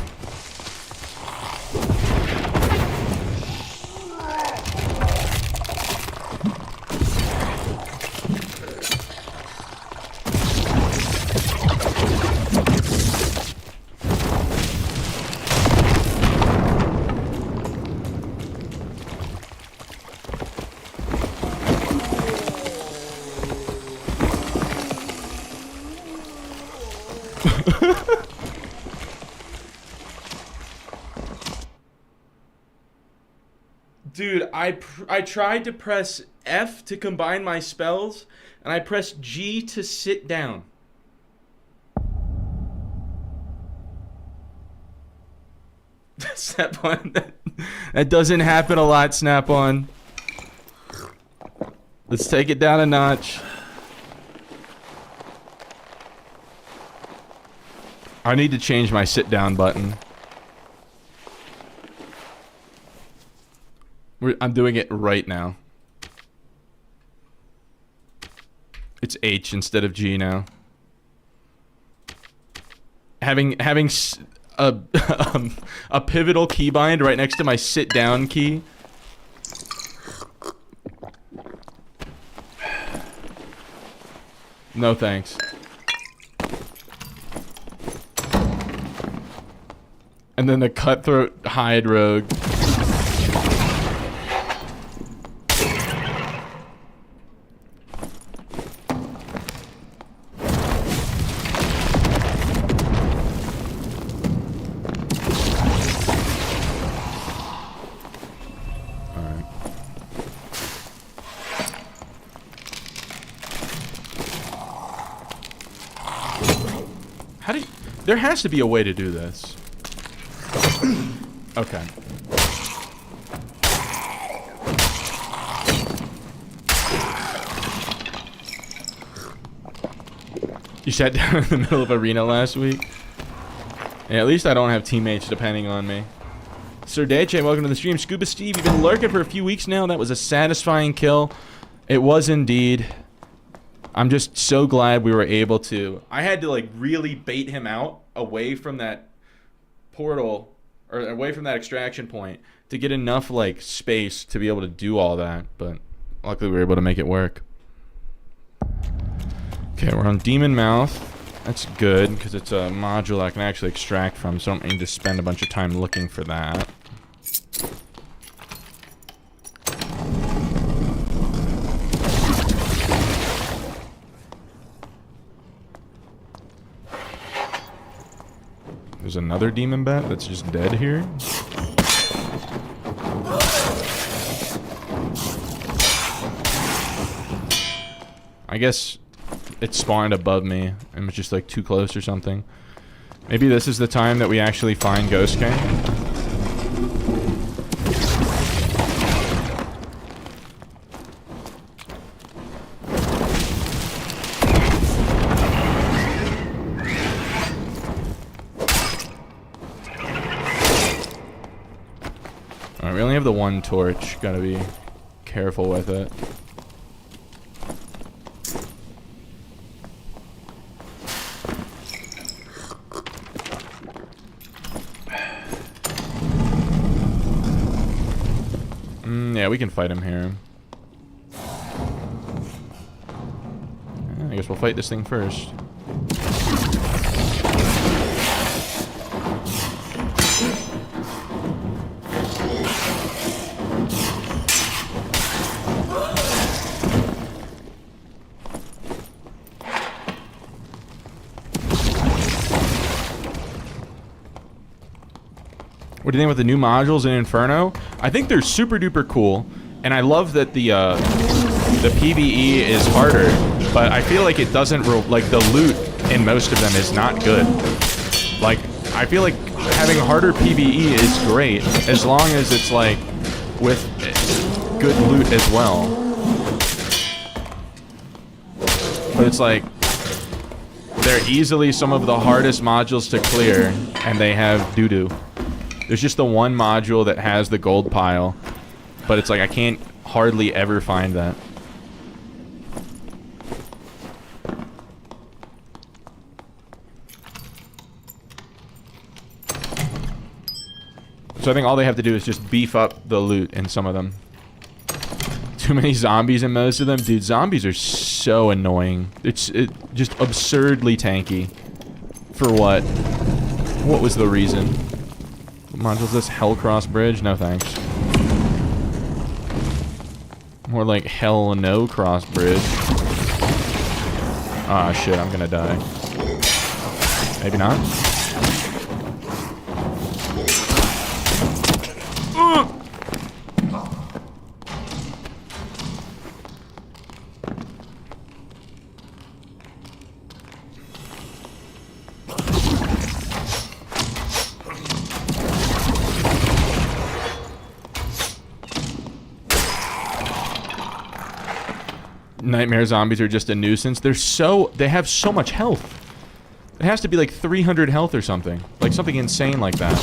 Dude, I tried to press F to combine my spells, and I pressed G to sit down. Snap-on. That doesn't happen a lot, Snap-on. Let's take it down a notch. I need to change my sit-down button. I'm doing it right now. It's H instead of G now. Having a a pivotal keybind right next to my sit down key. No thanks. And then the cutthroat hide rogue. There has to be a way to do this. Okay. You sat down in the middle of arena last week? Yeah, at least I don't have teammates depending on me. Sir Deche, welcome to the stream. Scuba Steve, you've been lurking for a few weeks now. That was a satisfying kill. It was indeed. I'm just so glad we were able to. I had to like really bait him out away from that portal or away from that extraction point to get enough like space to be able to do all that, but luckily we were able to make it work. Okay, we're on Demon Mouth. That's good because it's a module I can actually extract from, so I don't need to spend a bunch of time looking for that. There's another demon bat that's just dead here. I guess it spawned above me and was just like too close or something. Maybe this is the time that we actually find Ghost King. Alright, we only have the one torch. Gotta be careful with it. Yeah, we can fight him here. I guess we'll fight this thing first. What do you think about the new modules in Inferno? I think they're super duper cool, and I love that the PvE is harder, but I feel like it doesn't like the loot in most of them is not good. Like I feel like having harder PvE is great as long as it's like with good loot as well. But it's like they're easily some of the hardest modules to clear, and they have doo-doo. There's just the one module that has the gold pile, but it's like I can't hardly ever find that. So I think all they have to do is just beef up the loot in some of them. Too many zombies in most of them. Dude, zombies are so annoying. It's just absurdly tanky. For what? What was the reason? What module's this? Hellcross Bridge? No thanks. More like Hell No Cross Bridge. Ah, shit, I'm gonna die. Maybe not? Nightmare zombies are just a nuisance. They have so much health. It has to be like 300 health or something. Like something insane like that.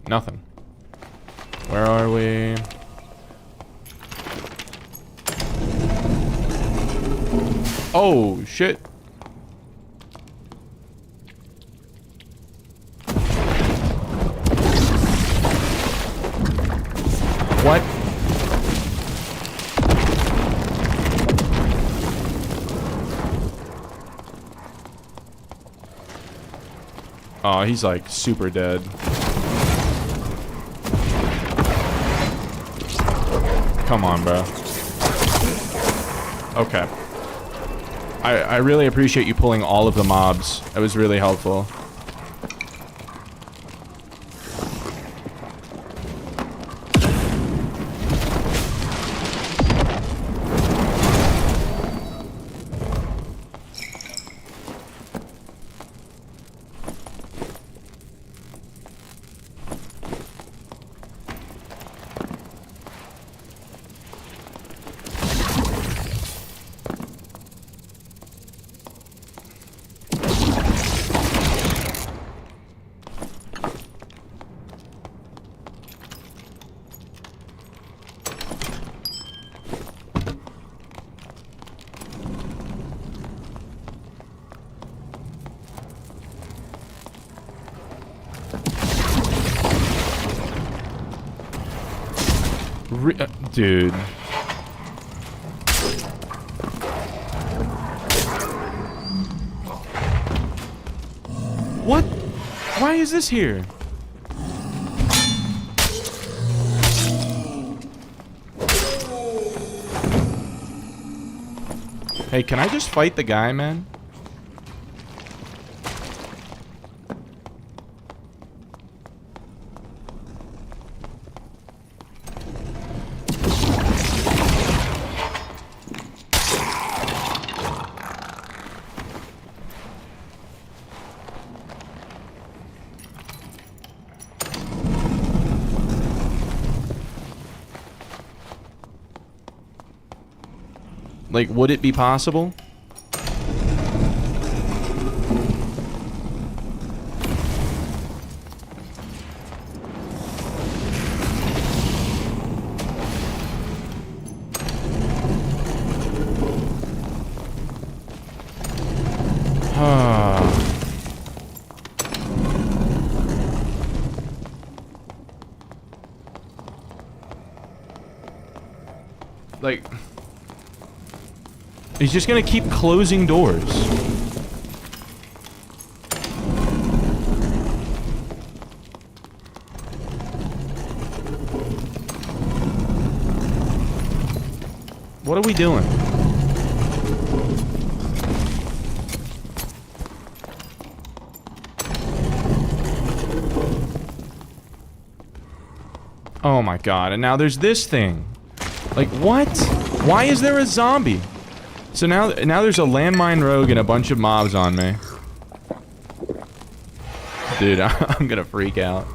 Nothing. Where are we? Oh, shit. What? Oh, he's like super dead. Come on, bro. Okay. I really appreciate you pulling all of the mobs. That was really helpful. Dude. What? Why is this here? Hey, can I just fight the guy, man? Like, would it be possible? Like... He's just gonna keep closing doors. What are we doing? Oh my god, and now there's this thing. Like, what? Why is there a zombie? So now there's a landmine rogue and a bunch of mobs on me. Dude, I'm gonna freak out.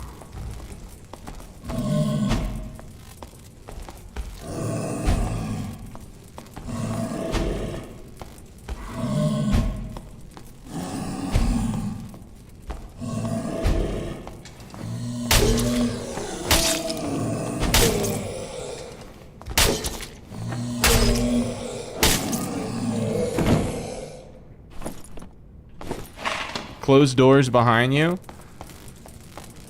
Closed doors behind you?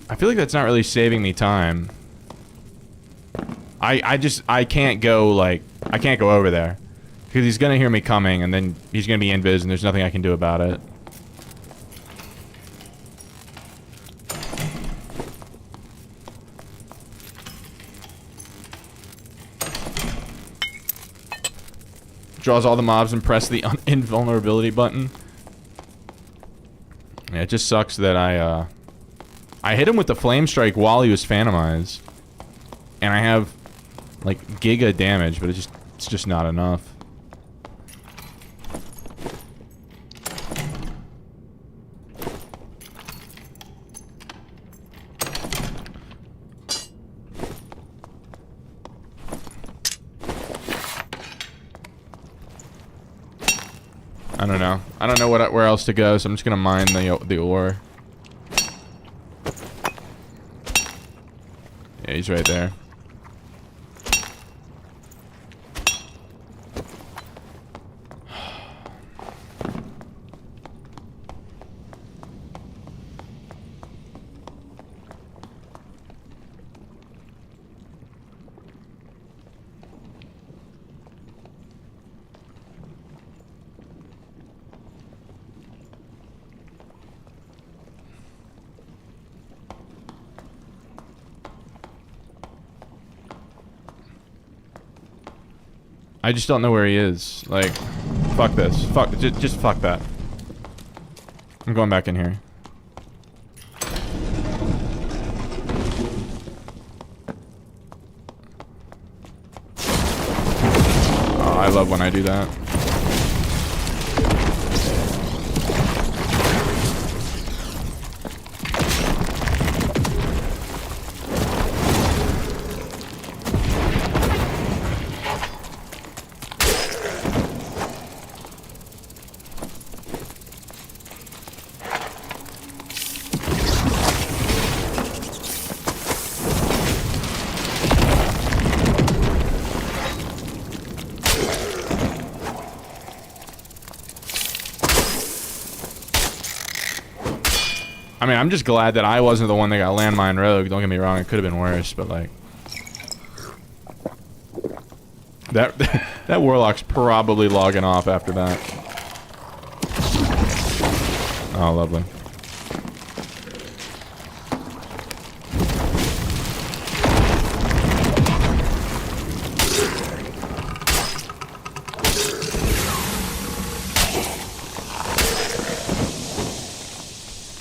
I feel like that's not really saving me time. I can't go, like, I can't go over there. Because he's gonna hear me coming, and then he's gonna be invis, and there's nothing I can do about it. Draws all the mobs and press the invulnerability button. Yeah, it just sucks that I hit him with the flame strike while he was phantomized. And I have, like, giga damage, but it's just not enough. I don't know. I don't know where else to go, so I'm just gonna mine the ore. Yeah, he's right there. I just don't know where he is. Like, fuck this. Fuck, just fuck that. I'm going back in here. Oh, I love when I do that. I mean, I'm just glad that I wasn't the one that got landmine rogue. Don't get me wrong, it could have been worse, but like... That warlock's probably logging off after that. Oh, lovely.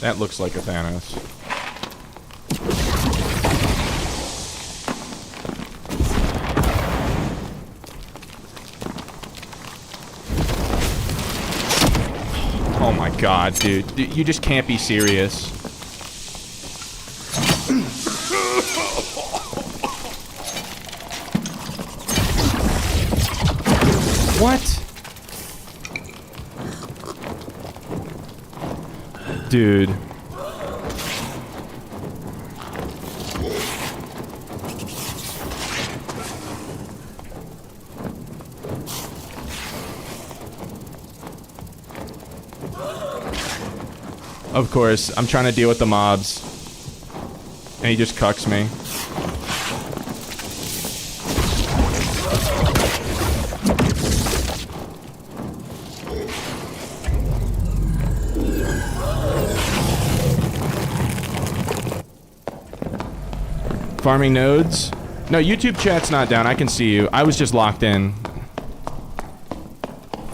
That looks like a Thanos. Oh my god, dude. You just can't be serious. What? Dude. Of course, I'm trying to deal with the mobs. And he just cucks me. Farming nodes? No, YouTube chat's not down. I can see you. I was just locked in.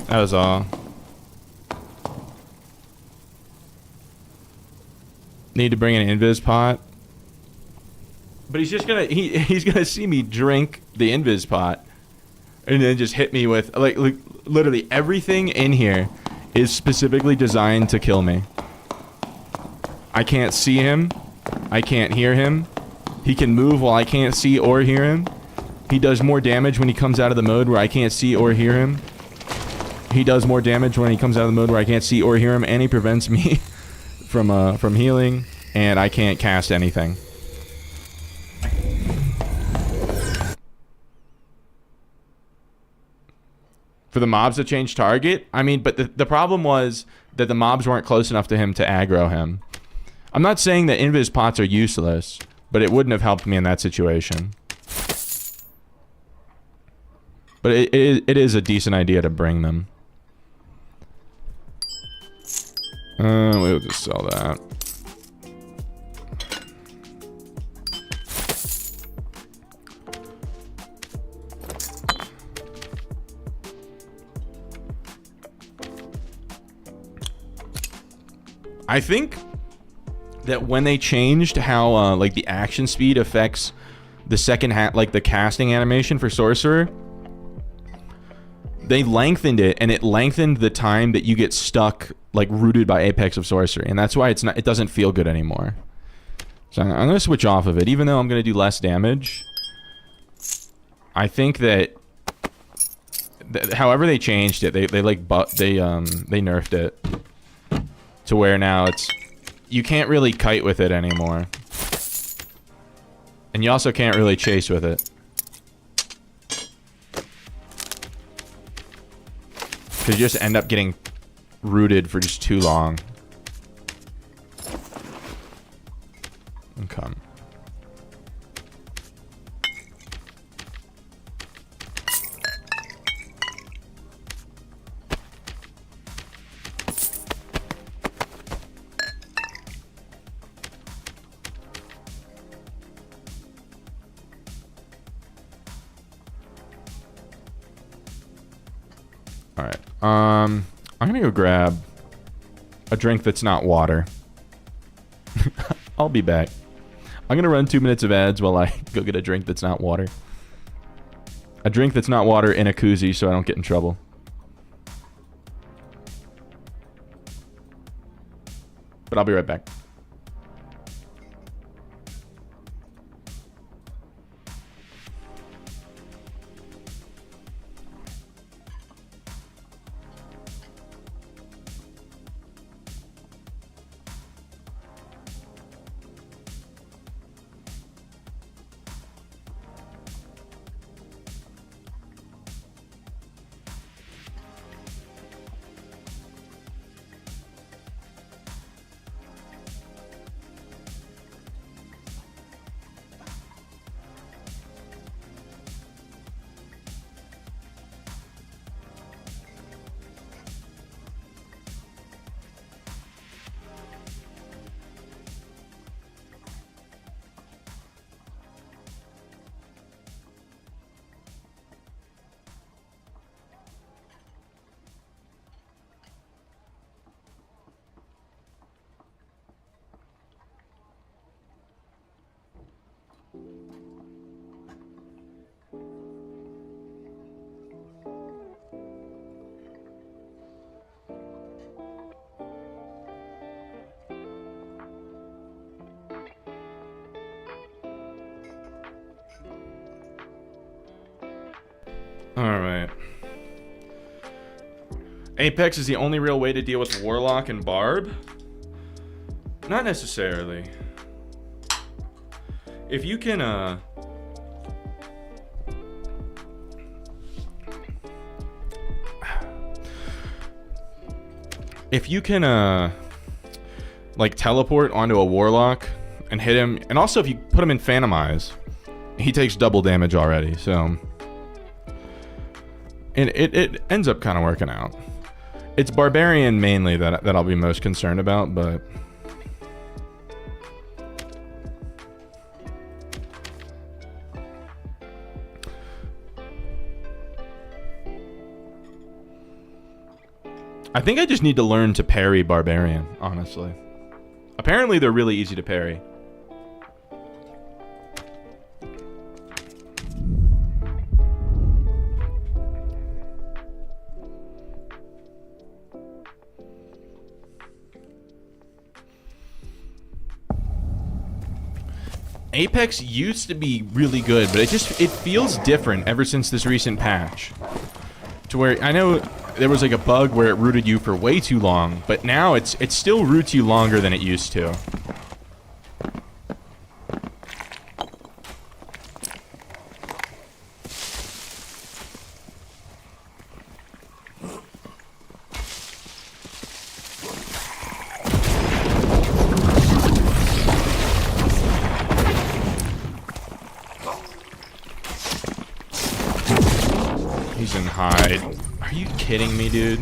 That was all. Need to bring an invis pot. But he's just gonna he's gonna see me drink the invis pot and then just hit me with like literally everything in here is specifically designed to kill me. I can't see him. I can't hear him. He can move while I can't see or hear him. He does more damage when he comes out of the mode where I can't see or hear him. He does more damage when he comes out of the mode where I can't see or hear him, and he prevents me from healing, and I can't cast anything. For the mobs to change target? I mean, but the problem was that the mobs weren't close enough to him to aggro him. I'm not saying that invis pots are useless, but it wouldn't have helped me in that situation. But it is a decent idea to bring them. We'll just sell that. I think that when they changed how like the action speed affects the second like the casting animation for Sorcerer, they lengthened it, and it lengthened the time that you get stuck like rooted by Apex of Sorcery, and that's why it doesn't feel good anymore. So I'm gonna switch off of it, even though I'm gonna do less damage. I think that however they changed it, they nerfed it to where now you can't really kite with it anymore, and you also can't really chase with it. Because you just end up getting rooted for just too long. Okay. Alright. I'm gonna go grab a drink that's not water. I'll be back. I'm gonna run 2 minutes of ads while I go get a drink that's not water. A drink that's not water in a koozie so I don't get in trouble. But I'll be right back. Alright. Apex is the only real way to deal with Warlock and Barb? Not necessarily. If you can, like teleport onto a Warlock and hit him, and also if you put him in Phantomize, he takes double damage already, so... And it ends up kind of working out. It's Barbarian mainly that I'll be most concerned about, but... I think I just need to learn to parry Barbarian, honestly. Apparently they're really easy to parry. Apex used to be really good, but it feels different ever since this recent patch. To where I know there was like a bug where it rooted you for way too long, but now it still roots you longer than it used to. He's in hide. Are you kidding me, dude?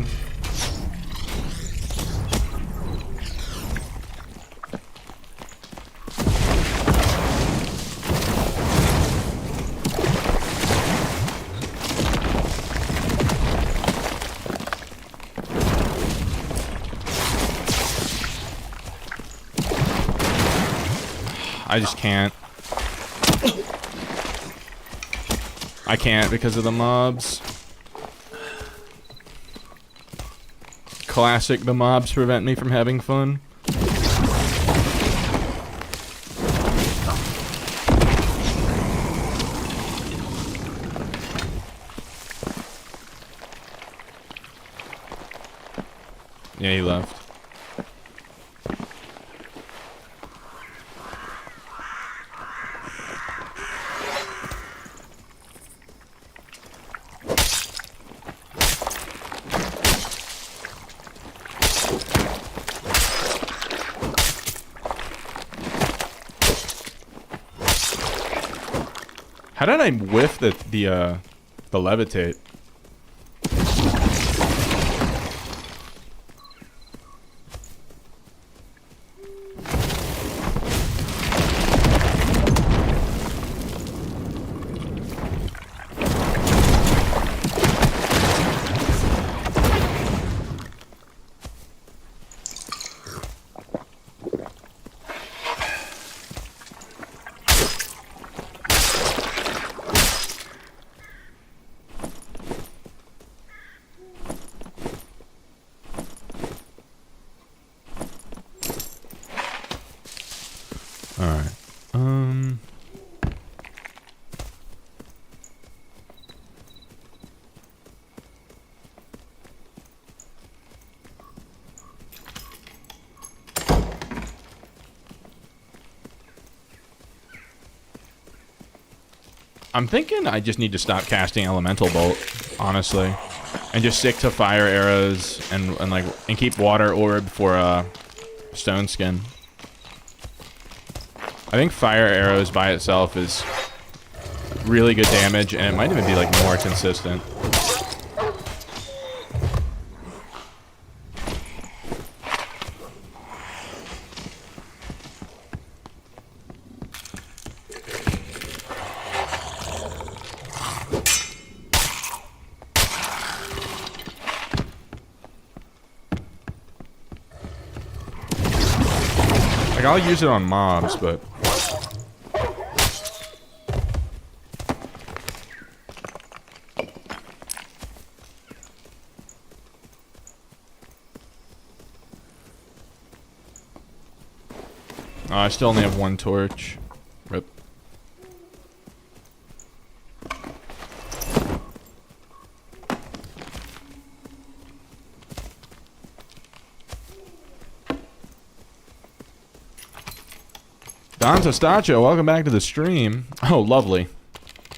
I just can't. I can't because of the mobs. Classic, the mobs prevent me from having fun. Yeah, he left. How did I whiff the levitate? Alright. I'm thinking I just need to stop casting Elemental Bolt, honestly. And just stick to fire arrows and keep water orb for stone skin. I think fire arrows by itself is really good damage, and it might even be like more consistent. Like, I'll use it on mobs, but... I still only have one torch. Rip. Don Tostacho, welcome back to the stream. Oh, lovely.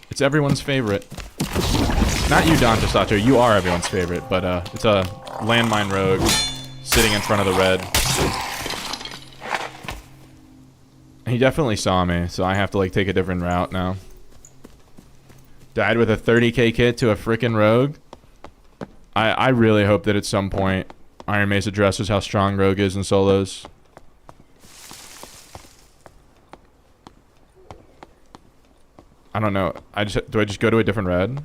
It's everyone's favorite. Not you, Don Tostacho. You are everyone's favorite, but it's a landmine rogue sitting in front of the red. He definitely saw me, so I have to like take a different route now. Died with a 30k kit to a frickin' rogue. I really hope that at some point Iron Mace addresses how strong rogue is in solos. I don't know. Do I just go to a different red?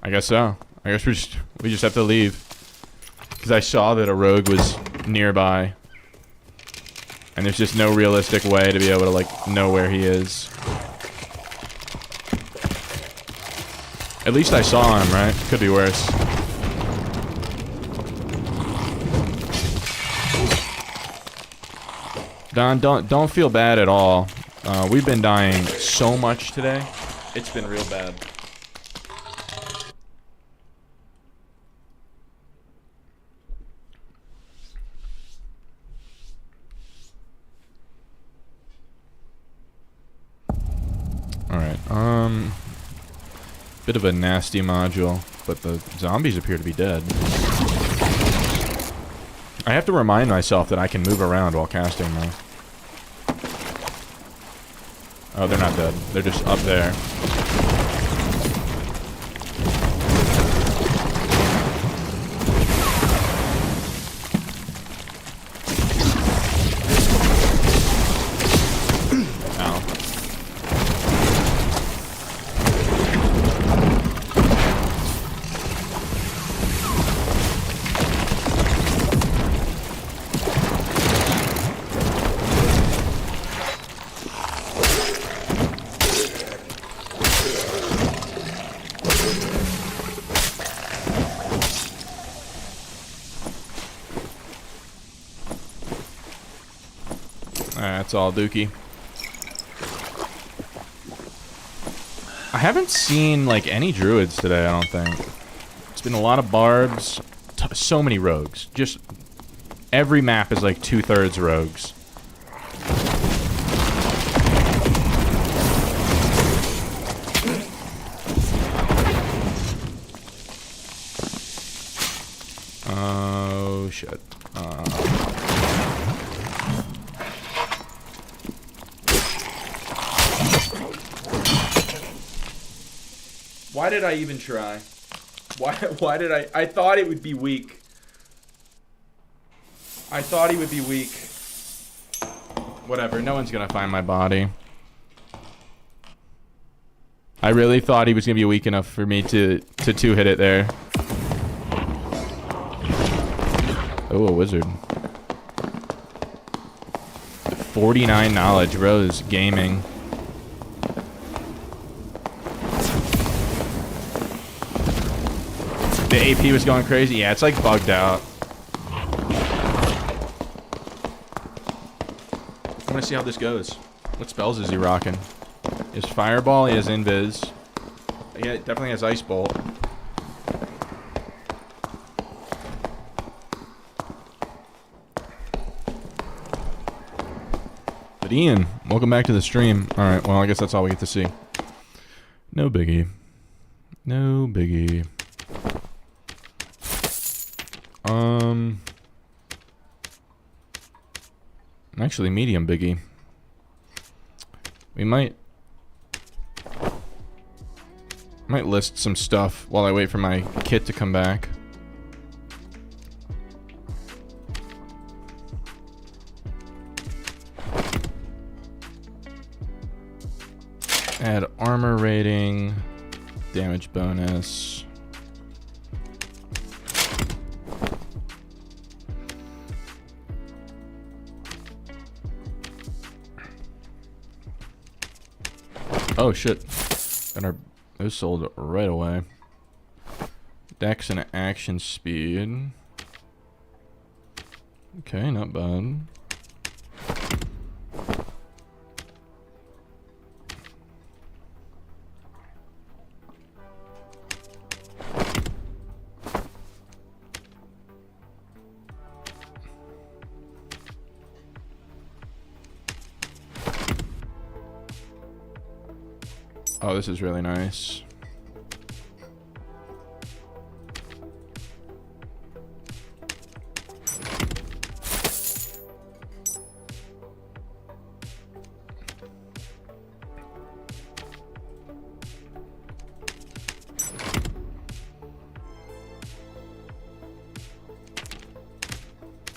I guess so. I guess we just have to leave. Because I saw that a rogue was nearby. And there's just no realistic way to be able to like know where he is. At least I saw him, right? Could be worse. Don, don't feel bad at all. We've been dying so much today. It's been real bad. Alright, bit of a nasty module, but the zombies appear to be dead. I have to remind myself that I can move around while casting though. Oh, they're not dead. They're just up there. That's all dookie. I haven't seen like any druids today, I don't think. It's been a lot of barbs, so many rogues. Just every map is like 2/3 rogues. Oh shit. Why did I even try? Why did I thought it would be weak. I thought he would be weak. Whatever, no one's gonna find my body. I really thought he was gonna be weak enough for me to two-hit it there. Oh, a wizard. 49 knowledge, Rose Gaming. The AP was going crazy. Yeah, it's like bugged out. I want to see how this goes. What spells is he rocking? He has Fireball, he has Invis. Yeah, definitely has Ice Bolt. But Ian, welcome back to the stream. Alright, well, I guess that's all we get to see. No biggie. No biggie. Actually, medium biggie. We might list some stuff while I wait for my kit to come back. Add armor rating, damage bonus. Oh shit. And those sold right away. Dex and action speed. Okay, not bad. Oh, this is really nice.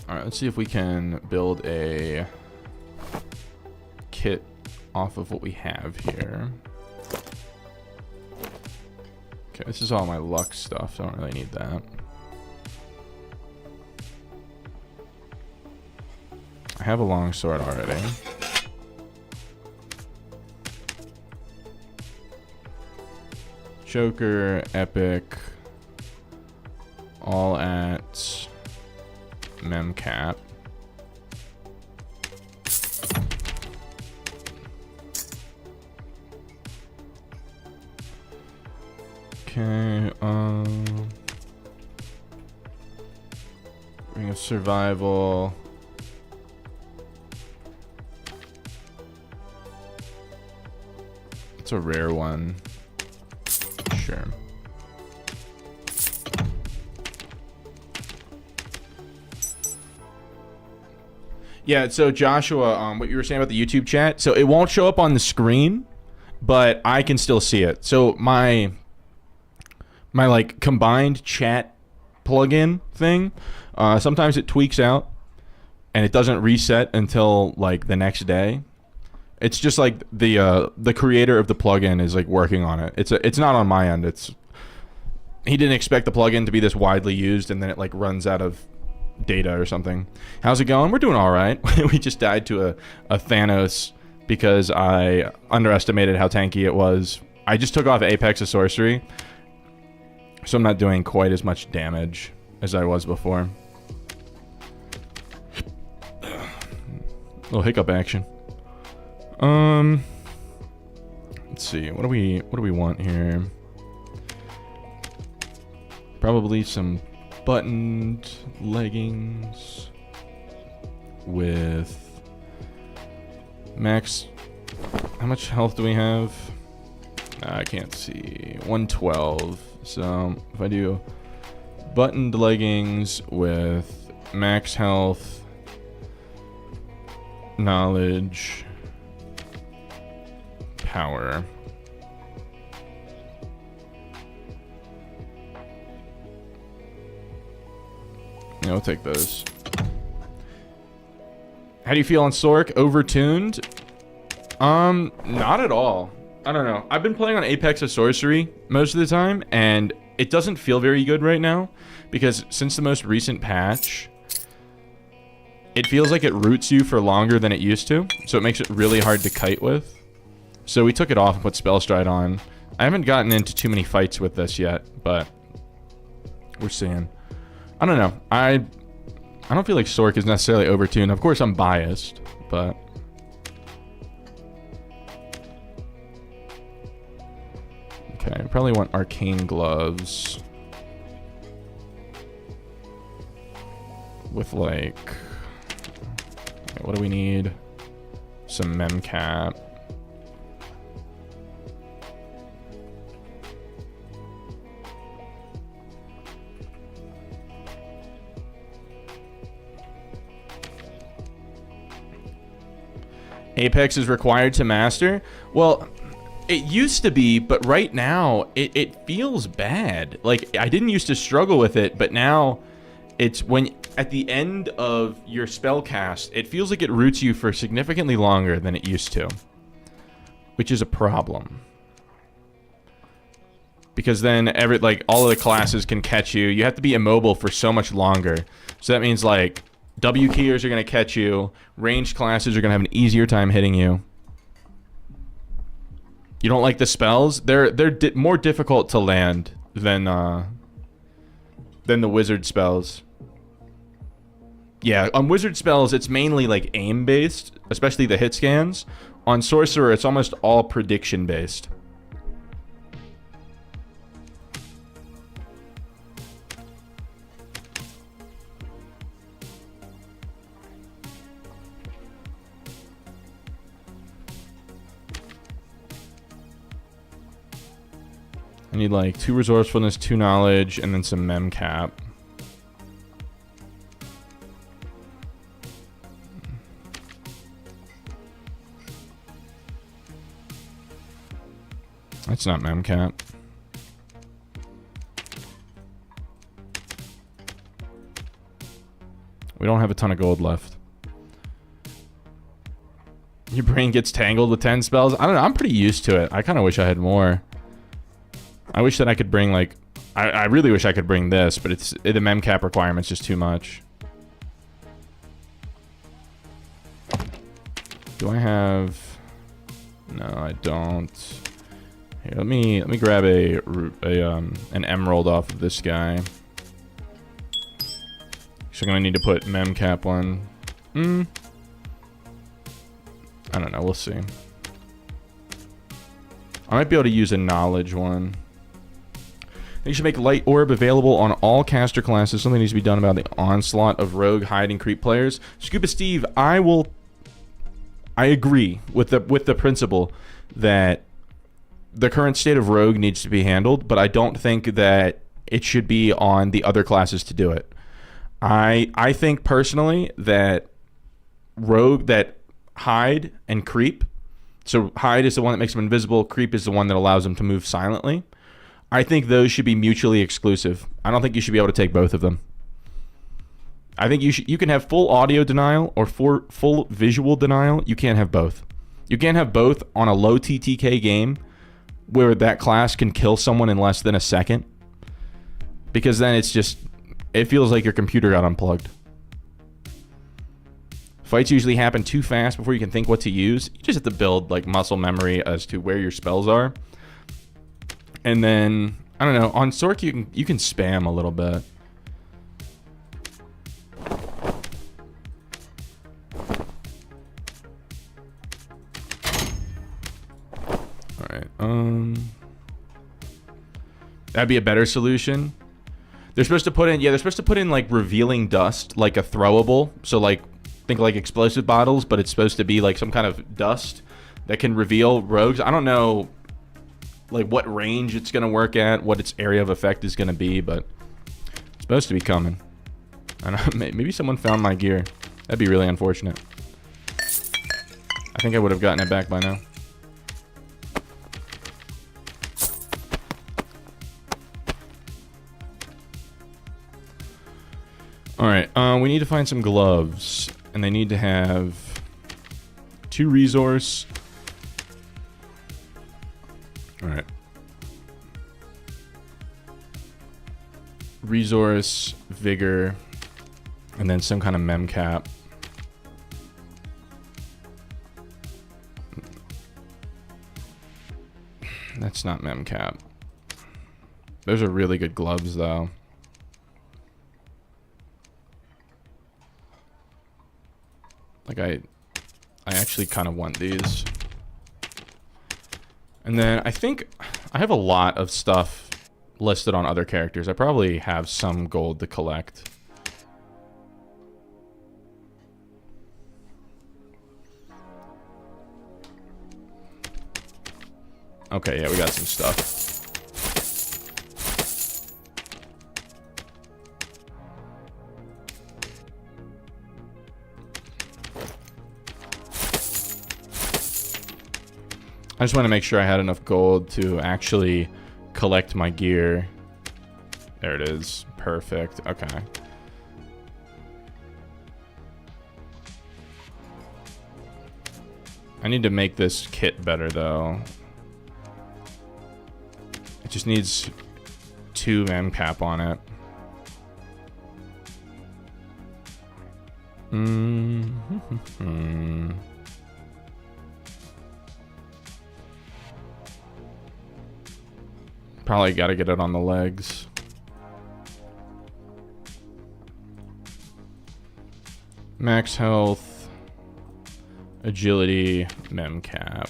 Alright, let's see if we can build a kit off of what we have here. Okay, this is all my luck stuff, so I don't really need that. I have a longsword already. Joker, epic, all at memcap. Okay, bring a survival. It's a rare one. Sure. Yeah, so Joshua, what you were saying about the YouTube chat, so it won't show up on the screen, but I can still see it. So my like combined chat plugin thing, sometimes it tweaks out and it doesn't reset until like the next day. It's just like the creator of the plugin is like working on it. It's not on my end. He didn't expect the plugin to be this widely used, and then it like runs out of data or something. How's it going? We're doing all right. We just died to a Thanos because I underestimated how tanky it was. I just took off Apex of Sorcery, so I'm not doing quite as much damage as I was before. Little hiccup action. Let's see. What do we want here? Probably some buttoned leggings with max. How much health do we have? I can't see. 112. So if I do buttoned leggings with max health, knowledge, power. Yeah, we'll take those. How do you feel on Sork? Overtuned? Not at all. I don't know. I've been playing on Apex of Sorcery most of the time, and it doesn't feel very good right now, because since the most recent patch, it feels like it roots you for longer than it used to, so it makes it really hard to kite with. So we took it off and put Spell Stride on. I haven't gotten into too many fights with this yet, but we're seeing. I don't know. I don't feel like Sork is necessarily overtuned. Of course, I'm biased, but okay. I probably want arcane gloves with like. Okay, what do we need? Some memcap. Apex is required to master? Well, it used to be, but right now, it feels bad. Like, I didn't used to struggle with it, but now it's when, at the end of your spell cast, it feels like it roots you for significantly longer than it used to. Which is a problem. Because then, all of the classes can catch you. You have to be immobile for so much longer. So that means, like, W keyers are going to catch you. Ranged classes are going to have an easier time hitting you. You don't like the spells? They're more difficult to land than the wizard spells. Yeah, on wizard spells, it's mainly like aim based, especially the hit scans. On sorcerer, it's almost all prediction based. I need like 2 resourcefulness, 2 knowledge, and then some mem cap. That's not mem cap. We don't have a ton of gold left. Your brain gets tangled with 10 spells? I don't know, I'm pretty used to it. I kind of wish I had more. I wish that I could bring, like... I really wish I could bring this, but the memcap requirement's just too much. Do I have... No, I don't. Here, let me grab an emerald off of this guy. So I'm gonna need to put memcap on. I don't know, we'll see. I might be able to use a knowledge one. They should make Light Orb available on all caster classes. Something needs to be done about the onslaught of rogue, hide, and creep players. Scuba Steve, I agree with the principle that the current state of rogue needs to be handled, but I don't think that it should be on the other classes to do it. I think personally that rogue, that hide and creep, so hide is the one that makes them invisible, creep is the one that allows them to move silently. I think those should be mutually exclusive. I don't think you should be able to take both of them. I think you can have full audio denial or full visual denial. You can't have both. You can't have both on a low TTK game where that class can kill someone in less than a second, because then it feels like your computer got unplugged. Fights usually happen too fast before you can think what to use. You just have to build like muscle memory as to where your spells are. And then, I don't know, on Sork you can spam a little bit. Alright, that'd be a better solution. They're supposed to put in like revealing dust, like a throwable. So like, think like explosive bottles, but it's supposed to be like some kind of dust that can reveal rogues. I don't know like what range it's gonna work at, what its area of effect is gonna be, but it's supposed to be coming. I don't know, maybe someone found my gear. That'd be really unfortunate. I think I would have gotten it back by now. Alright, we need to find some gloves, and they need to have 2 resource. Alright. Resource, vigor, and then some kind of mem cap. That's not mem cap. Those are really good gloves, though. Like, I actually kind of want these. And then I think I have a lot of stuff listed on other characters. I probably have some gold to collect. Okay, yeah, we got some stuff. I just want to make sure I had enough gold to actually collect my gear. There it is. Perfect. Okay. I need to make this kit better, though. It just needs 2 mem cap on it. Probably got to get it on the legs. Max health, agility, mem cap.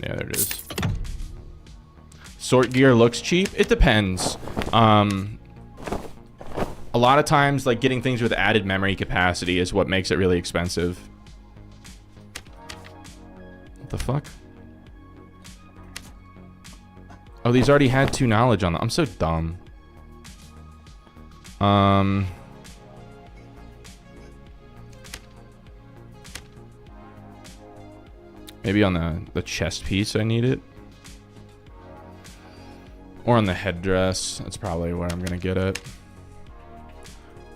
Yeah, there it is. Sort gear looks cheap. It depends. A lot of times, like, getting things with added memory capacity is what makes it really expensive. What the fuck? Oh, these already had 2 knowledge on them. I'm so dumb. Maybe on the chest piece I need it. Or on the headdress. That's probably where I'm going to get it.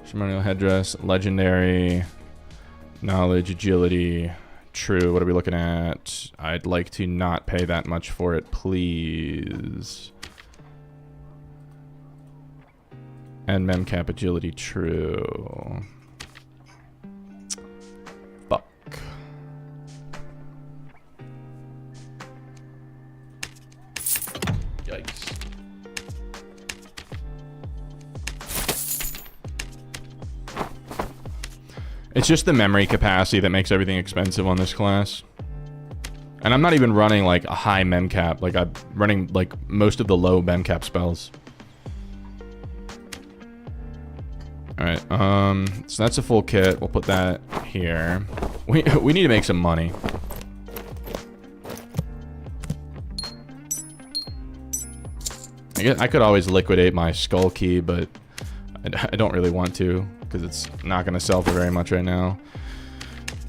Ceremonial headdress, legendary, knowledge, agility, true. What are we looking at? I'd like to not pay that much for it, please. And memcap, agility, true. Fuck. Yikes. It's just the memory capacity that makes everything expensive on this class. And I'm not even running like a high mem cap. Like I'm running like most of the low mem cap spells. Alright, so that's a full kit. We'll put that here. We need to make some money. I guess I could always liquidate my skull key, but I don't really want to, because it's not going to sell for very much right now.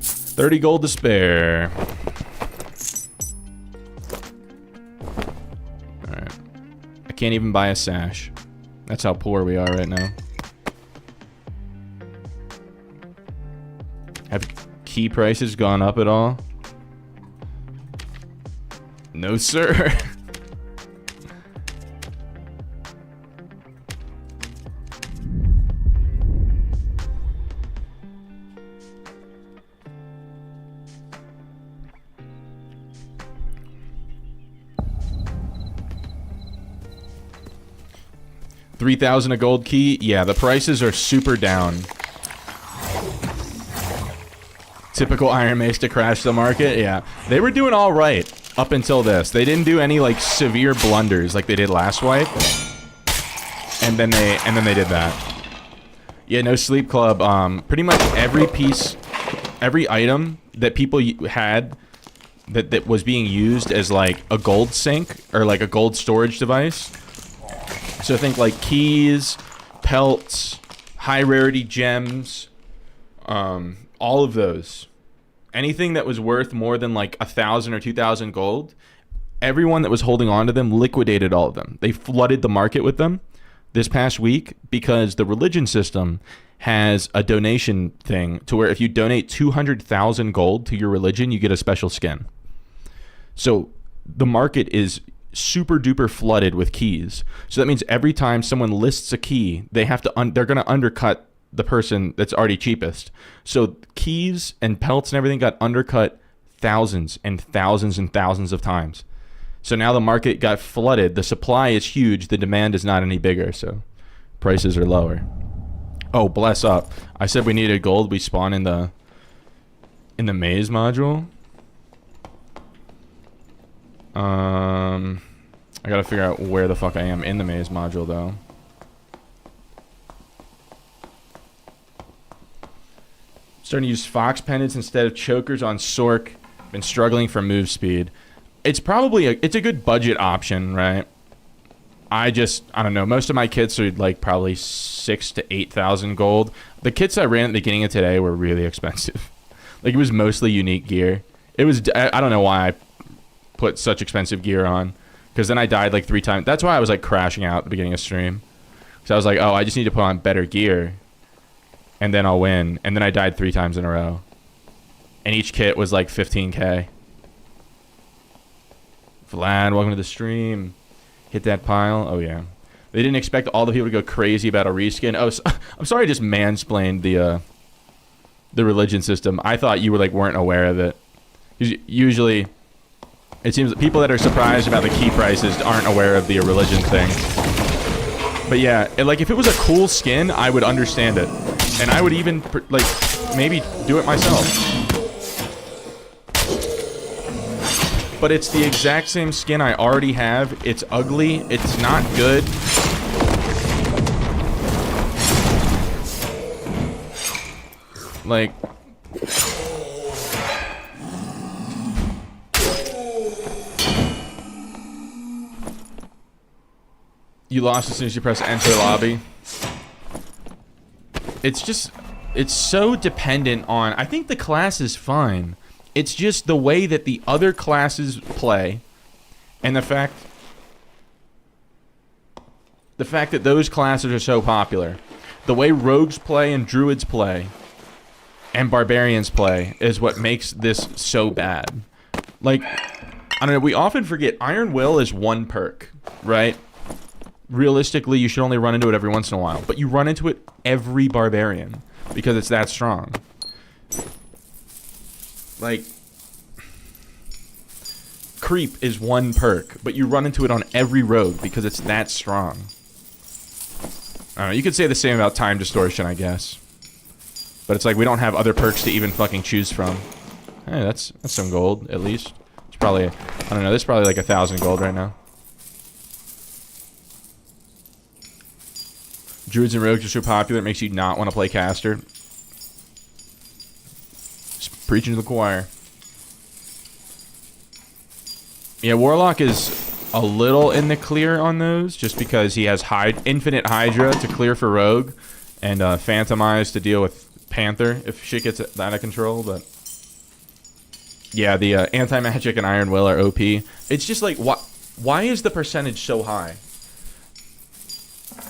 30 gold to spare. Alright. I can't even buy a sash. That's how poor we are right now. Have key prices gone up at all? No, sir. $3,000 a gold key? Yeah, the prices are super down. Typical Iron Mace to crash the market? Yeah. They were doing alright up until this. They didn't do any, like, severe blunders like they did last wipe. And then they did that. Yeah, no Sleep Club. Pretty much every piece, every item that people had that was being used as, like, a gold sink or, like, a gold storage device. So think, like, keys, pelts, high-rarity gems, all of those. Anything that was worth more than like 1,000 or 2,000 gold, everyone that was holding on to them liquidated all of them. They flooded the market with them this past week because the religion system has a donation thing to where if you donate 200,000 gold to your religion, you get a special skin. So the market is super duper flooded with keys. So that means every time someone lists a key, they have to they're going to undercut the person that's already cheapest. So keys and pelts and everything got undercut thousands and thousands and thousands of times. So now the market got flooded. The supply is huge. The demand is not any bigger. So prices are lower. Oh, bless up. I said we needed gold. We spawn in the maze module. I gotta figure out where the fuck I am in the maze module though. Starting to use fox pendants instead of chokers on Sork. Been struggling for move speed. It's probably it's a good budget option, right? I don't know. Most of my kits are like probably 6,000 to 8,000 gold. The kits I ran at the beginning of today were really expensive. Like it was mostly unique gear. It was I don't know why I put such expensive gear on, because then I died like 3 times. That's why I was like crashing out at the beginning of stream. So I was like, oh, I just need to put on better gear. And then I'll win. And then I died 3 times in a row. And each kit was like 15k. Vlad, welcome to the stream. Hit that pile. Oh, yeah. They didn't expect all the people to go crazy about a reskin. Oh, so, I'm sorry I just mansplained the religion system. I thought you weren't aware of it. Usually, it seems that people that are surprised about the key prices aren't aware of the religion thing. But yeah, if it was a cool skin, I would understand it. And I would even, maybe do it myself. But it's the exact same skin I already have. It's ugly. It's not good. Like... You lost as soon as you press enter lobby. It's so dependent on... I think the class is fine. It's just the way that the other classes play, and the fact that those classes are so popular. The way rogues play and druids play and barbarians play is what makes this so bad. Like, I don't know, we often forget Iron Will is 1 perk, right? Realistically, you should only run into it every once in a while, but you run into it every barbarian because it's that strong. Like, creep is 1 perk, but you run into it on every rogue because it's that strong. I don't know, you could say the same about time distortion, I guess. But it's like we don't have other perks to even fucking choose from. Hey, that's some gold, at least. It's probably, I don't know, there's probably like 1,000 gold right now. Druids and rogues are so popular, it makes you not want to play caster. Just preaching to the choir. Yeah, Warlock is a little in the clear on those, just because he has infinite Hydra to clear for Rogue, and Phantom Eyes to deal with Panther if shit gets out of control, but... Yeah, the Anti-Magic and Iron Will are OP. It's just like, why is the percentage so high?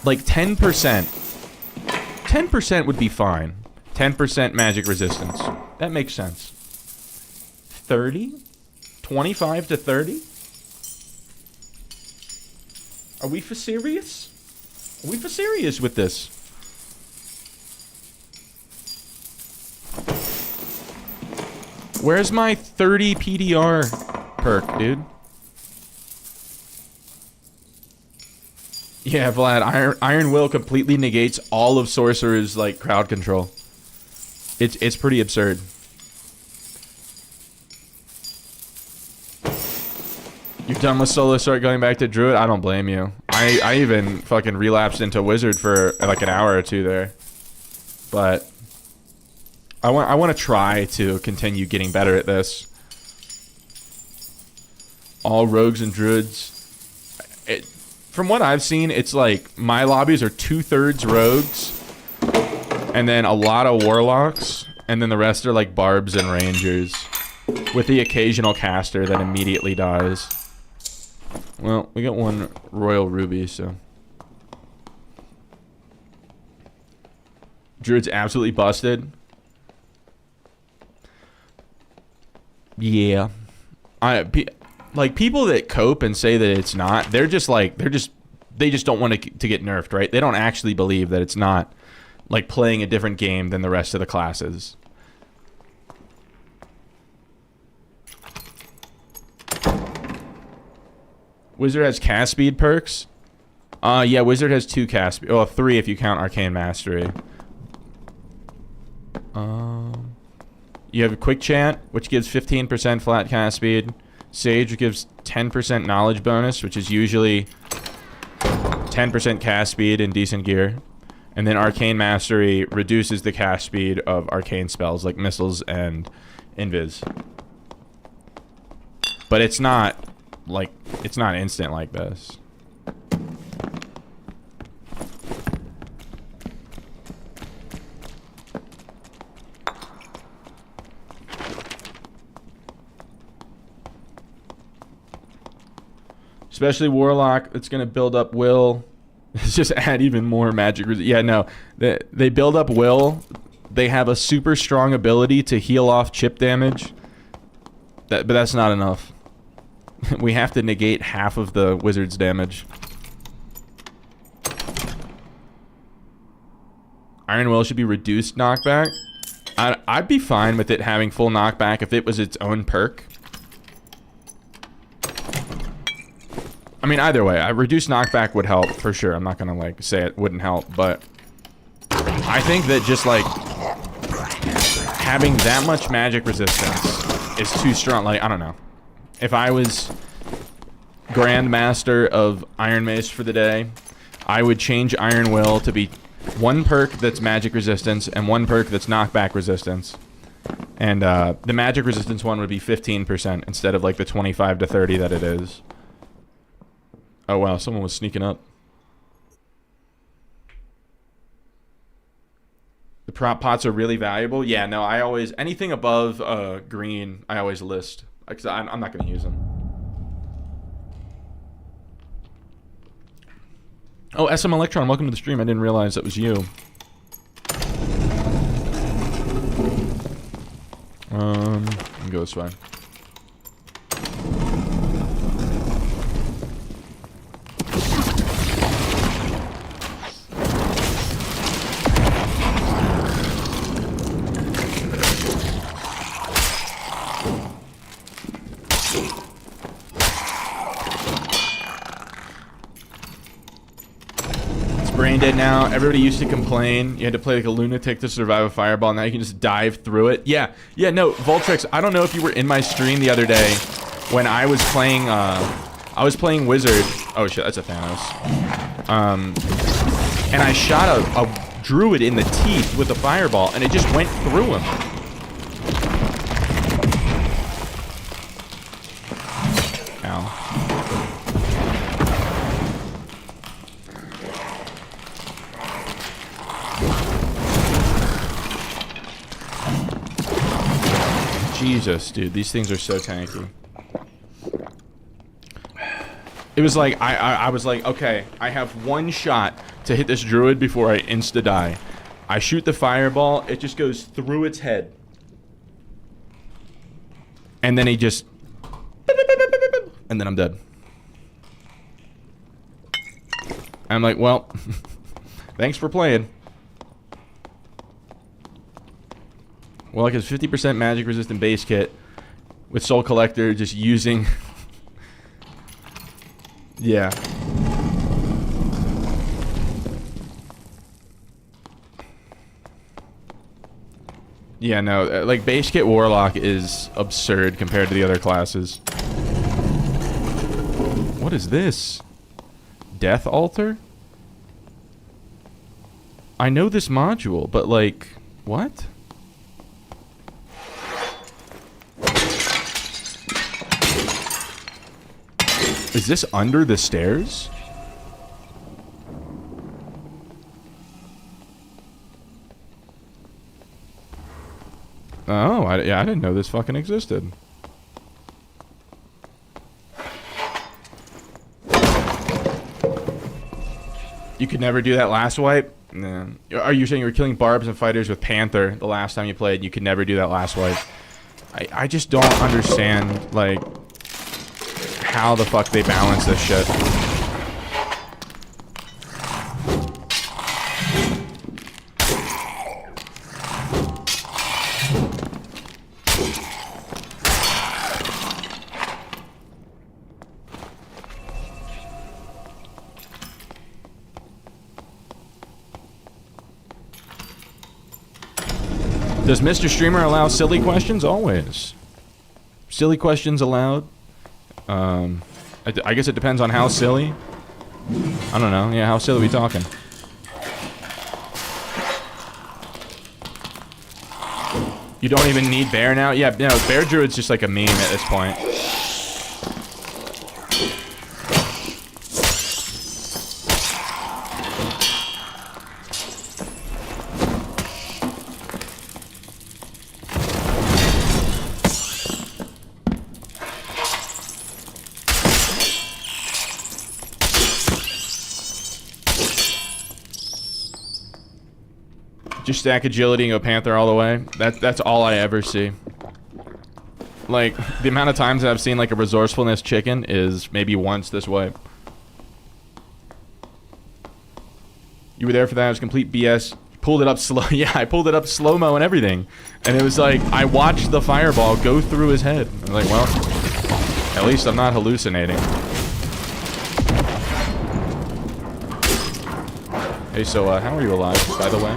Like 10%. 10% would be fine. 10% magic resistance. That makes sense. 30? 25 to 30? Are we for serious? Are we for serious with this? Where's my 30 PDR perk, dude? Yeah, Vlad, Iron Will completely negates all of Sorcerer's, like, crowd control. It's pretty absurd. You're done with solo, start going back to Druid? I don't blame you. I even fucking relapsed into Wizard for, like, an hour or two there. But... I want to try to continue getting better at this. All rogues and druids. From what I've seen, it's like my lobbies are 2/3 rogues, and then a lot of warlocks, and then the rest are like barbs and rangers, with the occasional caster that immediately dies. Well, we got one royal ruby, so. Druid's absolutely busted. Yeah, like people that cope and say that it's not, they just don't want to get nerfed, right? They don't actually believe that it's not like playing a different game than the rest of the classes. Wizard has cast speed perks. Yeah, Wizard has 2 cast speed. Oh, 3 if you count Arcane Mastery. You have a Quick Chant, which gives 15% flat cast speed. Sage, which gives 10% knowledge bonus, which is usually 10% cast speed in decent gear. And then Arcane Mastery reduces the cast speed of arcane spells like missiles and invis. But it's not like, it's not instant like this. Especially Warlock, it's going to build up Will. It's just add even more magic. Yeah, no. They build up Will. They have a super strong ability to heal off chip damage. But that's not enough. We have to negate half of the wizard's damage. Iron Will should be reduced knockback. I'd be fine with it having full knockback if it was its own perk. I mean, either way, reduced knockback would help for sure. I'm not gonna like say it wouldn't help, but I think that just like having that much magic resistance is too strong. Like, I don't know. If I was Grandmaster of Iron Mace for the day, I would change Iron Will to be 1 perk that's magic resistance and 1 perk that's knockback resistance. And the magic resistance one would be 15% instead of like the 25 to 30 that it is. Oh wow, someone was sneaking up. The prop pots are really valuable. Yeah, no, I always, anything above green, I always list. Because I'm not going to use them. Oh, SM Electron, welcome to the stream. I didn't realize that was you. Let me go this way. Brain dead now. Everybody used to complain you had to play like a lunatic to survive a fireball. Now you can just dive through it. Yeah, no, Voltrix, I don't know if you were in my stream the other day, when I was playing Wizard. Oh shit, that's a Thanos. And I shot a druid in the teeth with a fireball, and it just went through him. Ow. Jesus, dude, these things are so tanky. It was like, I was like, okay, I have one shot to hit this druid before I insta-die. I shoot the fireball, it just goes through its head. And then he just... And then I'm dead. I'm like, well, thanks for playing. Well, like his 50% magic resistant base kit with Soul Collector just using... Yeah. Yeah, no, like base kit Warlock is absurd compared to the other classes. What is this? Death Altar? I know this module, but like, what? Is this under the stairs? Oh, yeah, I didn't know this fucking existed. You could never do that last wipe? Nah. Are you saying you were killing barbs and fighters with Panther the last time you played? You could never do that last wipe? I just don't understand, like... how the fuck they balance this shit. Does Mr. Streamer allow silly questions? Always. Silly questions allowed. I guess it depends on how silly. I don't know. Yeah, how silly are we talking? You don't even need bear now? Yeah, no, bear druid's just like a meme at this point. Just stack agility and go Panther all the way. That's all I ever see. Like, the amount of times I've seen like a resourcefulness chicken is maybe once this way. You were there for that. It was complete BS. Pulled it up slow. Yeah, I pulled it up slow-mo and everything. And it was like, I watched the fireball go through his head. I'm like, well, at least I'm not hallucinating. Hey, so, how are you alive, by the way?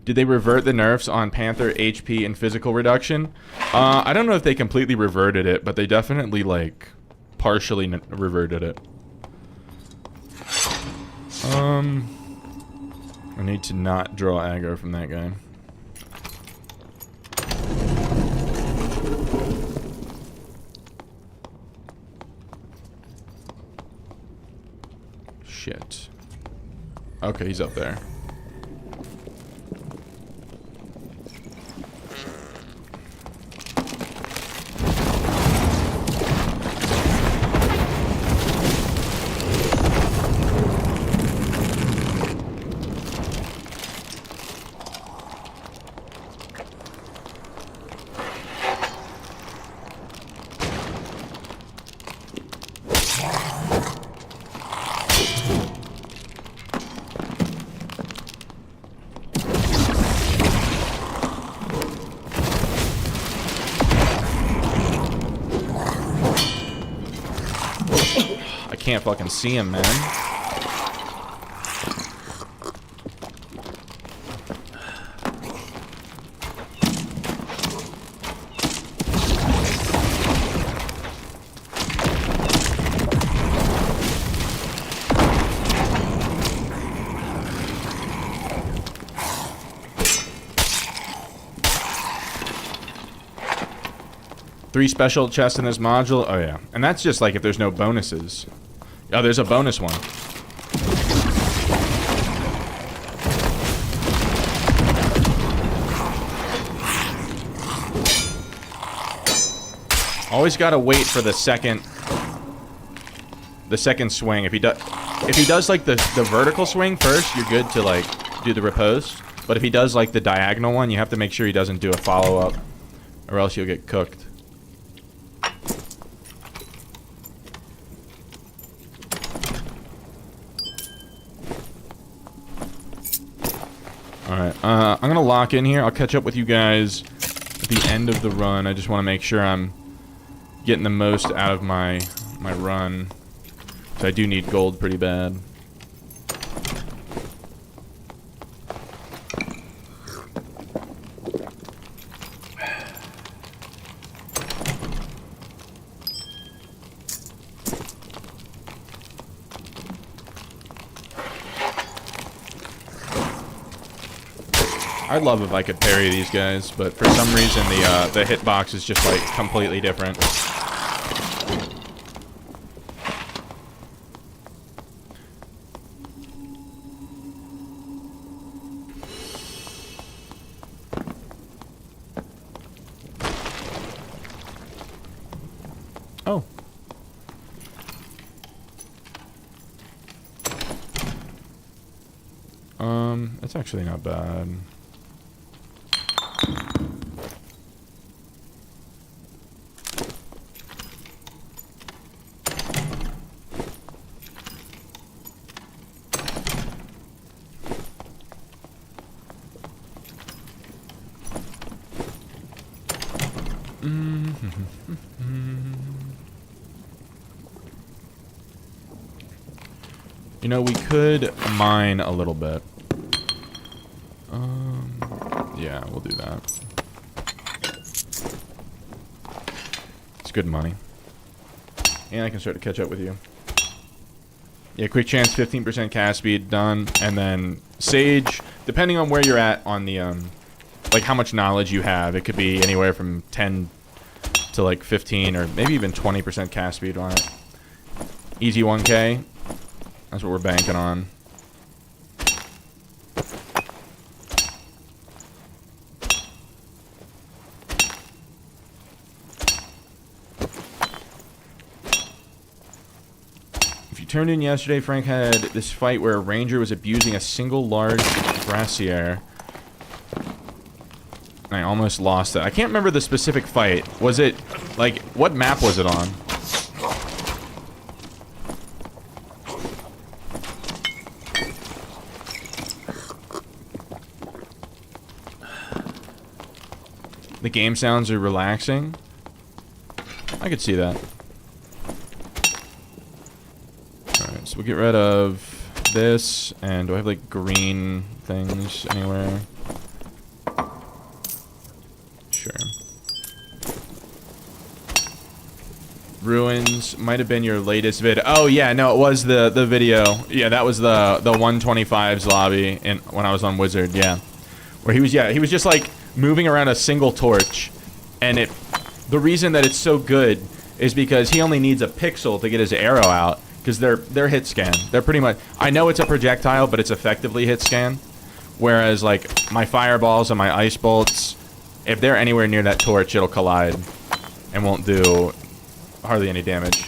Did they revert the nerfs on Panther, HP, and physical reduction? I don't know if they completely reverted it, but they definitely, like, partially reverted it. I need to not draw aggro from that guy. Shit. Okay, he's up there. Can't fucking see him, man. 3 special chests in this module. Oh, yeah. And that's just like if there's no bonuses. Oh, there's a bonus one. Always gotta wait for the second swing. If he does like the vertical swing first, you're good to like do the riposte. But if he does like the diagonal one, you have to make sure he doesn't do a follow-up, or else you'll get cooked. Alright, I'm gonna lock in here. I'll catch up with you guys at the end of the run. I just want to make sure I'm getting the most out of my run. So I do need gold pretty bad. I'd love if I could parry these guys, but for some reason the hitbox is just like completely different. Oh. It's actually not bad. You know, we could mine a little bit. Yeah, we'll do that. It's good money. And I can start to catch up with you. Yeah, quick chance, 15% cast speed, done. And then Sage, depending on where you're at on the, like how much knowledge you have, it could be anywhere from 10 to like 15 or maybe even 20% cast speed on it. Easy 1K. That's what we're banking on. If you turned in yesterday, Frank had this fight where a ranger was abusing a single large brassiere. I almost lost it. I can't remember the specific fight. Was it, like, what map was it on? The game sounds are relaxing. I could see that. Alright, so we'll get rid of this. And do I have, like, green things anywhere? Sure. Ruins might have been your latest vid. Oh, yeah, no, it was the video. Yeah, that was the 125's lobby when I was on Wizard, yeah. Where he was just, like, moving around a single torch, and the reason that it's so good is because he only needs a pixel to get his arrow out, because they're hit scan. They're pretty much, I know it's a projectile, but it's effectively hit scan. Whereas like my fireballs and my ice bolts, if they're anywhere near that torch, it'll collide and won't do hardly any damage.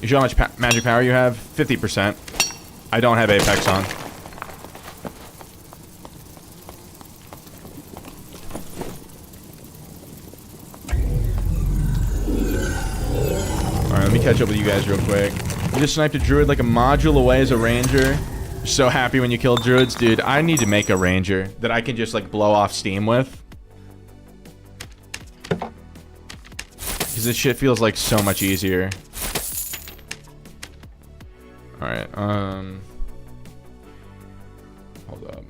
You see how much magic power you have? 50%. I don't have Apex on. Let me catch up with you guys real quick. You just sniped a druid like a module away as a ranger. You're so happy when you kill druids. Dude, I need to make a ranger that I can just like blow off steam with. Because this shit feels like so much easier. Alright, hold up.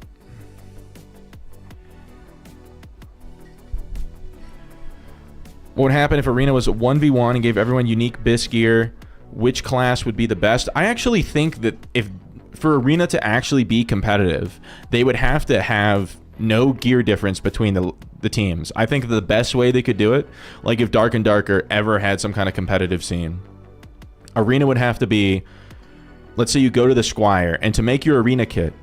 What would happen if Arena was 1v1 and gave everyone unique BIS gear? Which class would be the best? I actually think that if for Arena to actually be competitive, they would have to have no gear difference between the teams. I think the best way they could do it, like if Dark and Darker ever had some kind of competitive scene, arena would have to be, let's say you go to the Squire, and to make your arena kit,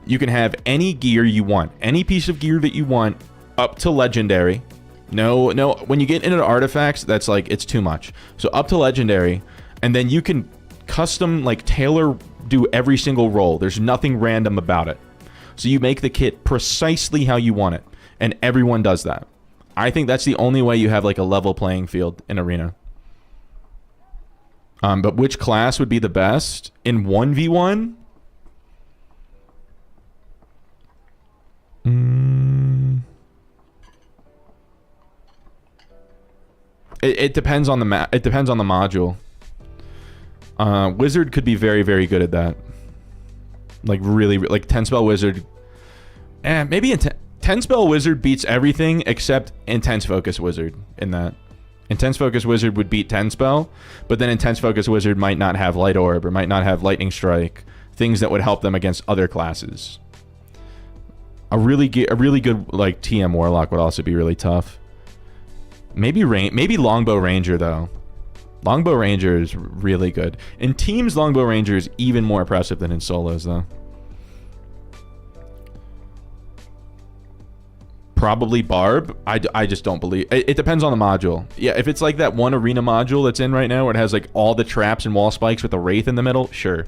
you can have any gear you want, any piece of gear that you want, up to legendary. No, when you get into the artifacts, that's like, it's too much. So up to legendary, and then you can custom, like, tailor, do every single roll. There's nothing random about it. So you make the kit precisely how you want it, and everyone does that. I think that's the only way you have, like, a level playing field in arena. But which class would be the best in 1v1? It depends on the it depends on the module. Wizard could be very, very good at that. Like really, like 10 spell wizard. Maybe 10 spell wizard beats everything except intense focus wizard in that. Intense focus wizard would beat 10 spell, but then intense focus wizard might not have light orb or might not have lightning strike, things that would help them against other classes. A really good like TM warlock would also be really tough. Maybe longbow ranger though. Longbow ranger is really good. In teams, longbow ranger is even more impressive than in solos though. Probably barb. I just don't believe it. Depends on the module. Yeah, if it's like that one arena module that's in right now where it has like all the traps and wall spikes with the wraith in the middle, sure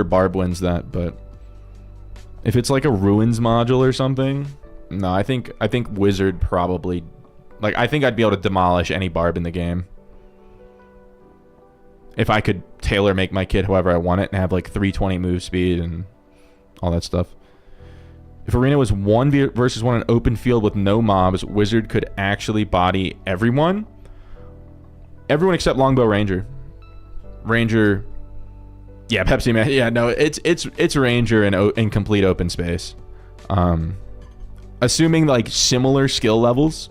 barb wins that. But if it's like a ruins module or something, no, I think wizard probably, like, I think I'd be able to demolish any barb in the game if I could tailor make my kit however I want it and have like 320 move speed and all that stuff. If arena was 1 versus 1 in an open field with no mobs, wizard could actually body everyone. Everyone except longbow ranger. Ranger, yeah, Pepsi Man. Yeah, no, it's ranger in complete open space. Assuming like similar skill levels,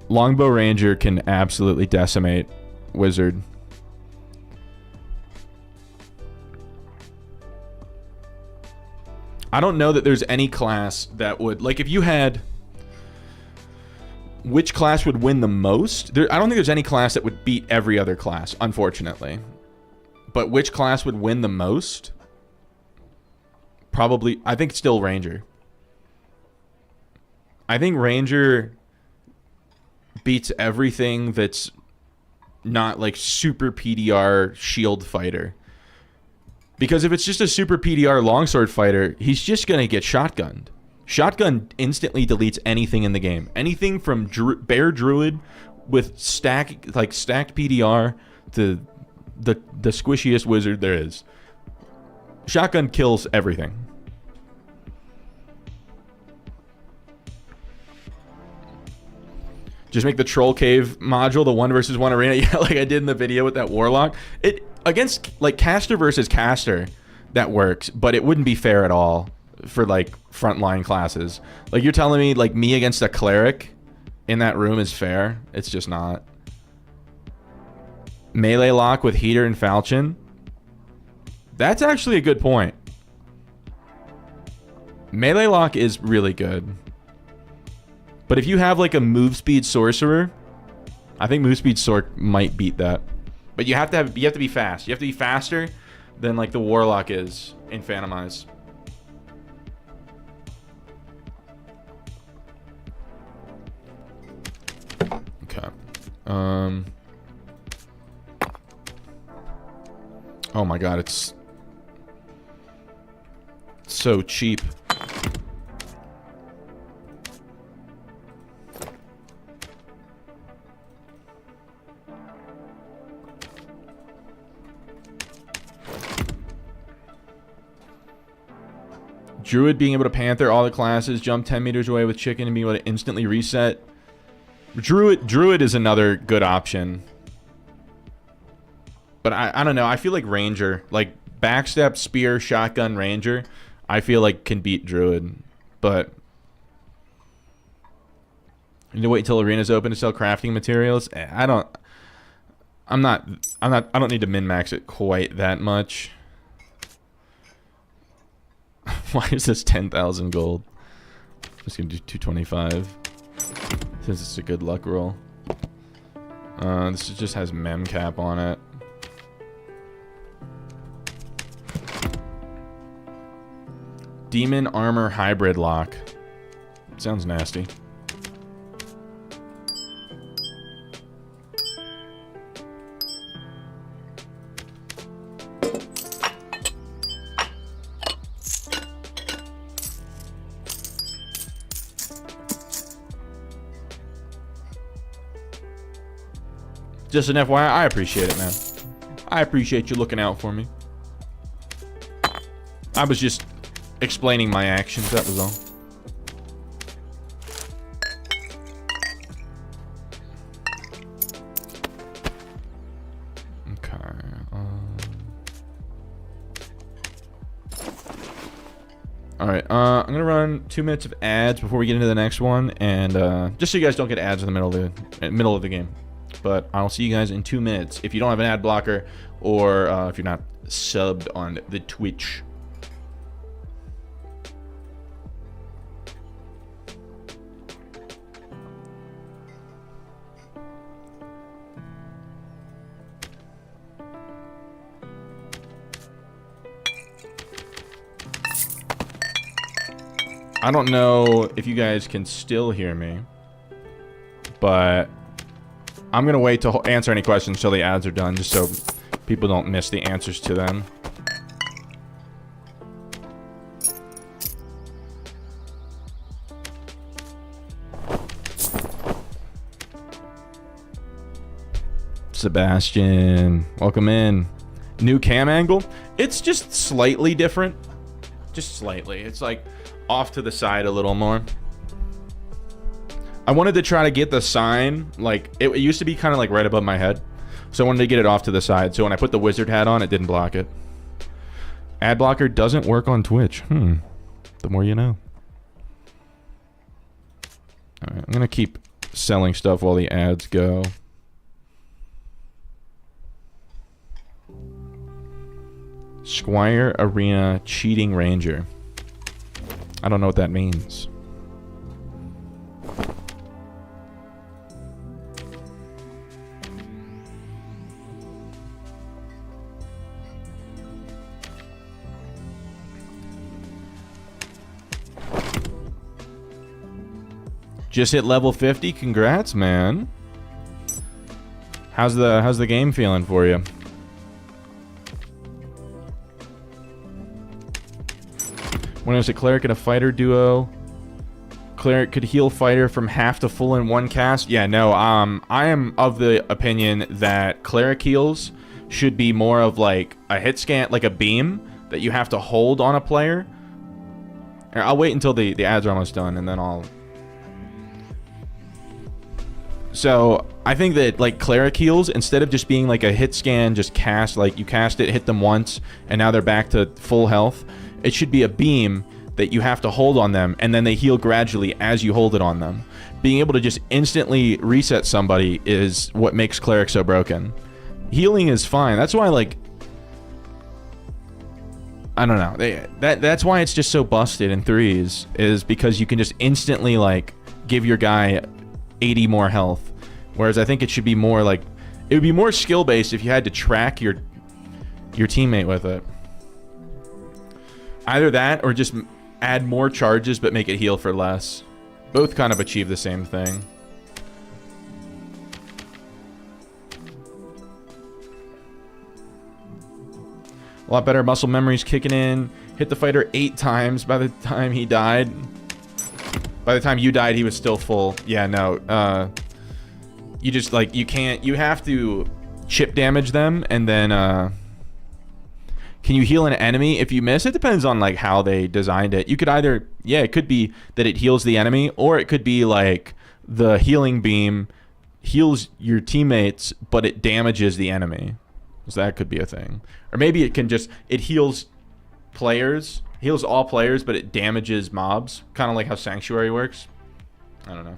longbow ranger can absolutely decimate wizard. I don't know that there's any class that would, like, if you had, which class would win the most? I don't think there's any class that would beat every other class, unfortunately. But which class would win the most? Probably, I think still ranger. I think ranger beats everything that's not like super PDR shield fighter. Because if it's just a super PDR longsword fighter, he's just going to get shotgunned. Shotgun instantly deletes anything in the game. Anything from bear druid with stacked PDR to the squishiest wizard there is. Shotgun kills everything. Just make the troll cave module the 1 versus 1 arena. Yeah, like I did in the video with that warlock. It against like caster versus caster, that works, but it wouldn't be fair at all for like frontline classes. Like you're telling me like me against a cleric in that room is fair? It's just not. Melee lock with heater and falchion. That's actually a good point. Melee lock is really good. But if you have like a move speed sorcerer, I think move speed sorc might beat that. But you have to be fast. You have to be faster than like the warlock is in Phantomize. Okay. Oh my god, it's so cheap. Druid being able to panther all the classes, jump 10 meters away with chicken and being able to instantly reset. Druid is another good option. But I don't know. I feel like Ranger, like backstep, spear, shotgun, Ranger, I feel like can beat Druid. But you need to wait until arena's open to sell crafting materials. I don't need to min-max it quite that much. Why is this 10,000 gold? Just gonna do 225. Since it's a good luck roll. This just has mem cap on it. Demon armor hybrid lock. Sounds nasty. Just an FYI, I appreciate it, man. I appreciate you looking out for me. I was just explaining my actions, that was all. Okay. Alright, I'm gonna run 2 minutes of ads before we get into the next one, and just so you guys don't get ads in the middle of the game. But I'll see you guys in 2 minutes if you don't have an ad blocker or if you're not subbed on the Twitch. I don't know if you guys can still hear me, but I'm going to wait to answer any questions till the ads are done, just so people don't miss the answers to them. Sebastian, welcome in. New cam angle? It's just slightly different. Just slightly. It's like off to the side a little more. I wanted to try to get the sign, like, it used to be kind of like right above my head. So I wanted to get it off to the side. So when I put the wizard hat on, it didn't block it. Ad blocker doesn't work on Twitch. The more you know. Alright, I'm going to keep selling stuff while the ads go. Squire Arena Cheating Ranger. I don't know what that means. Just hit level 50. Congrats, man. How's the game feeling for you? When it was a cleric and a fighter duo, cleric could heal fighter from half to full in one cast. Yeah, no. I am of the opinion that cleric heals should be more of like a hit scan, like a beam that you have to hold on a player. I'll wait until the ads are almost done, and then I'll. So I think that like cleric heals, instead of just being like a hit scan, just cast, like you cast it, hit them once, and now they're back to full health. It should be a beam that you have to hold on them, and then they heal gradually as you hold it on them. Being able to just instantly reset somebody is what makes cleric so broken. Healing is fine. That's why, like, I don't know. That's why it's just so busted in threes, is because you can just instantly, like, give your guy 80 more health. Whereas I think it should be more like, it would be more skill-based if you had to track your teammate with it. Either that, or just add more charges but make it heal for less. Both kind of achieve the same thing. A lot better muscle memory's kicking in. Hit the fighter 8 times by the time he died. By the time you died, he was still full. Yeah, no. You just, like, you can't... You have to chip damage them, and then, can you heal an enemy if you miss? It depends on, like, how they designed it. You could either... Yeah, it could be that it heals the enemy, or it could be, like, the healing beam heals your teammates, but it damages the enemy. So that could be a thing. Or maybe it can just... It heals players... Heals all players, but it damages mobs. Kind of like how Sanctuary works. I don't know.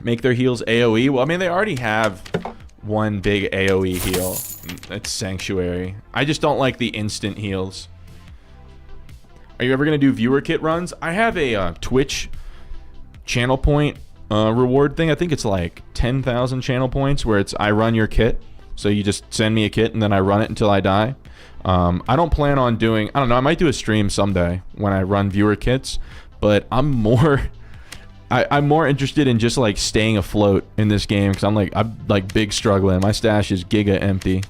Make their heals AoE? Well, I mean, they already have one big AoE heal. It's Sanctuary. I just don't like the instant heals. Are you ever going to do viewer kit runs? I have a Twitch channel point reward thing. I think it's like 10,000 channel points where it's I run your kit. So you just send me a kit and then I run it until I die. I don't plan on doing... I don't know. I might do a stream someday when I run viewer kits. But I'm more... I'm more interested in just like staying afloat in this game because I'm like big struggling. My stash is giga empty.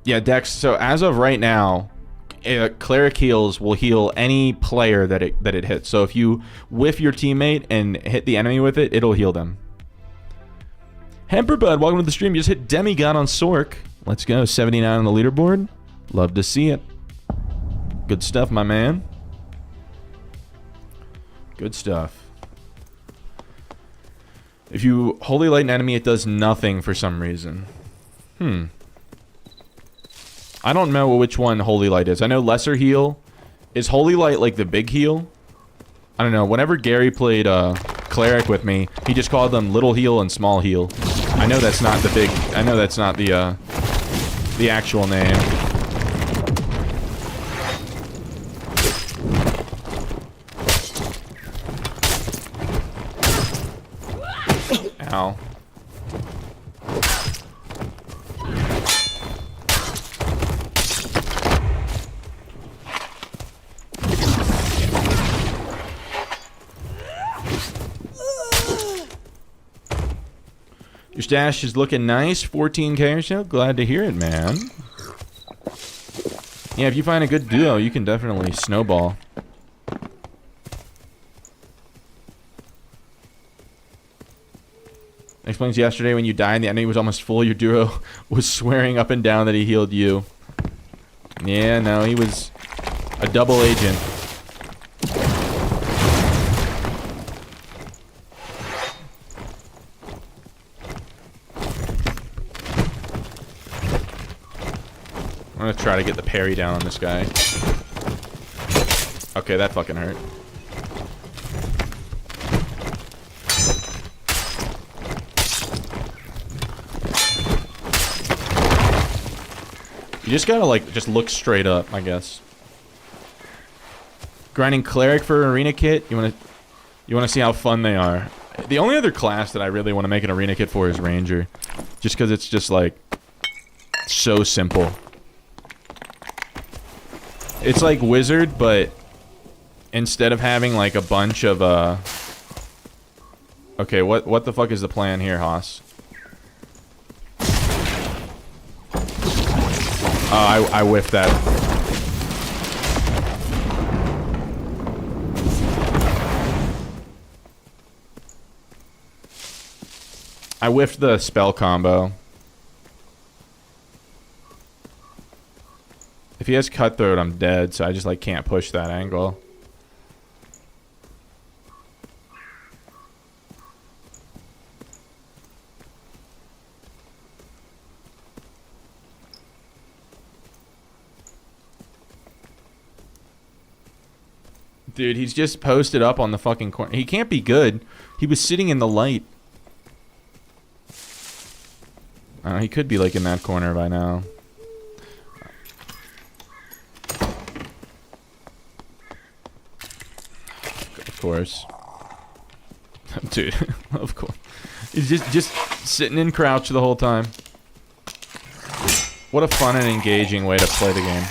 Yeah, Dex. So as of right now, cleric heals will heal any player that it hits. So if you whiff your teammate and hit the enemy with it, it'll heal them. Hemperbud, welcome to the stream. You just hit Demigod on Sork. Let's go. 79 on the leaderboard. Love to see it. Good stuff, my man. Good stuff. If you Holy Light an enemy, it does nothing for some reason. I don't know which one Holy Light is. I know Lesser Heal. Is Holy Light like the big heal? I don't know. Whenever Gary played Cleric with me, he just called them Little Heal and Small Heal. I know that's not the big... I know that's not the actual name. Ow. Your stash is looking nice, 14k or so. Glad to hear it, man. Yeah, if you find a good duo, you can definitely snowball. Explains yesterday when you died and the enemy was almost full, your duo was swearing up and down that he healed you. Yeah, no, he was a double agent. I'm gonna try to get the parry down on this guy. Okay, that fucking hurt. You just gotta, like, just look straight up, I guess. Grinding Cleric for Arena Kit. You wanna see how fun they are. The only other class that I really want to make an Arena Kit for is Ranger. Just because it's just, like, so simple. It's like Wizard, but instead of having like a bunch of okay, what the fuck is the plan here, Haas? I whiffed that. I whiffed the spell combo. If he has Cutthroat, I'm dead, so I just, like, can't push that angle. Dude, he's just posted up on the fucking corner. He can't be good. He was sitting in the light. He could be, like, in that corner by now. Of course. Dude, of course. He's just sitting in crouch the whole time. What a fun and engaging way to play the game.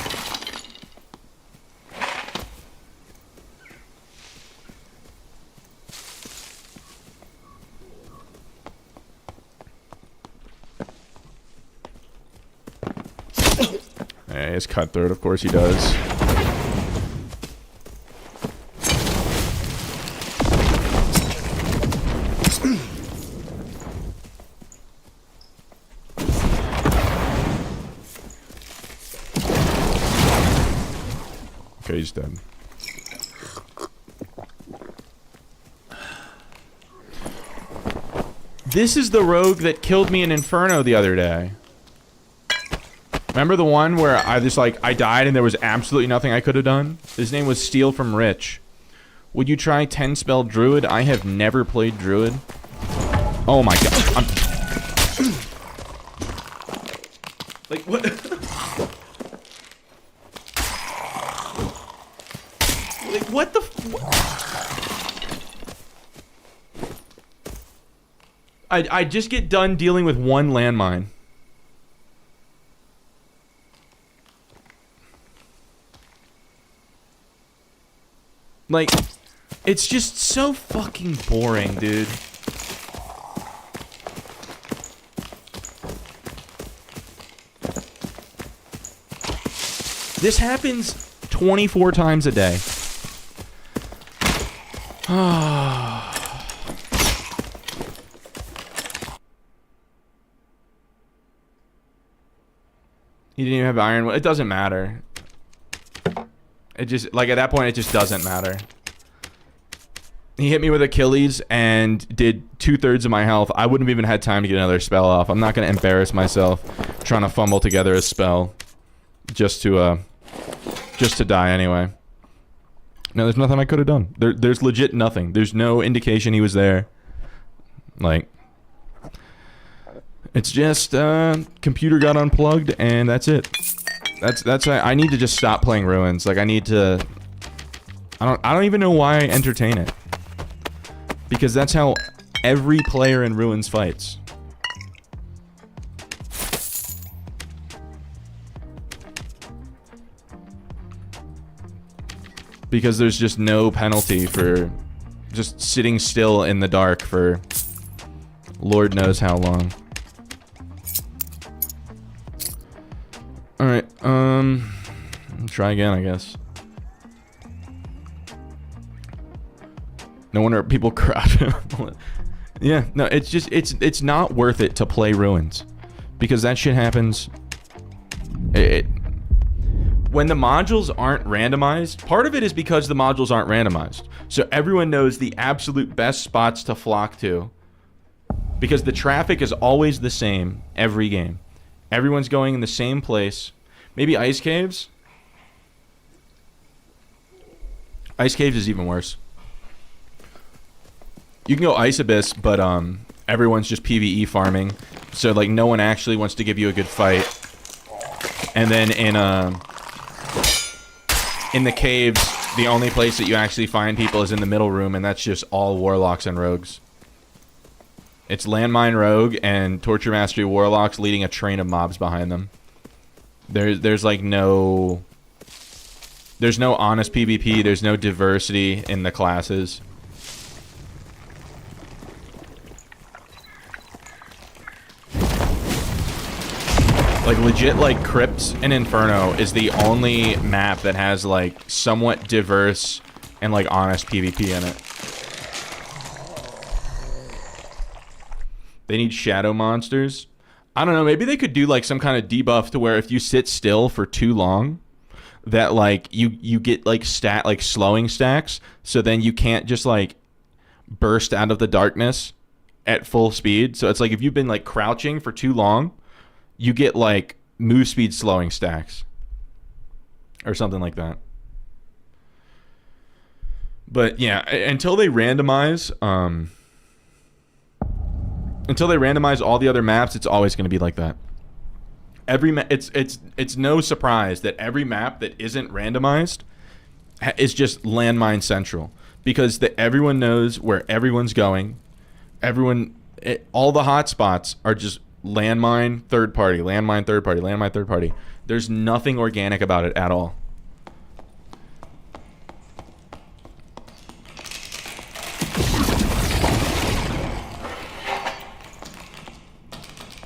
Yeah, he has Cutthroat, of course he does. Okay, he's dead. This is the rogue that killed me in Inferno the other day. Remember the one where I just, like, I died and there was absolutely nothing I could have done? His name was Steal from Rich. Would you try 10 spell druid? I have never played druid. Oh my god. Like what? Like what the I just get done dealing with one landmine. Like, it's just so fucking boring, dude. This happens 24 times a day. He didn't even have iron. It doesn't matter. It just, like, at that point, it just doesn't matter. He hit me with Achilles and did 2/3 of my health. I wouldn't have even had time to get another spell off. I'm not going to embarrass myself trying to fumble together a spell just to die anyway. No, there's nothing I could have done. There's legit nothing. There's no indication he was there. Like, it's just, computer got unplugged and that's it. That's I need to just stop playing Ruins. Like, I need to... I don't even know why I entertain it. Because that's how every player in Ruins fights. Because there's just no penalty for just sitting still in the dark for Lord knows how long. Alright, try again, I guess. No wonder people crouch. Yeah, no, it's just, it's not worth it to play Ruins. Because that shit happens... When the modules aren't randomized, part of it is because the modules aren't randomized. So everyone knows the absolute best spots to flock to. Because the traffic is always the same every game. Everyone's going in the same place. Maybe Ice Caves? Ice Caves is even worse. You can go Ice Abyss, but everyone's just PvE farming. So like no one actually wants to give you a good fight. And then in the caves, the only place that you actually find people is in the middle room, and that's just all warlocks and rogues. It's landmine rogue and torture mastery warlocks leading a train of mobs behind them. There's like no... There's no honest PvP, there's no diversity in the classes. Like, legit, like, Crypts and Inferno is the only map that has, like, somewhat diverse and, like, honest PvP in it. They need shadow monsters. I don't know, maybe they could do, like, some kind of debuff to where if you sit still for too long, that, like, you get, like, slowing stacks, so then you can't just, like, burst out of the darkness at full speed. So it's like if you've been, like, crouching for too long, you get, like, move speed slowing stacks. Or something like that. But, yeah, until they randomize... Until they randomize all the other maps, it's always going to be like that. It's no surprise that every map that isn't randomized is just landmine central. Because everyone knows where everyone's going. All the hotspots are just... landmine, third party, landmine, third party, landmine, third party. There's nothing organic about it at all.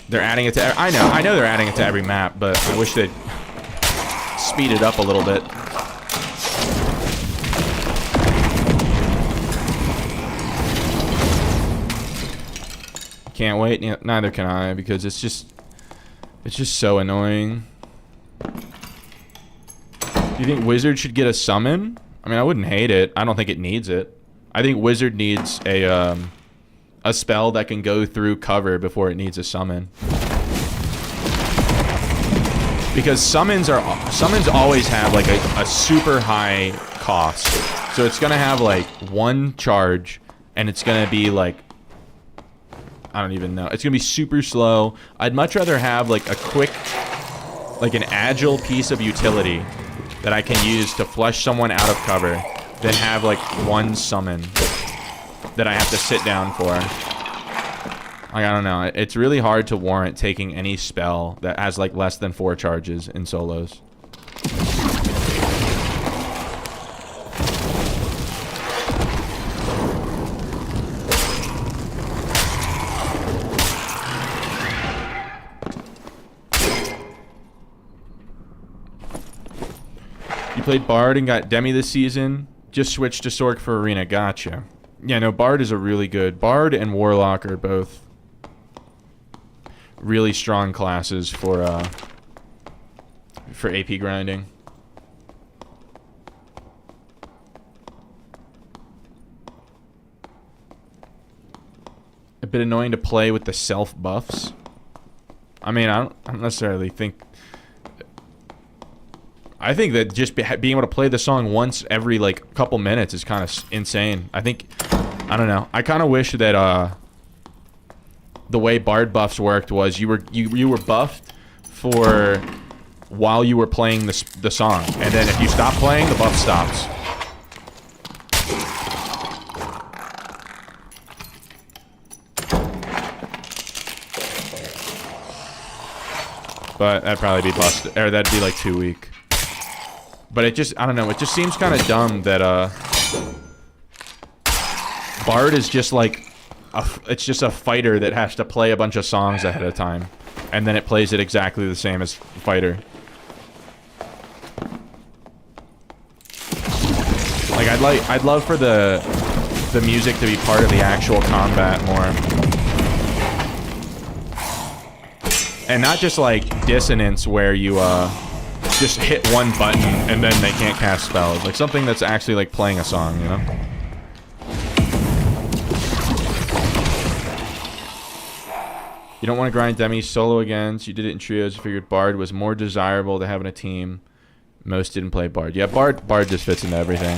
They're adding it to... I know they're adding it to every map, but I wish they'd speed it up a little bit. Can't wait. Neither can I, because it's just so annoying. Do you think Wizard should get a summon? I mean, I wouldn't hate it. I don't think it needs it. I think Wizard needs a spell that can go through cover before it needs a summon. Because summons always have like a super high cost. So it's going to have like one charge, and it's going to be like, I don't even know. It's going to be super slow. I'd much rather have like a quick, like an agile piece of utility that I can use to flush someone out of cover than have like one summon that I have to sit down for. Like, I don't know. It's really hard to warrant taking any spell that has like less than 4 charges in solos. You played Bard and got Demi this season. Just switched to Sork for Arena. Gotcha. Yeah, no, Bard is a really good... Bard and Warlock are both really strong classes for AP grinding. A bit annoying to play with the self buffs. I mean, I don't necessarily think... I think that just being able to play the song once every, like, couple minutes is kind of insane. I think... I don't know. I kind of wish that, the way Bard buffs worked was you were buffed for while you were playing the song. And then if you stop playing, the buff stops. But that'd probably be busted. Or that'd be, like, too weak. But it just, I don't know, it just seems kind of dumb that, Bard is just like, it's just a fighter that has to play a bunch of songs ahead of time. And then it plays it exactly the same as fighter. Like, I'd love for the music to be part of the actual combat more. And not just, like, dissonance where you, just hit one button and then they can't cast spells. Like something that's actually like playing a song, you know? You don't want to grind Demi solo again, so you did it in trios. You figured Bard was more desirable to have in a team. Most didn't play Bard. Yeah, Bard just fits into everything.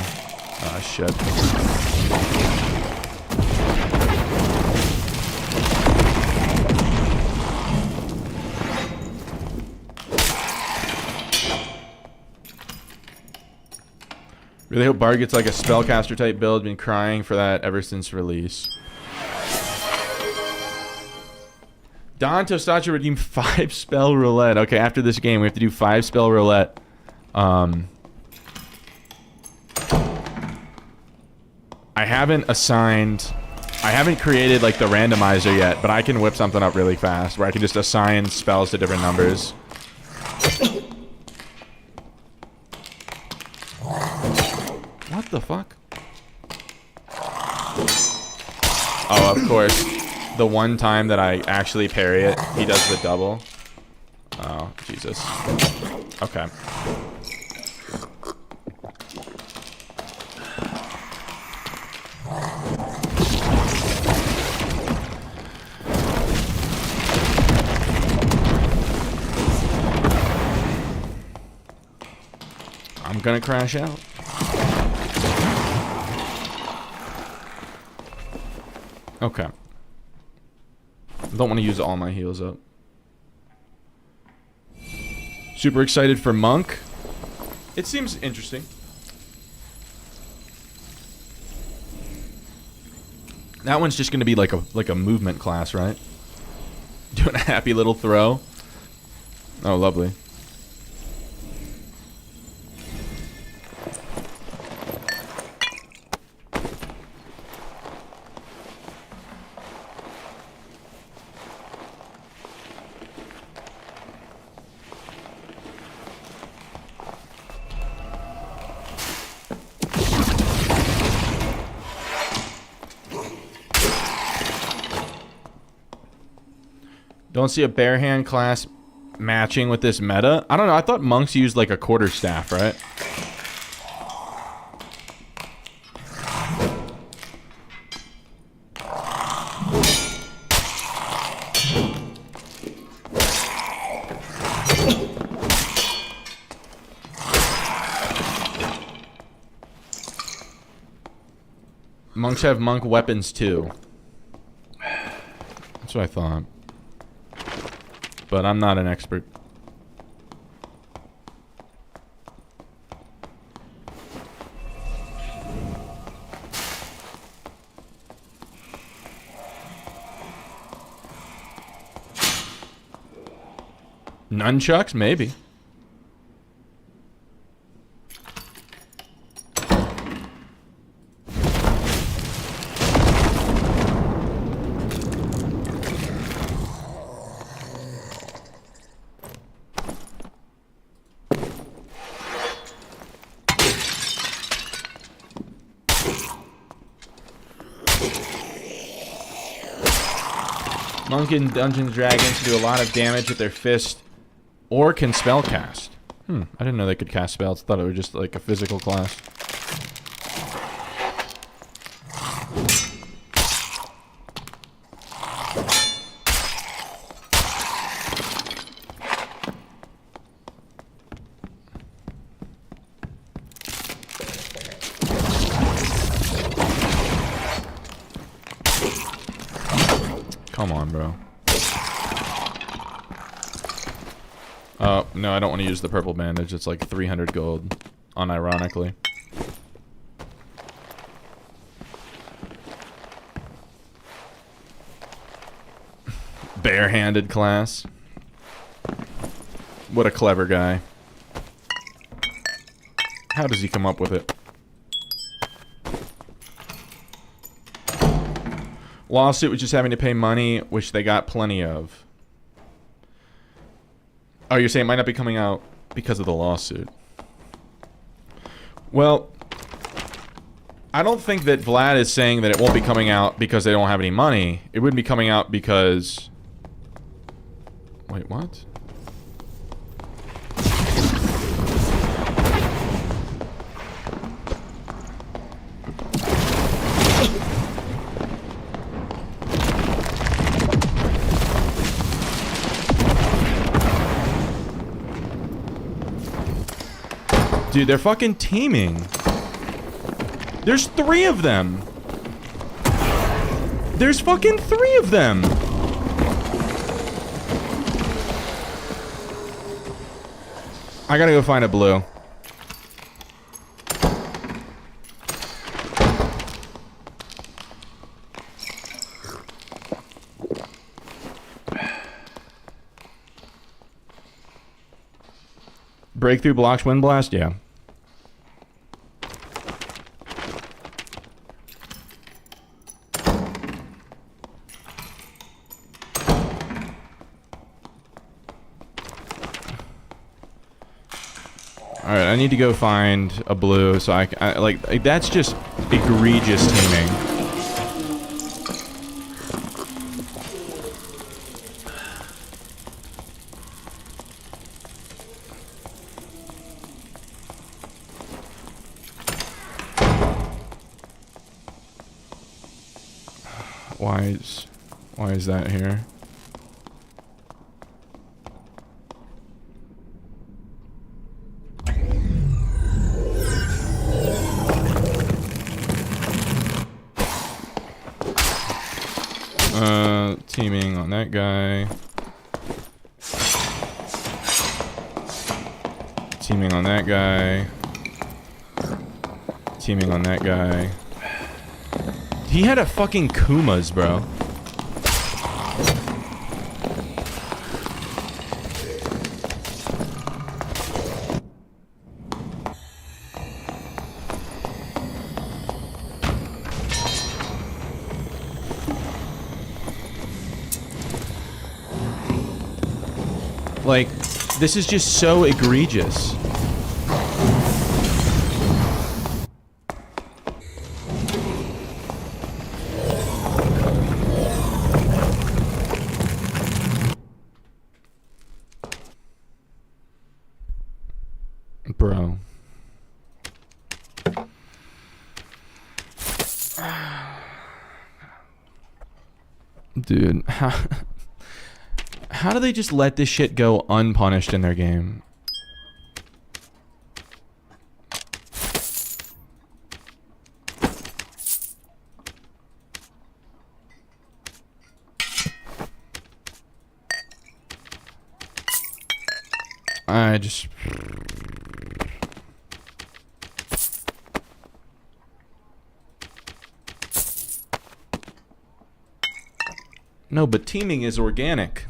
Oh, shit. Really hope Bard gets like a spellcaster type build. Been crying for that ever since release. Don Tostacho redeemed 5 spell roulette. Okay, after this game we have to do 5 spell roulette. I haven't created like the randomizer yet, but I can whip something up really fast where I can just assign spells to different numbers. What the fuck? Oh, of course. The one time that I actually parry it, he does the double. Oh, Jesus. Okay. I'm gonna crash out. Okay. Don't want to use all my heals up. Super excited for Monk. It seems interesting. That one's just going to be like a movement class, right? Doing a happy little throw. Oh, lovely. Don't see a bare hand class matching with this meta. I don't know. I thought monks used like a quarterstaff, right? Monks have monk weapons too. That's what I thought. But I'm not an expert. Nunchucks? Maybe. Monk and Dungeons Dragons do a lot of damage with their fist, or can spellcast. I didn't know they could cast spells. I thought it was just like a physical class. Come on, bro. Oh, no, I don't want to use the purple bandage. It's like 300 gold, unironically. Barehanded class. What a clever guy. How does he come up with it? Lawsuit was just having to pay money, which they got plenty of. Oh, you're saying it might not be coming out because of the lawsuit. Well, I don't think that Vlad is saying that it won't be coming out because they don't have any money. It wouldn't be coming out because... Wait, what? Dude, they're fucking teaming. There's 3 of them. There's fucking 3 of them. I gotta go find a blue. Breakthrough blocks wind blast? Yeah. Alright, I need to go find a blue so I like that's just egregious teaming. Why is that here? Teaming on that guy. Teaming on that guy. Teaming on that guy. He had a fucking Kumas, bro. Like, this is just so egregious. Bro. Dude, how do they just let this shit go unpunished in their game? I just... No, but teaming is organic.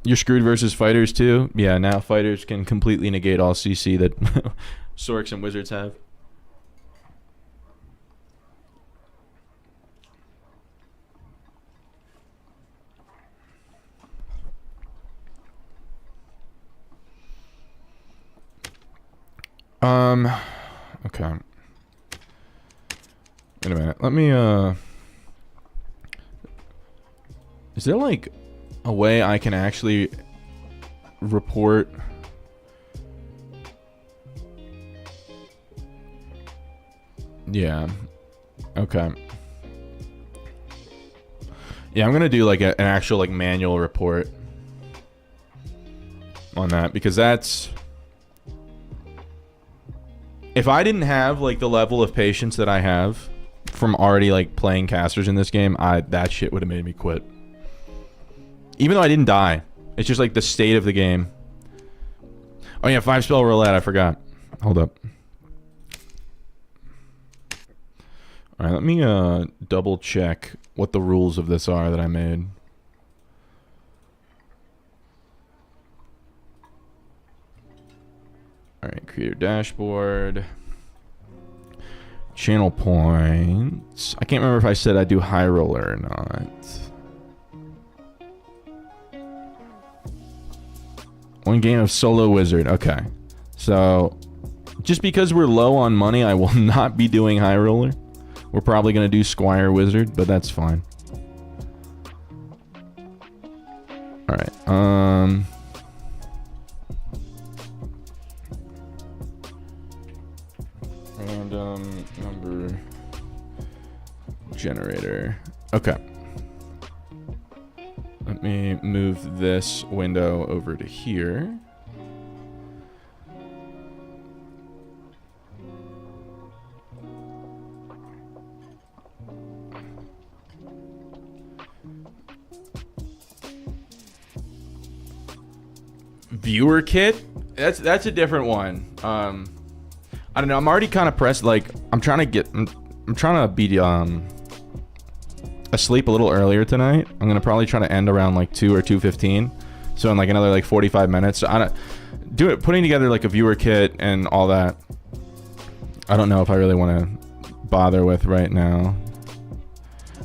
You're screwed versus fighters too? Yeah, now fighters can completely negate all CC that Sorks and Wizards have. Okay. Wait a minute. Let me, is there, like, a way I can actually report... Yeah. Okay. Yeah, I'm gonna do, like, an actual, like, manual report on that, because that's... If I didn't have, like, the level of patience that I have from already, like, playing casters in this game, that shit would have made me quit. Even though I didn't die. It's just, like, the state of the game. Oh, yeah, 5-spell roulette. I forgot. Hold up. Alright, let me, double check what the rules of this are that I made. Alright, creator dashboard. Channel points. I can't remember if I said I do high roller or not. One game of solo wizard. Okay. So, just because we're low on money, I will not be doing high roller. We're probably going to do squire wizard, but that's fine. Alright. Random number generator. Okay. Let me move this window over to here. Viewer kit? That's a different one. I don't know. I'm already kind of pressed. Like, I'm trying to be asleep a little earlier tonight. I'm gonna probably try to end around like 2 or 2:15. So in like another like 45 minutes. So I don't putting together like a viewer kit and all that. I don't know if I really want to bother with right now.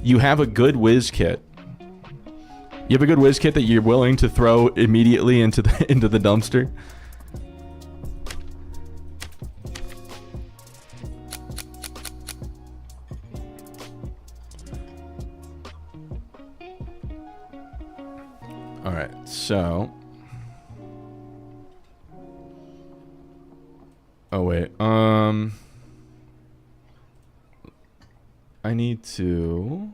You have a good whiz kit. You have a good whiz kit that you're willing to throw immediately into the dumpster. All right, so. Oh wait, I need to.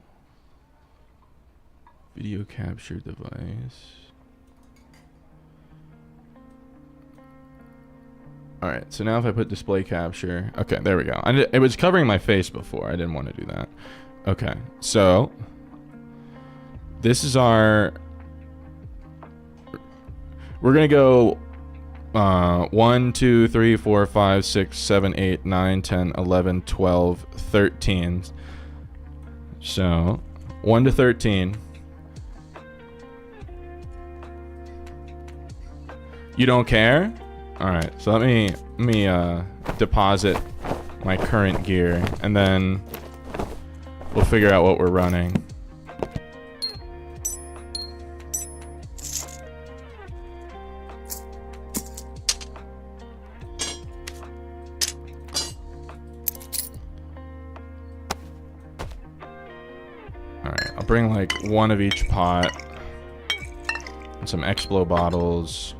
Video capture device. Alright, so now if I put display capture... Okay, there we go. It was covering my face before. I didn't want to do that. Okay, so... This is our... We're going to go... 1, 2, 3, 4, 5, 6, 7, 8, 9, 10, 11, 12, 13. So... 1 to 13... You don't care? Alright, so let me deposit my current gear, and then we'll figure out what we're running. Alright, I'll bring like one of each pot. And some Explo bottles.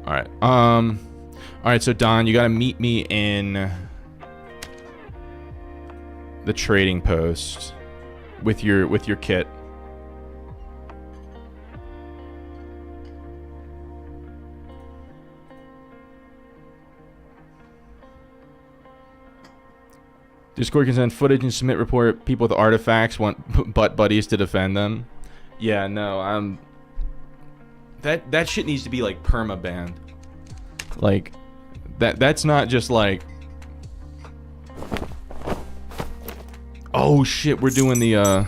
Alright, alright, so Don, you gotta meet me in the trading post with your kit. Discord can send footage and submit report. People with artifacts want butt buddies to defend them. Yeah, no, that shit needs to be like perma banned. Like, that's not just like. Oh shit, we're doing the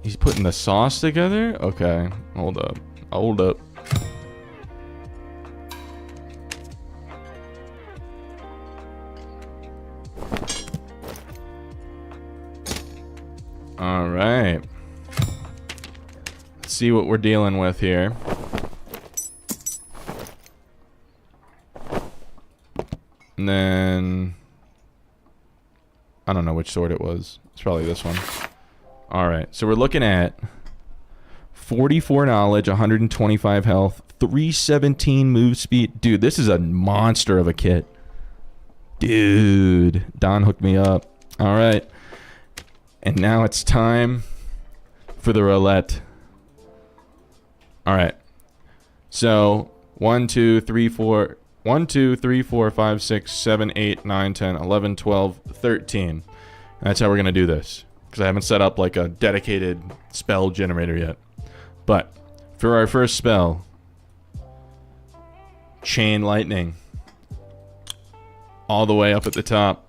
He's putting the sauce together? Okay, hold up. Hold up. All right. Let's see what we're dealing with here. And then I don't know which sword it was. It's probably this one. All right. So we're looking at 44 knowledge, 125 health, 317 move speed. Dude, this is a monster of a kit. Dude, Don hooked me up. All right. And now it's time for the roulette. All right. So 1, 2, 3, 4, 1, 2, 3, 4, 5, 6, 7, 8, 9, 10, 11, 12, 13. That's how we're going to do this. Because I haven't set up like a dedicated spell generator yet. But for our first spell, Chain Lightning. All the way up at the top.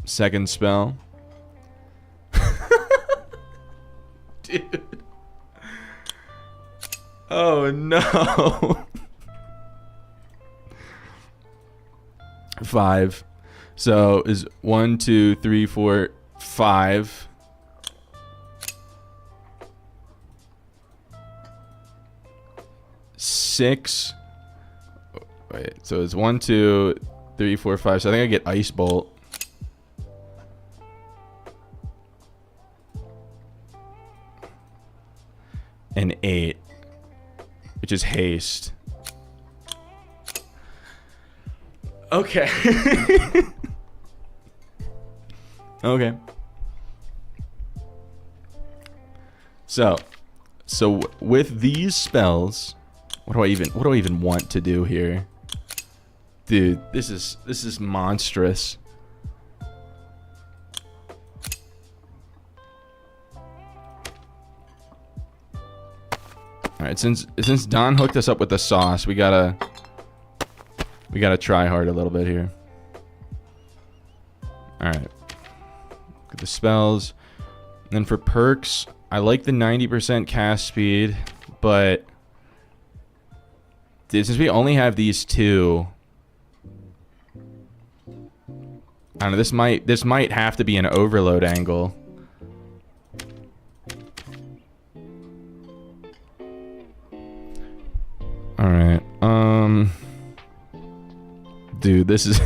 Second spell. Dude. Oh no. 5. So is 1, 2, 3, 4, 5. Six. Wait, so it's 1, 2, 3, 4, 5. So I think I get Ice Bolt. And 8, which is haste. Okay. Okay. So with these spells, what do I even want to do here? Dude, this is monstrous. All right, since Don hooked us up with the sauce, we gotta try hard a little bit here. All right, get the spells, and then for perks, I like the 90% cast speed, but dude, since we only have these two, I don't know. This might have to be an overload angle. All right. Dude, this is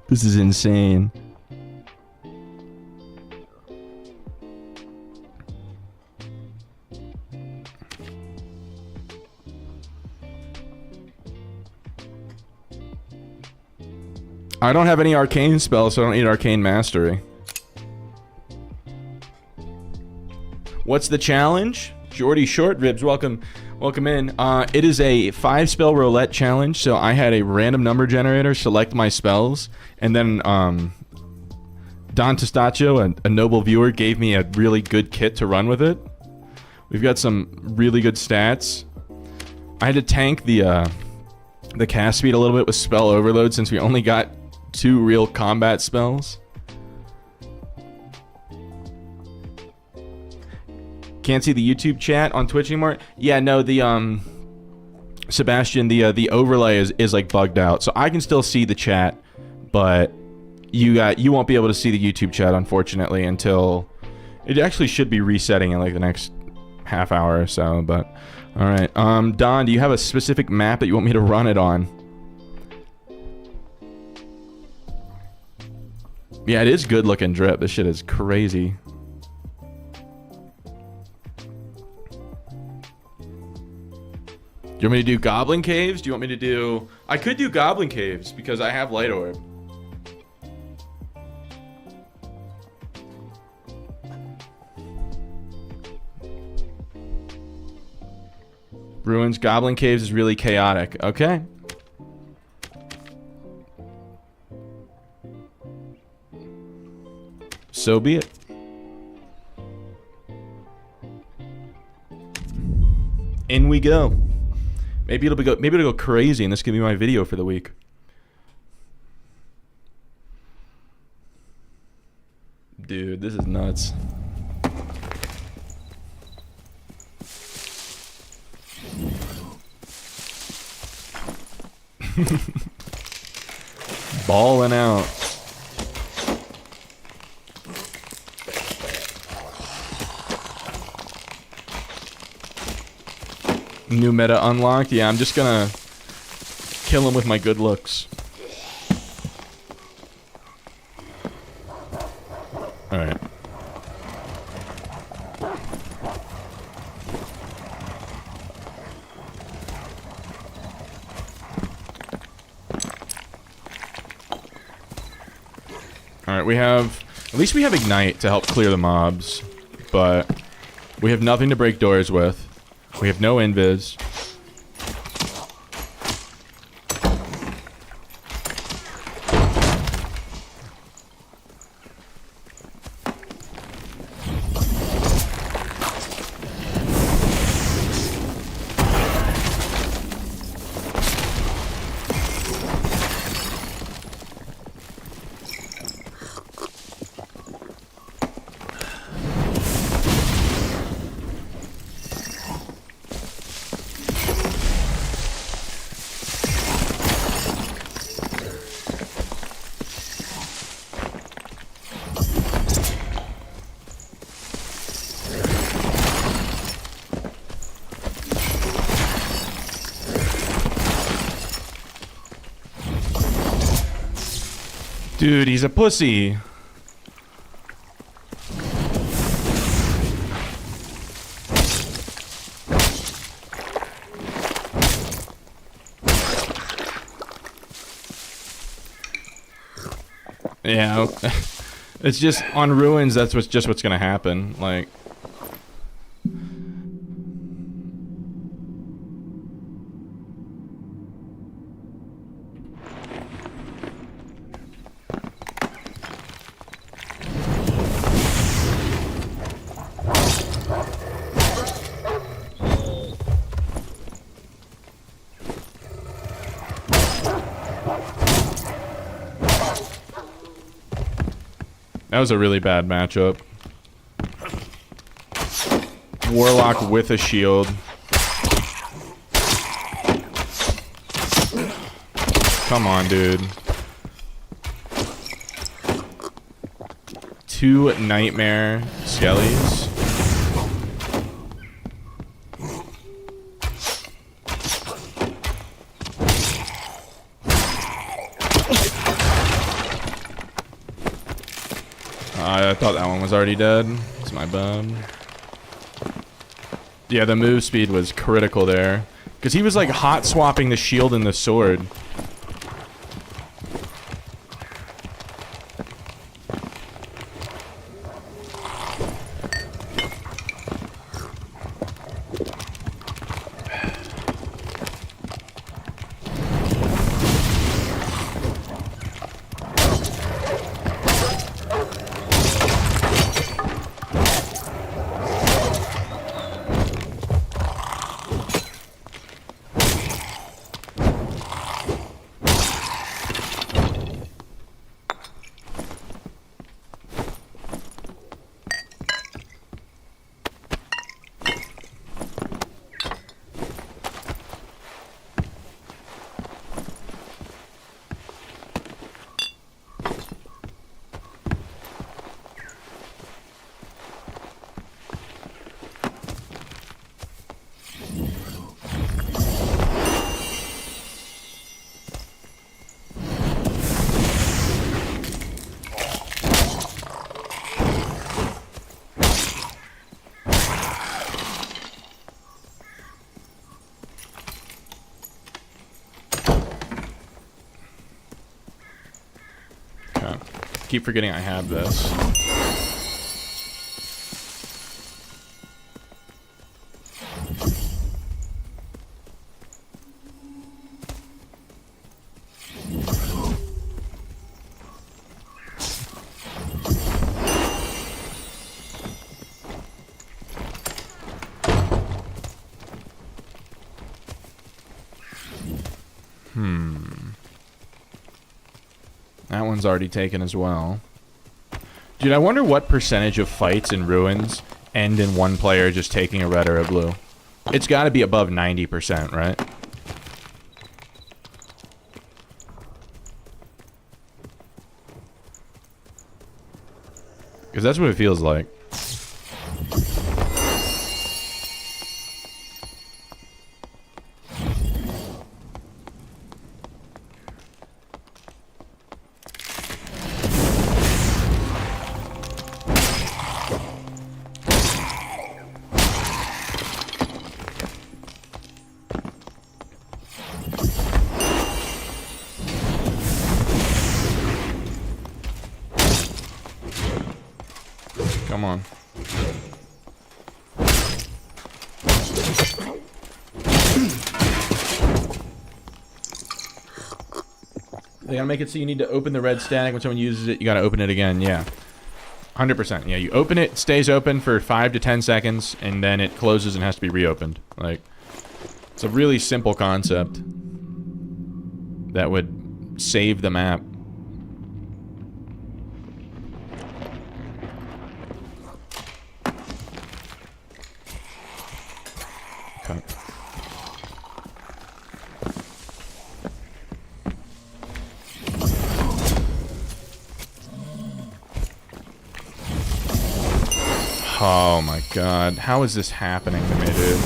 this is insane. I don't have any arcane spells, so I don't need arcane mastery. What's the challenge? Jordy Short Ribs, welcome in. It is a 5-spell roulette challenge, so I had a random number generator select my spells, and then Don Testaccio, a noble viewer, gave me a really good kit to run with it. We've got some really good stats. I had to tank the cast speed a little bit with spell overload since we only got 2 real combat spells. Can't see the YouTube chat on Twitch anymore. Yeah, no, the Sebastian, the overlay is like bugged out, so I can still see the chat, but you won't be able to see the YouTube chat unfortunately until it actually should be resetting in like the next half hour or so. But all right, Don, do you have a specific map that you want me to run it on? Yeah, it is good looking drip. This shit is crazy. Do you want me to do Goblin Caves? Do you want me to do... I could do Goblin Caves because I have Light Orb. Ruins Goblin Caves is really chaotic. Okay. So be it. In we go. Maybe it'll go crazy, and this can be my video for the week. Dude, this is nuts. Balling out. New meta unlocked. Yeah, I'm just gonna kill him with my good looks. Alright. Alright, we have... At least we have Ignite to help clear the mobs. But we have nothing to break doors with. We have no invis. Dude, he's a pussy. Yeah, it's just on ruins. That's what's gonna happen. Like, that was a really bad matchup. Warlock with a shield. Come on, dude. 2 nightmare skellies. I thought that one was already dead. It's my bad. Yeah, the move speed was critical there. Because he was like hot swapping the shield and the sword. Keep forgetting I have this. one's already taken as well. Dude, I wonder what percentage of fights in Ruins end in one player just taking a red or a blue. It's got to be above 90%, right? Because that's what it feels like. Come on. They gotta make it so you need to open the red static when someone uses it. You gotta open it again. Yeah, 100%. Yeah, you open it, stays open for 5 to 10 seconds, and then it closes and has to be reopened. Like, it's a really simple concept that would save the map. Okay. Oh my god. How is this happening to me, dude?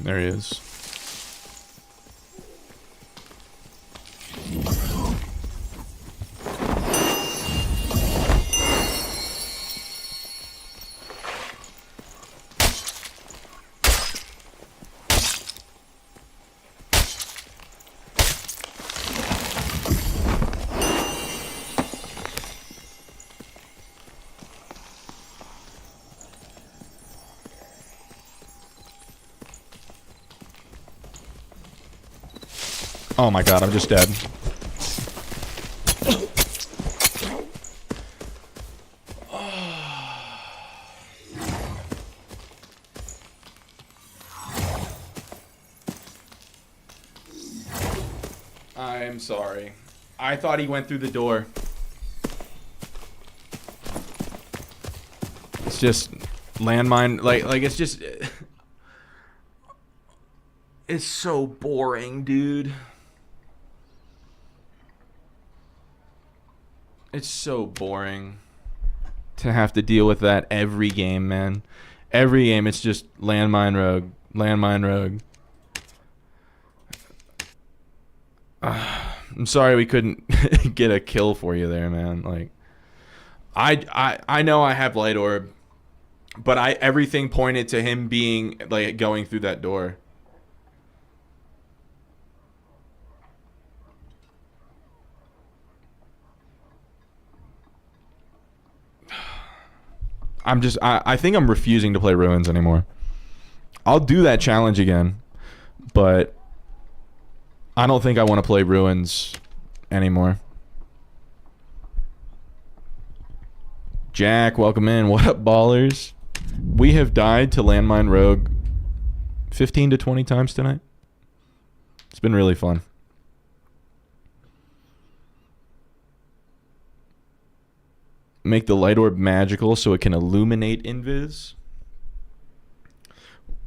There he is. Oh my god, I'm just dead. I'm sorry. I thought he went through the door. It's just landmine, like it's just it's so boring, dude. It's so boring to have to deal with that every game, man. Every game, it's just landmine rogue, landmine rogue. I'm sorry we couldn't get a kill for you there, man. Like, I know I have light orb, but everything pointed to him being like going through that door. I think I'm refusing to play Ruins anymore. I'll do that challenge again, but I don't think I want to play Ruins anymore. Jack, welcome in. What up, ballers? We have died to Landmine Rogue 15 to 20 times tonight. It's been really fun. Make the light orb magical so it can illuminate invis.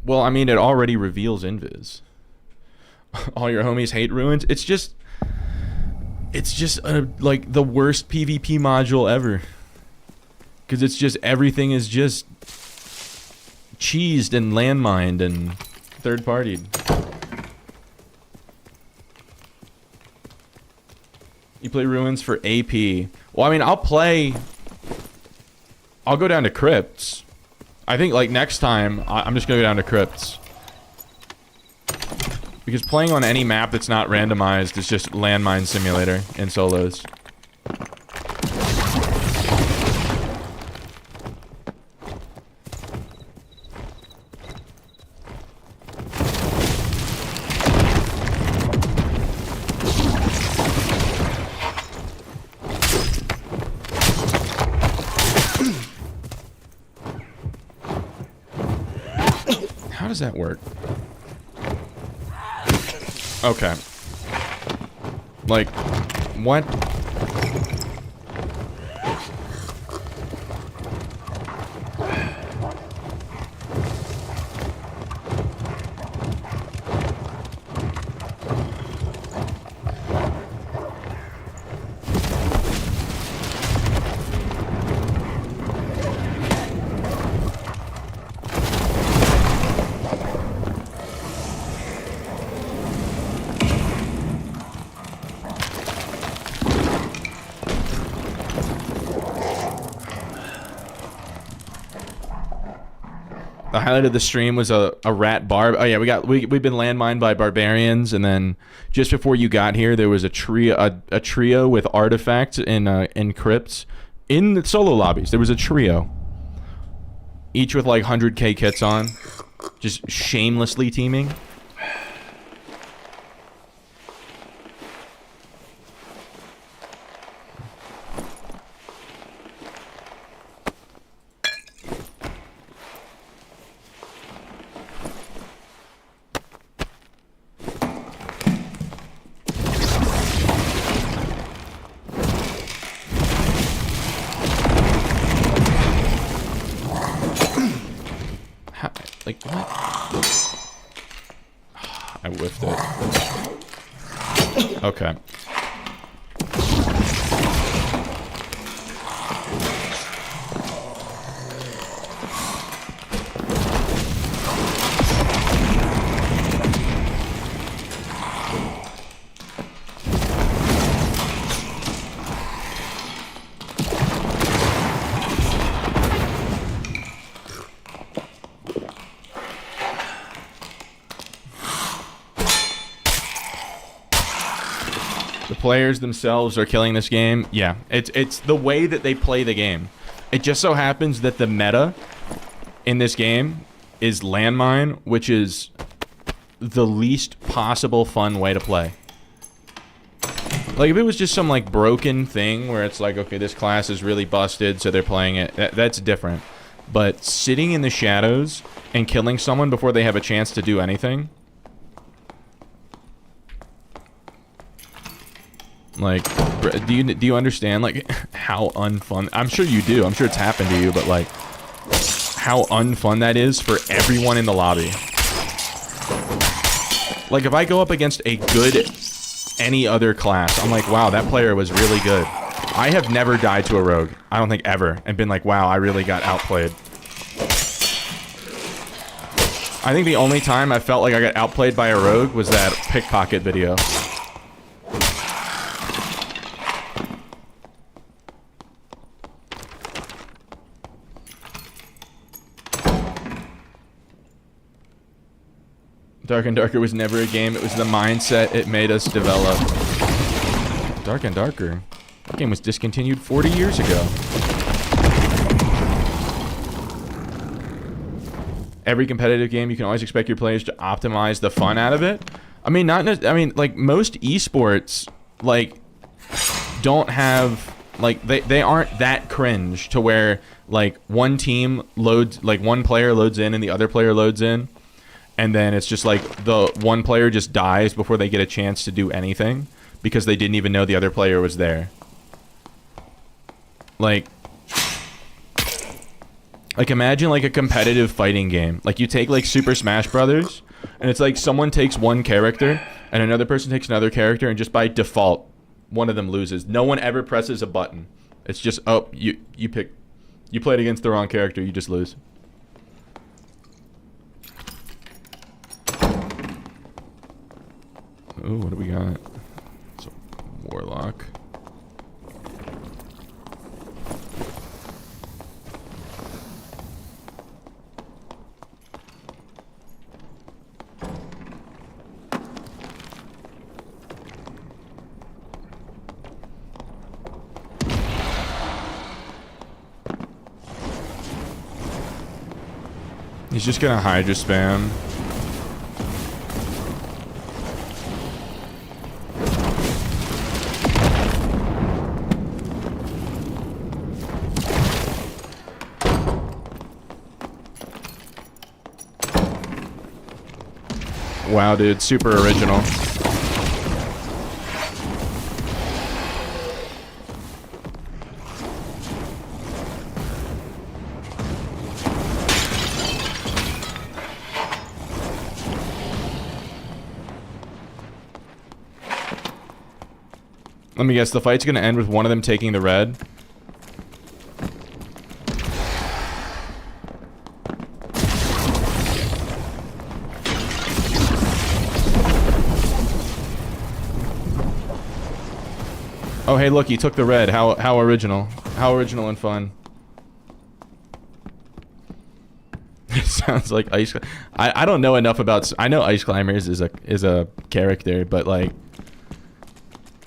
Well, I mean, it already reveals invis. All your homies hate Ruins. It's just like the worst PvP module ever. Because it's just, everything is just cheesed and landmined and third-partied. You play Ruins for AP. Well, I mean, I'll go down to crypts. I think, like, next time, I'm just gonna go down to crypts. Because playing on any map that's not randomized is just landmine simulator in solos. How does that work? Okay. Like, what? The highlight of the stream was a rat barb. Oh yeah, we've been landmined by barbarians, and then just before you got here, there was a trio with artifacts in crypts in the solo lobbies. There was a trio, each with like 100k kits on, just shamelessly teaming. Like, what? I whiffed it. Okay. Players themselves are killing this game. Yeah, it's the way that they play the game. It just so happens that the meta in this game is landmine, which is the least possible fun way to play. Like, if it was just some like broken thing where it's like, okay, this class is really busted, so they're playing it, that's different. But sitting in the shadows and killing someone before they have a chance to do anything, like, do you understand, like, how unfun? I'm sure you do. I'm sure it's happened to you, but, like, how unfun that is for everyone in the lobby. Like, if I go up against a good any other class, I'm like, wow, that player was really good. I have never died to a rogue, I don't think ever, and been like, wow, I really got outplayed. I think the only time I felt like I got outplayed by a rogue was that pickpocket video. Dark and Darker was never a game. It was the mindset it made us develop. Dark and Darker? That game was discontinued 40 years ago. Every competitive game, you can always expect your players to optimize the fun out of it. I mean, like, most esports, like, don't have, like, they aren't that cringe to where, like, one team loads, like, one player loads in and the other player loads in. And then it's just like the one player just dies before they get a chance to do anything because they didn't even know the other player was there. Like imagine like a competitive fighting game. Like, you take like Super Smash Brothers, and it's like someone takes one character and another person takes another character, and just by default one of them loses. No one ever presses a button. It's just, oh, you played against the wrong character, you just lose. Ooh, what do we got? It's a warlock. He's just gonna Hydra spam. Wow, dude, super original. Let me guess, the fight's gonna end with one of them taking the red. Oh, hey, look, he took the red. How original. How original and fun. It sounds like Ice... I don't know enough about... I know Ice Climbers is a character, but, like...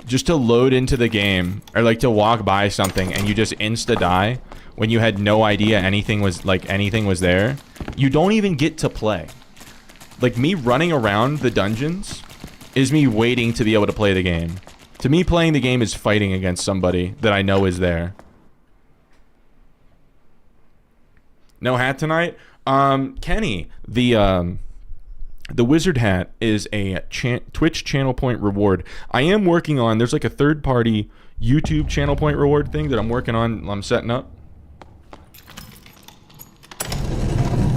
Just to load into the game, or, like, to walk by something and you just insta-die when you had no idea anything was there, you don't even get to play. Like, me running around the dungeons is me waiting to be able to play the game. To me, playing the game is fighting against somebody that I know is there. No hat tonight? Kenny, the wizard hat is a Twitch channel point reward. I am working on, there's like a third-party YouTube channel point reward thing that I'm working on, I'm setting up.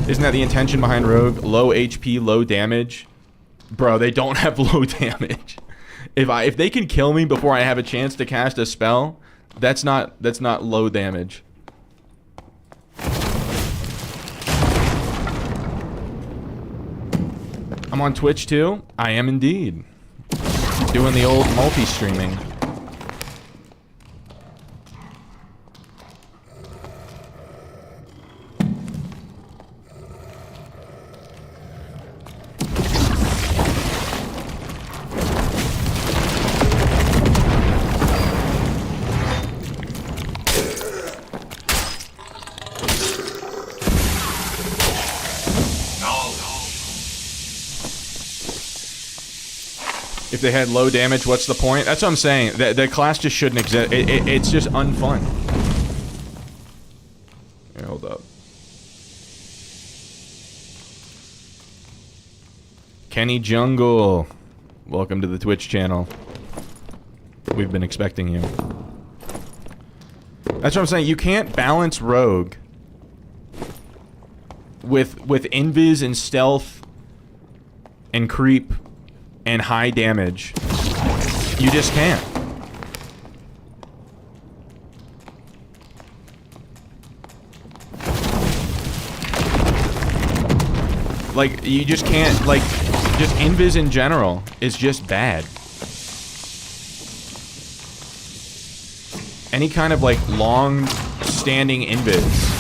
Isn't that the intention behind Rogue? Low HP, low damage? Bro, they don't have low damage. If they can kill me before I have a chance to cast a spell, that's not low damage. I'm on Twitch too. I am indeed. Doing the old multi-streaming. If they had low damage, what's the point? That's what I'm saying. The class just shouldn't exist. It's just unfun. Here, hold up. Kenny Jungle. Welcome to the Twitch channel. We've been expecting you. That's what I'm saying. You can't balance Rogue with invis and stealth and creep and high damage. You just can't. Like, you just can't, like, just invis in general is just bad. Any kind of, like, long-standing invis.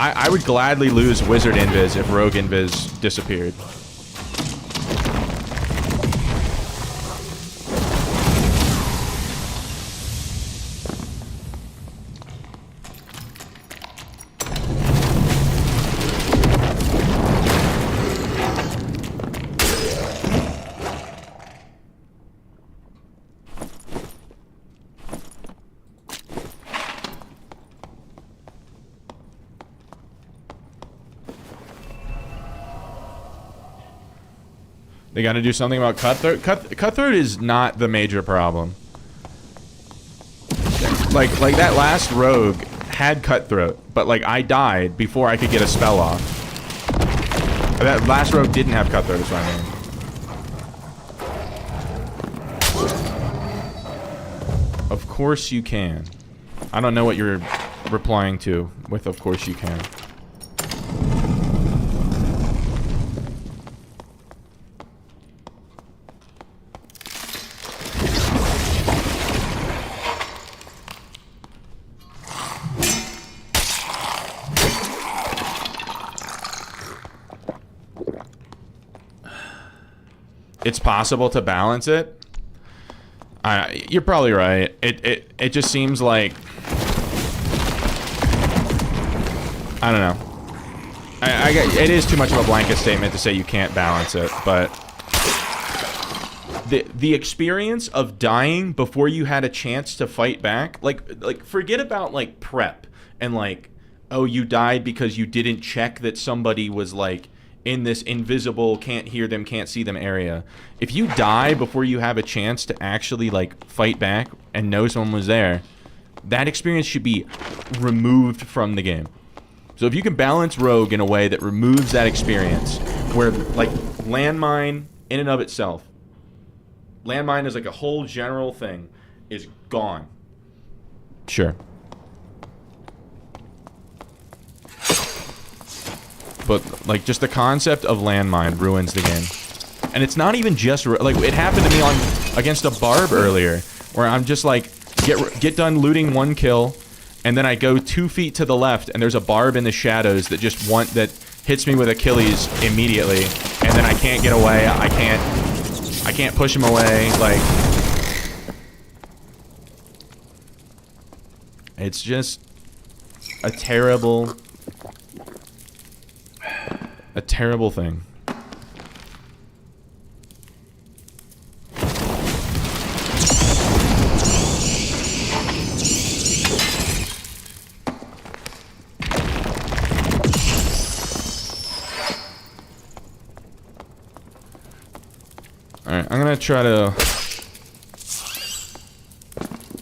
I would gladly lose Wizard Invis if Rogue Invis disappeared. They gotta do something about Cutthroat. Cutthroat is not the major problem. Like that last rogue had Cutthroat, but like I died before I could get a spell off. That last rogue didn't have Cutthroat, is what I mean. Of course you can. I don't know what you're replying to with "of course you can." It's possible to balance it. You're probably right. It just seems like, I don't know. It is too much of a blanket statement to say you can't balance it, but the experience of dying before you had a chance to fight back, like forget about like prep and like oh, you died because you didn't check that somebody was like in this invisible, can't hear them, can't see them area. If you die before you have a chance to actually like fight back and know someone was there, that experience should be removed from the game. So if you can balance Rogue in a way that removes that experience, where like landmine in and of itself, landmine is like a whole general thing, is gone. Sure. But like just the concept of landmine ruins the game. And it's not even just like it happened to me on against a barb earlier, where I'm just like get done looting one kill, and then I go 2 feet to the left, and there's a barb in the shadows that just that hits me with Achilles immediately, and then I can't get away. I can't push him away. Like, it's just a terrible thing. Alright, I'm gonna try to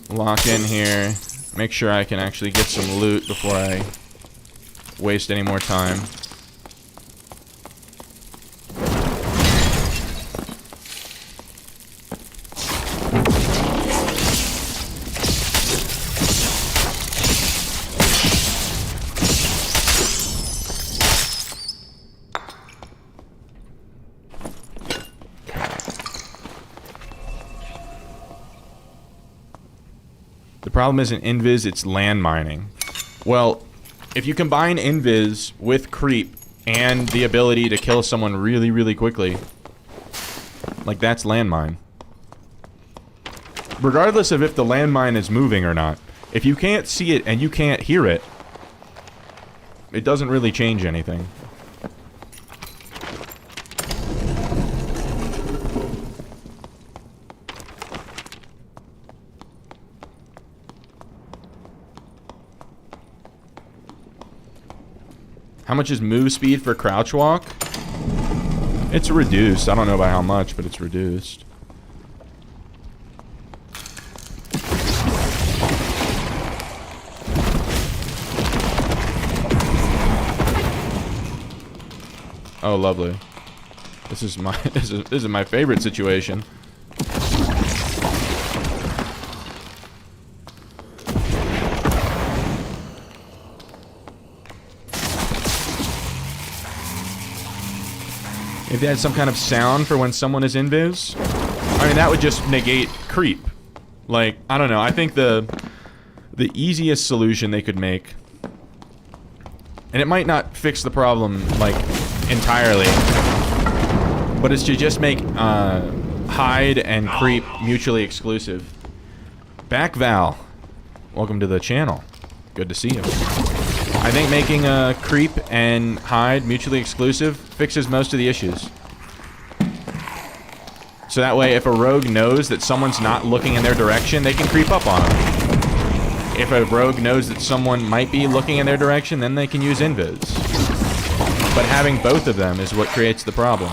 lock in here, make sure I can actually get some loot before I waste any more time. The problem isn't invis, it's landmining. Well, if you combine invis with creep and the ability to kill someone really, really quickly, like that's landmine. Regardless of if the landmine is moving or not, if you can't see it and you can't hear it, it doesn't really change anything. How much is move speed for crouch walk? It's reduced. I don't know by how much, but it's reduced. Oh, lovely. This is my this is my favorite situation. If they had some kind of sound for when someone is invis, I mean, that would just negate creep. Like, I don't know. I think the easiest solution they could make, and it might not fix the problem, like, entirely, but it's to just make hide and creep mutually exclusive. Back Val, welcome to the channel. Good to see you. I think making creep and hide mutually exclusive fixes most of the issues. So that way, if a rogue knows that someone's not looking in their direction, they can creep up on them. If a rogue knows that someone might be looking in their direction, then they can use invis. But having both of them is what creates the problem.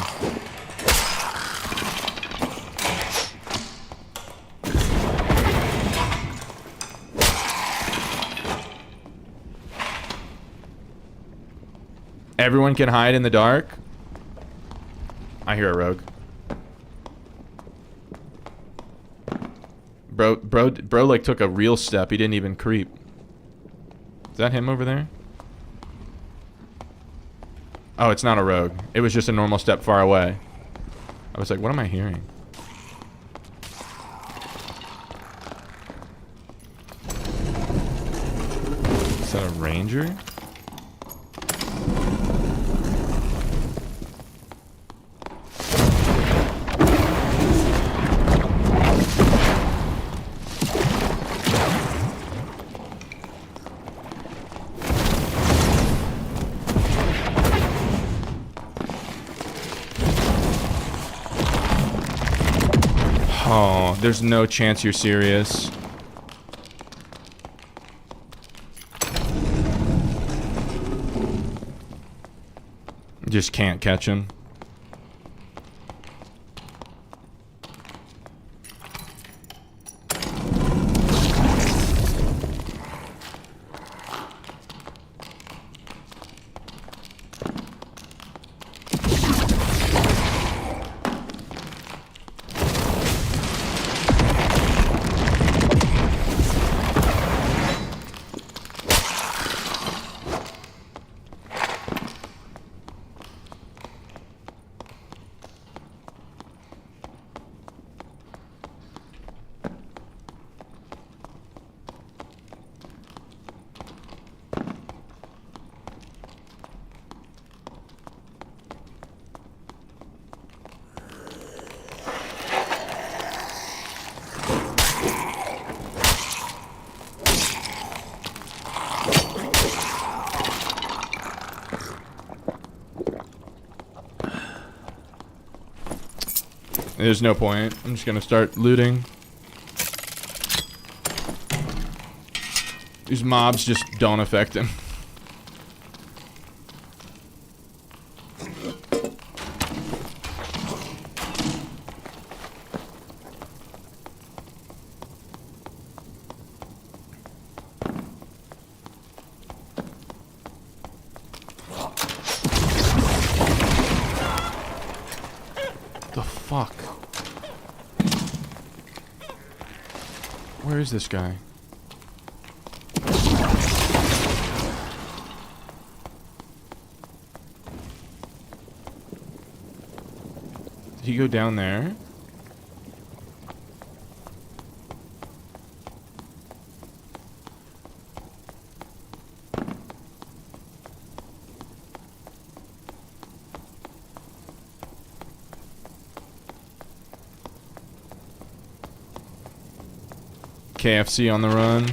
Everyone can hide in the dark. I hear a rogue. Bro like took a real step. He didn't even creep. Is that him over there? Oh, it's not a rogue. It was just a normal step far away. I was like, what am I hearing? Is that a ranger? Oh, there's no chance you're serious. Just can't catch him. There's no point. I'm just gonna start looting. These mobs just don't affect him. The fuck? Where is this guy? Did he go down there? KFC on the run.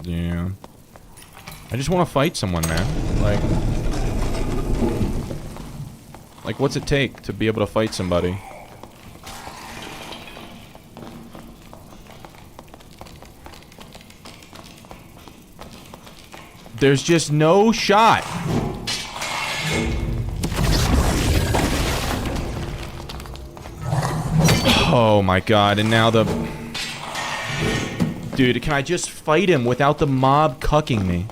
Yeah. I just want to fight someone, man. Like, what's it take to be able to fight somebody? There's just no shot. Oh my god, and now the... Dude, can I just fight him without the mob cucking me?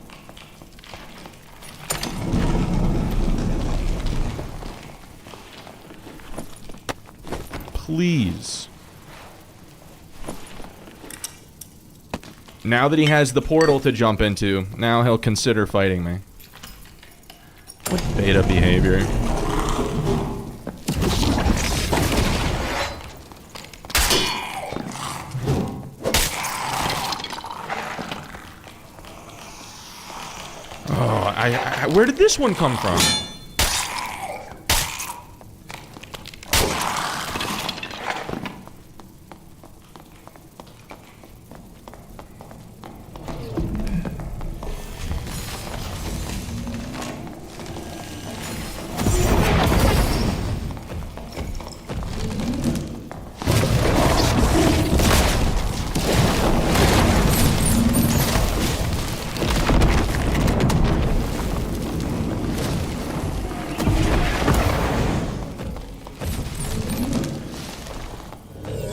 Please. Now that he has the portal to jump into, now he'll consider fighting me. What beta behavior. Where did this one come from?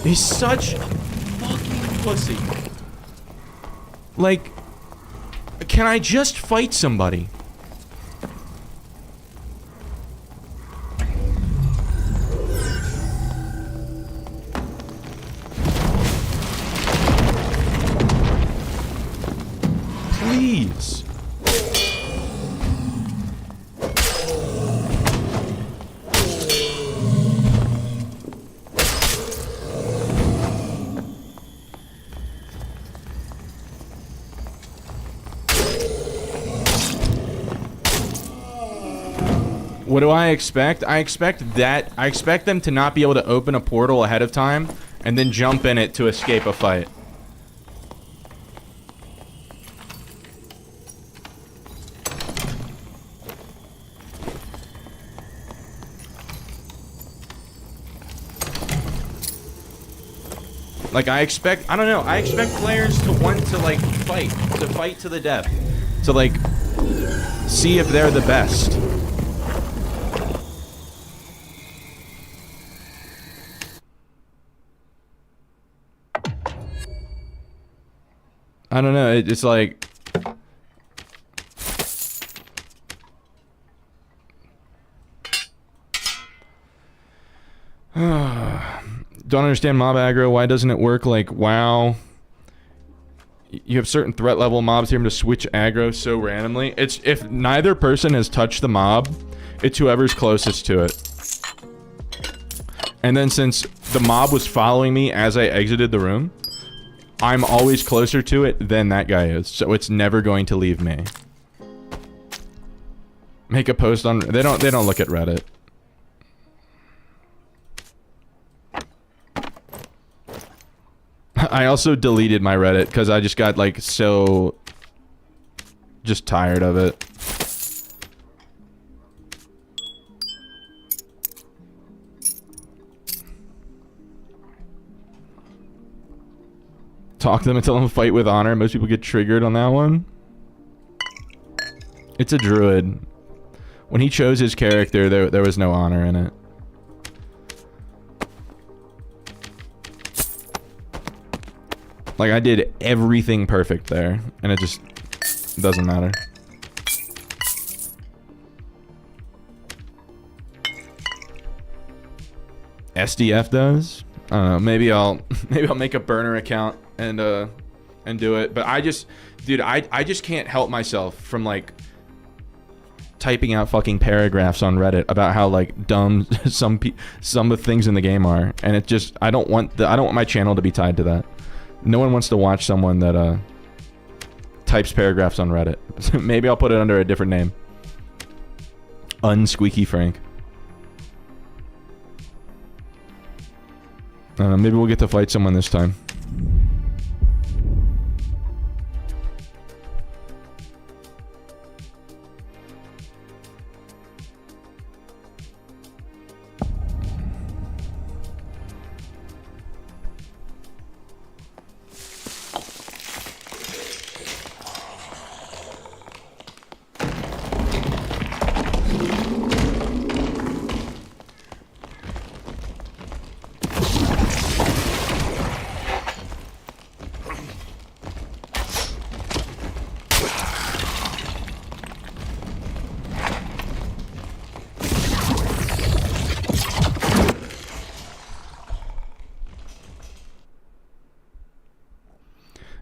He's such a fucking pussy. Like, can I just fight somebody? Please. What do I expect? I expect them to not be able to open a portal ahead of time and then jump in it to escape a fight. Like, I expect players to want to, like, fight to the death. To, like, see if they're the best. I don't know. It's like... Don't understand mob aggro. Why doesn't it work like WoW? You have certain threat level mobs here to switch aggro so randomly. It's if neither person has touched the mob, it's whoever's closest to it. And then since the mob was following me as I exited the room, I'm always closer to it than that guy is. So it's never going to leave me. Make a post on... They don't look at Reddit. I also deleted my Reddit because I just got like so just tired of it. Talk to them and tell them to fight with honor. Most people get triggered on that one. It's a druid. When he chose his character, there was no honor in it. Like, I did everything perfect there, and it just doesn't matter. SDF does? I don't know. Maybe I'll make a burner account and do it. But I just, dude, I just can't help myself from like typing out fucking paragraphs on Reddit about how like dumb some of the things in the game are, and it just I don't want my channel to be tied to that. No one wants to watch someone that types paragraphs on Reddit. So maybe I'll put it under a different name. Unsqueaky Frank. Maybe we'll get to fight someone this time.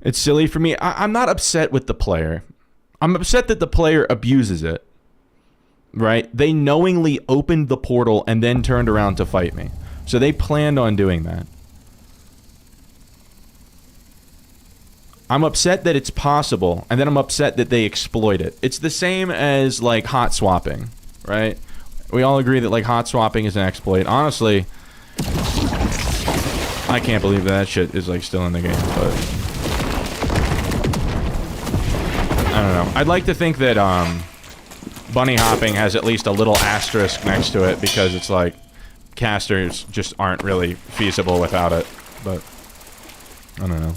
It's silly for me. I'm not upset with the player. I'm upset that the player abuses it. Right? They knowingly opened the portal and then turned around to fight me. So they planned on doing that. I'm upset that it's possible, and then I'm upset that they exploit it. It's the same as, like, hot swapping, right? We all agree that, like, hot swapping is an exploit. Honestly, I can't believe that shit is, like, still in the game, but... I don't know. I'd like to think that bunny hopping has at least a little asterisk next to it because it's like casters just aren't really feasible without it. But I don't know.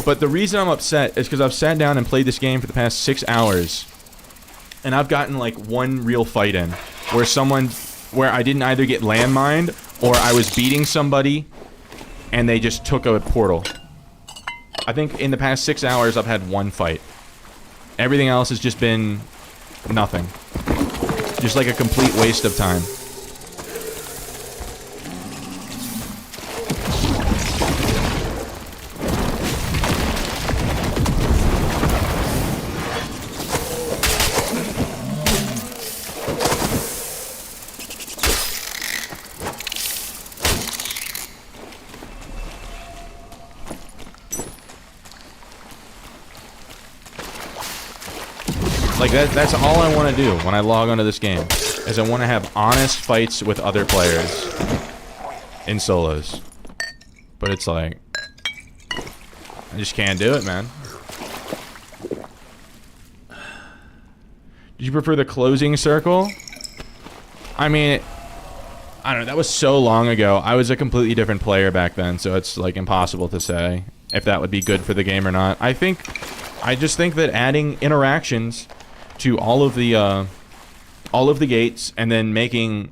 But the reason I'm upset is because I've sat down and played this game for the past 6 hours, and I've gotten like one real fight in where I didn't either get landmined or I was beating somebody and they just took a portal. I think in the past 6 hours, I've had one fight. Everything else has just been nothing. Just like a complete waste of time. Like, that's all I want to do when I log onto this game, is I want to have honest fights with other players in solos. But it's like, I just can't do it, man. Did you prefer the closing circle? I mean, I don't know, that was so long ago. I was a completely different player back then, so it's, like, impossible to say if that would be good for the game or not. I just think that adding interactions to all of the gates and then making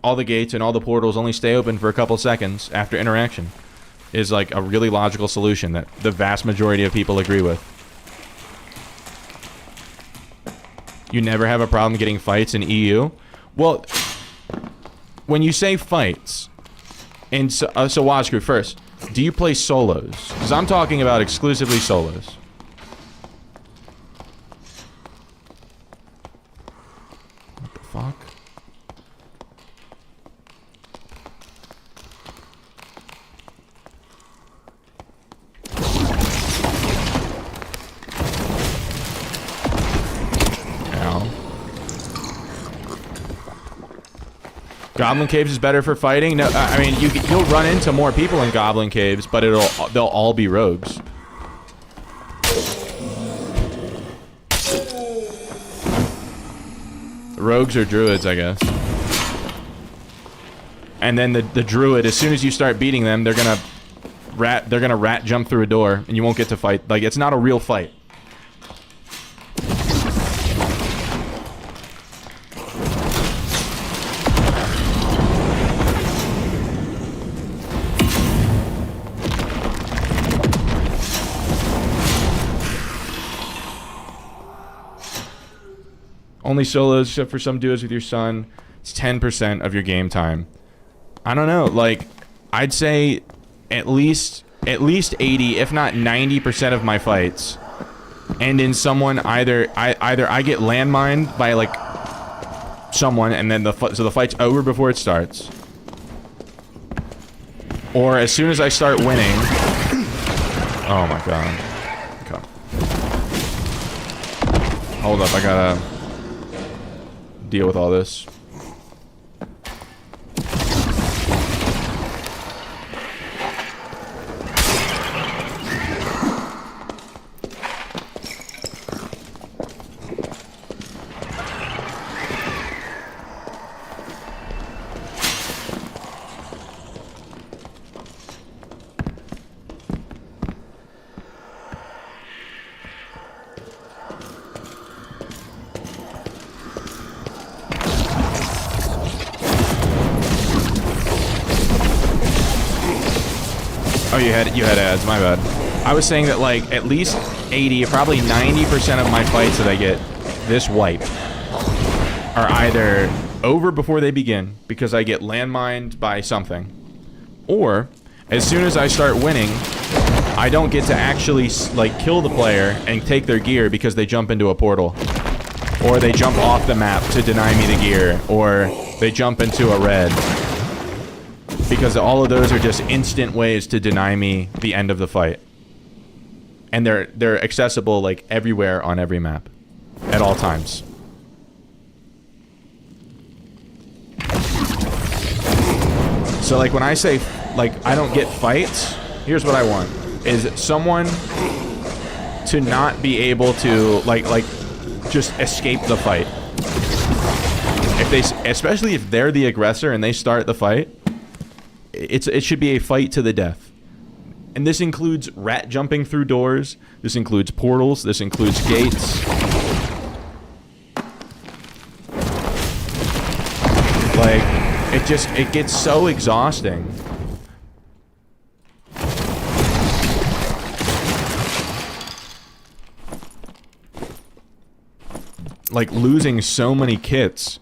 all the gates and all the portals only stay open for a couple seconds after interaction is like a really logical solution that the vast majority of people agree with. You never have a problem getting fights in EU? Well, when you say fights, and so Wazcrew, first, do you play solos? Because I'm talking about exclusively solos. What the fuck? Ow. Goblin caves is better for fighting? No, I mean you'll run into more people in goblin caves, but they'll all be rogues. Rogues or druids, I guess. And then the druid, as soon as you start beating them, they're gonna rat jump through a door, and you won't get to fight. Like, it's not a real fight. Only solos, except for some duos with your son. It's 10% of your game time. I don't know. Like, I'd say at least 80, if not 90% of my fights end in someone either I get landmined by like someone, and then the fight's over before it starts, or as soon as I start winning. Oh my god. Okay. Hold up, I gotta deal with all this. Oh, you had ads, my bad. I was saying that like at least 80, probably 90% of my fights that I get this wipe are either over before they begin because I get landmined by something, or as soon as I start winning, I don't get to actually like kill the player and take their gear because they jump into a portal, or they jump off the map to deny me the gear, or they jump into a red. Because all of those are just instant ways to deny me the end of the fight. And they're accessible like everywhere on every map. At all times. So like when I say like I don't get fights, here's what I want. Is someone to not be able to like just escape the fight. If they, especially if they're the aggressor and they start the fight, it should be a fight to the death. And this includes rat jumping through doors, this includes portals, this includes gates. Like, it gets so exhausting. Like losing so many kits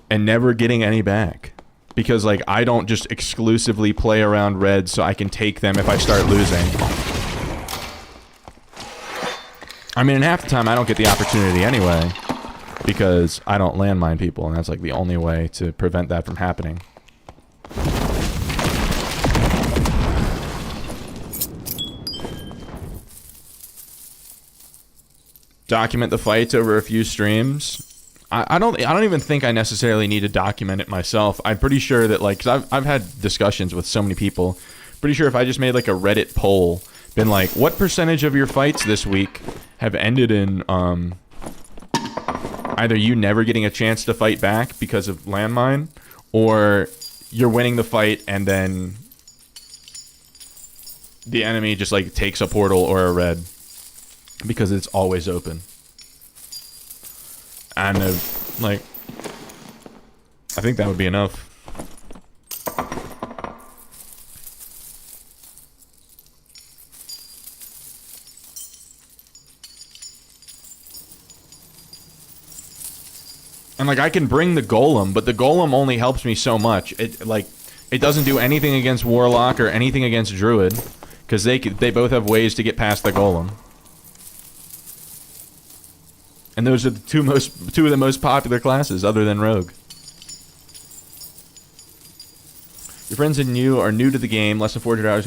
and never getting any back. Because, like, I don't just exclusively play around red so I can take them if I start losing. I mean, in half the time, I don't get the opportunity anyway. Because I don't landmine people, and that's, like, the only way to prevent that from happening. Document the fights over a few streams. I don't even think I necessarily need to document it myself. I'm pretty sure that, like, cause I've had discussions with so many people. Pretty sure if I just made like a Reddit poll, been like, what percentage of your fights this week have ended in either you never getting a chance to fight back because of landmine, or you're winning the fight and then the enemy just like takes a portal or a red because it's always open. And like, I think that would be enough. And like I can bring the golem, but the golem only helps me so much. It doesn't do anything against warlock or anything against druid, because they both have ways to get past the golem. And those are the two of the most popular classes, other than rogue. Your friends and you are new to the game, less than 400 hours.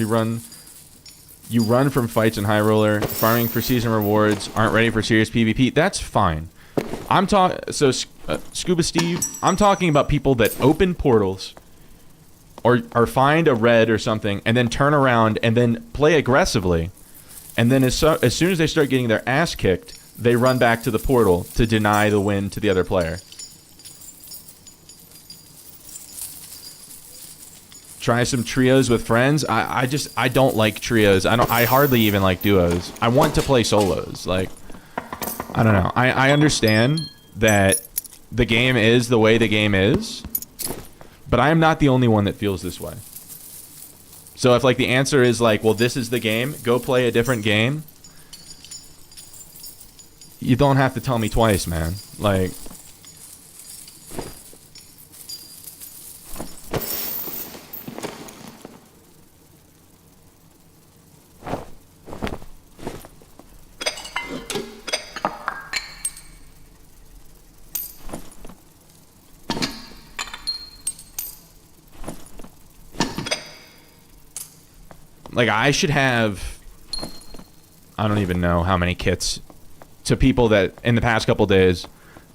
You run from fights in High Roller, farming for season rewards, aren't ready for serious PvP. That's fine. I'm talking, so Scuba Steve, I'm talking about people that open portals or find a red or something and then turn around and then play aggressively. And then as soon as they start getting their ass kicked, they run back to the portal to deny the win to the other player. Try some trios with friends. I don't like trios. I hardly even like duos. I want to play solos. Like, I don't know. I understand that the game is the way the game is, but I am not the only one that feels this way. So if like the answer is like, well, this is the game, go play a different game. You don't have to tell me twice, man. Like, I should have, I don't even know how many kits to people that in the past couple days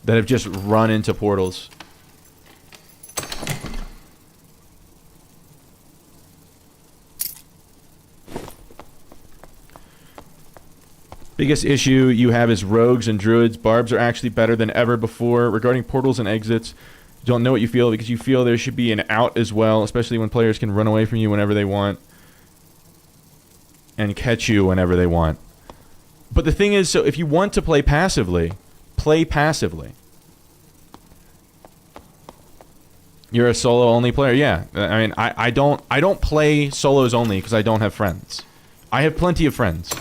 that have just run into portals. Biggest issue you have is rogues and druids. Barbs are actually better than ever before. Regarding portals and exits, you don't know what you feel because you feel there should be an out as well, especially when players can run away from you whenever they want and catch you whenever they want. But the thing is, so if you want to play passively, play passively. You're a solo only player, yeah. I mean, I don't play solos only because I don't have friends. I have plenty of friends.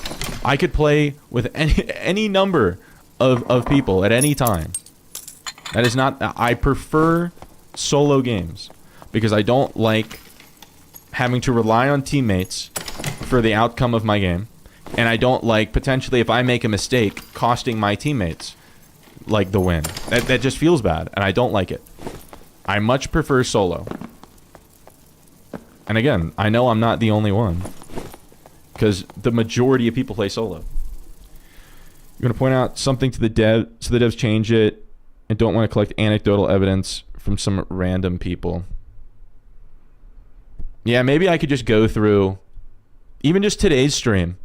I could play with any number of people at any time. That is not. I prefer solo games because I don't like having to rely on teammates for the outcome of my game. And I don't like, potentially, if I make a mistake, costing my teammates, like, the win. That just feels bad, and I don't like it. I much prefer solo. And again, I know I'm not the only one. Because the majority of people play solo. You're going to point out something to the dev, so the devs change it, and don't want to collect anecdotal evidence from some random people. Yeah, maybe I could just go through, even just today's stream.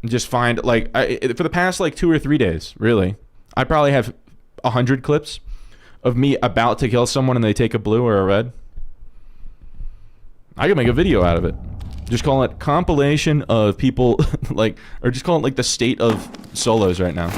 Just find, like, for the past, like, 2 or 3 days, really, I probably have 100 clips of me about to kill someone and they take a blue or a red. I could make a video out of it. Just call it compilation of people, like, or just call it, like, the state of solos right now.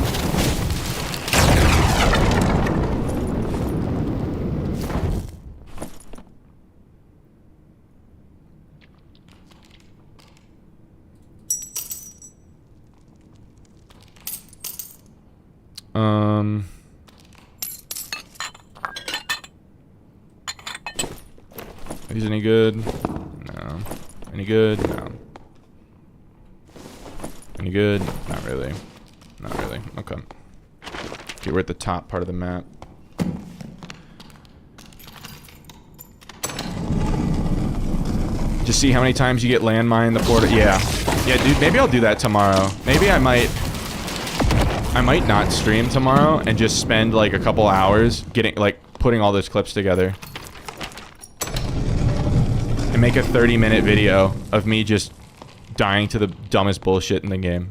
Is any good? No. Any good? No. Any good? Not really. Not really. Okay. Okay, we're at the top part of the map. Just see how many times you get landmine in the portal. Yeah. Yeah, dude, maybe I'll do that tomorrow. Maybe I might not stream tomorrow and just spend like a couple hours getting, like, putting all those clips together. And make a 30-minute video of me just dying to the dumbest bullshit in the game.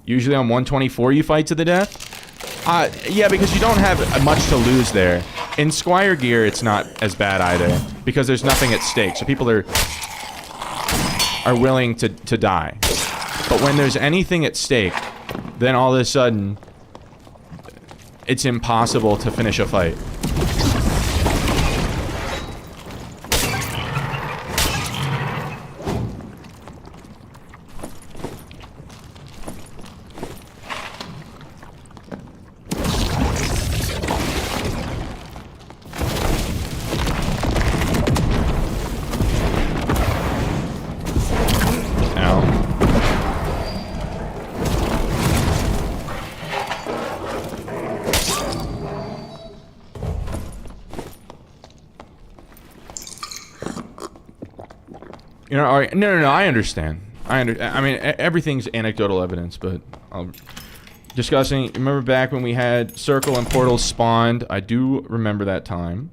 Usually on 124 you fight to the death. Yeah, because you don't have much to lose there. In Squire gear, it's not as bad either, because there's nothing at stake, so people are willing to die. But when there's anything at stake, then all of a sudden, it's impossible to finish a fight. You know, all right, no, I understand. I mean, everything's anecdotal evidence, but discussing. Remember back when we had Circle and Portals spawned? I do remember that time.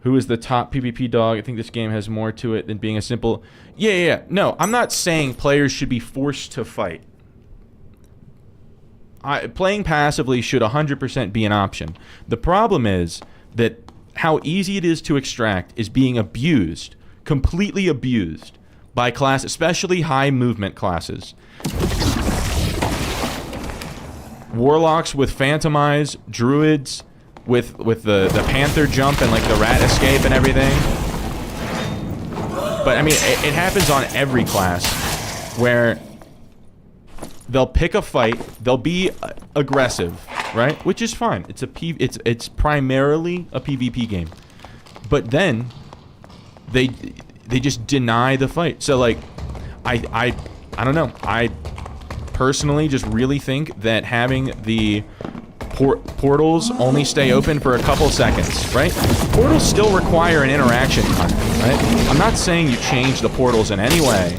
Who is the top PvP dog? I think this game has more to it than being a simple. Yeah. No, I'm not saying players should be forced to fight. Playing passively should 100% be an option. The problem is that how easy it is to extract is being abused. Completely abused by class, especially high movement classes. Warlocks with Phantom Eyes, Druids with the Panther jump and like the Rat escape and everything. But I mean, it happens on every class where they'll pick a fight, they'll be aggressive, right? Which is fine. It's primarily a PvP game, but then they just deny the fight. So like, I don't know. I personally just really think that having the portals only stay open for a couple seconds, right? Portals still require an interaction time, right? I'm not saying you change the portals in any way,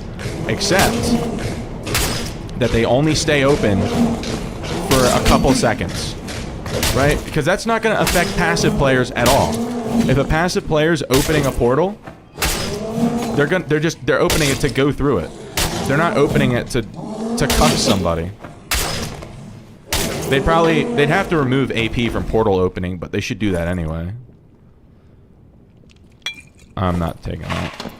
except that they only stay open for a couple seconds, right? Because that's not going to affect passive players at all. If a passive player's opening a portal, they're opening it to go through it. They're not opening it to cuff somebody. They'd have to remove AP from portal opening, but they should do that anyway. I'm not taking that.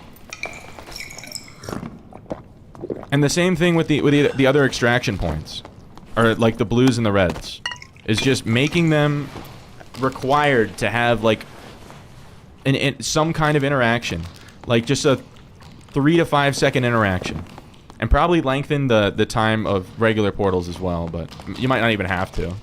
And the same thing with the other extraction points, or like the blues and the reds, is just making them required to have like some kind of interaction. Like just a 3 to 5 second interaction. And probably lengthen the time of regular portals as well, but you might not even have to.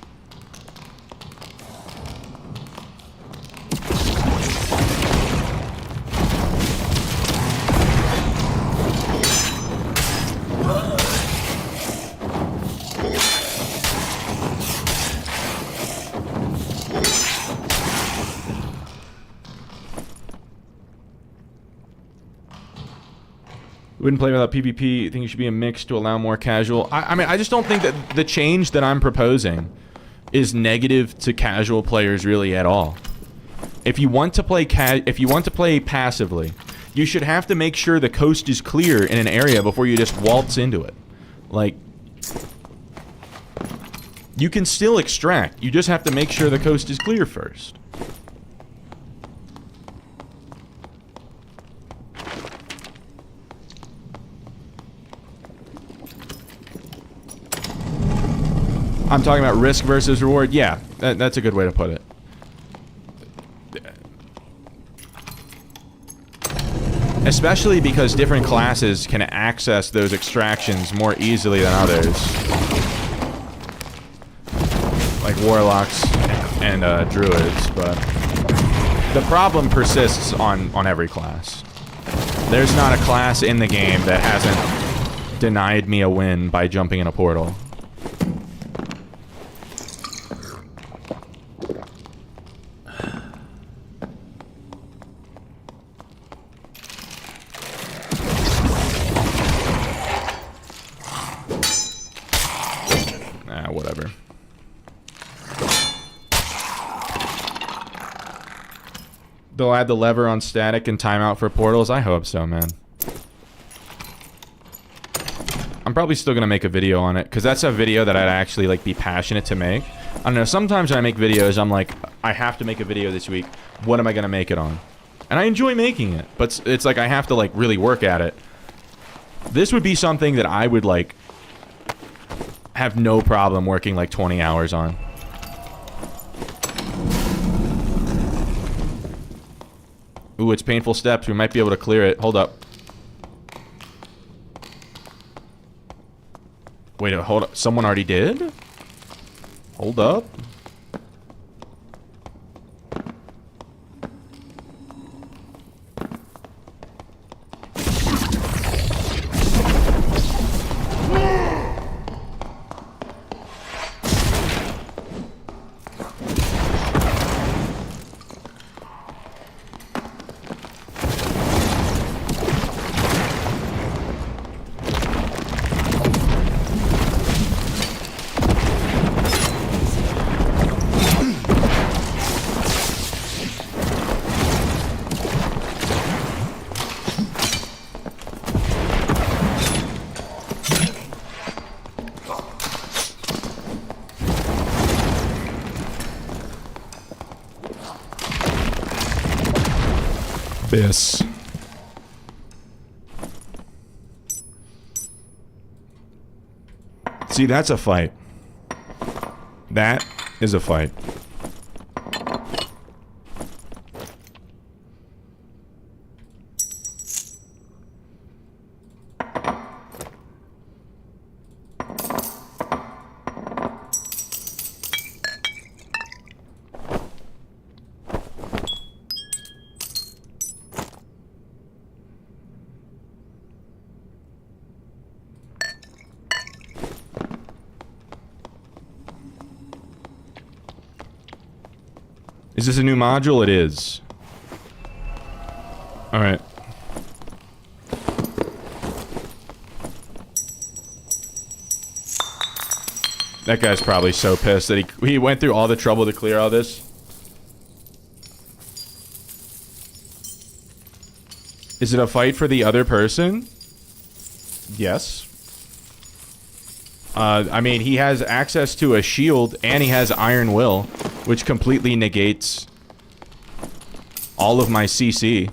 Wouldn't play without PvP. I think it should be a mix to allow more casual. I mean, I just don't think that the change that I'm proposing is negative to casual players really at all. If you want to play passively, you should have to make sure the coast is clear in an area before you just waltz into it. Like, you can still extract. You just have to make sure the coast is clear first. I'm talking about risk versus reward. Yeah, that's a good way to put it. Especially because different classes can access those extractions more easily than others. Like Warlocks and Druids, but the problem persists on every class. There's not a class in the game that hasn't denied me a win by jumping in a portal. Whatever. They'll add the lever on static and timeout for portals? I hope so, man. I'm probably still gonna make a video on it, because that's a video that I'd actually like be passionate to make. I don't know, sometimes when I make videos, I'm like, I have to make a video this week. What am I going to make it on? And I enjoy making it, but it's like I have to, like, really work at it. This would be something that I would, like, have no problem working, like, 20 hours on. Ooh, it's painful steps. We might be able to clear it. Hold up. Wait, hold up. Someone already did? Hold up. This. See, that's a fight. That is a fight. Is this a new module? It is. Alright. That guy's probably so pissed that he went through all the trouble to clear all this. Is it a fight for the other person? Yes. I mean, he has access to a shield, and he has Iron Will, which completely negates all of my CC.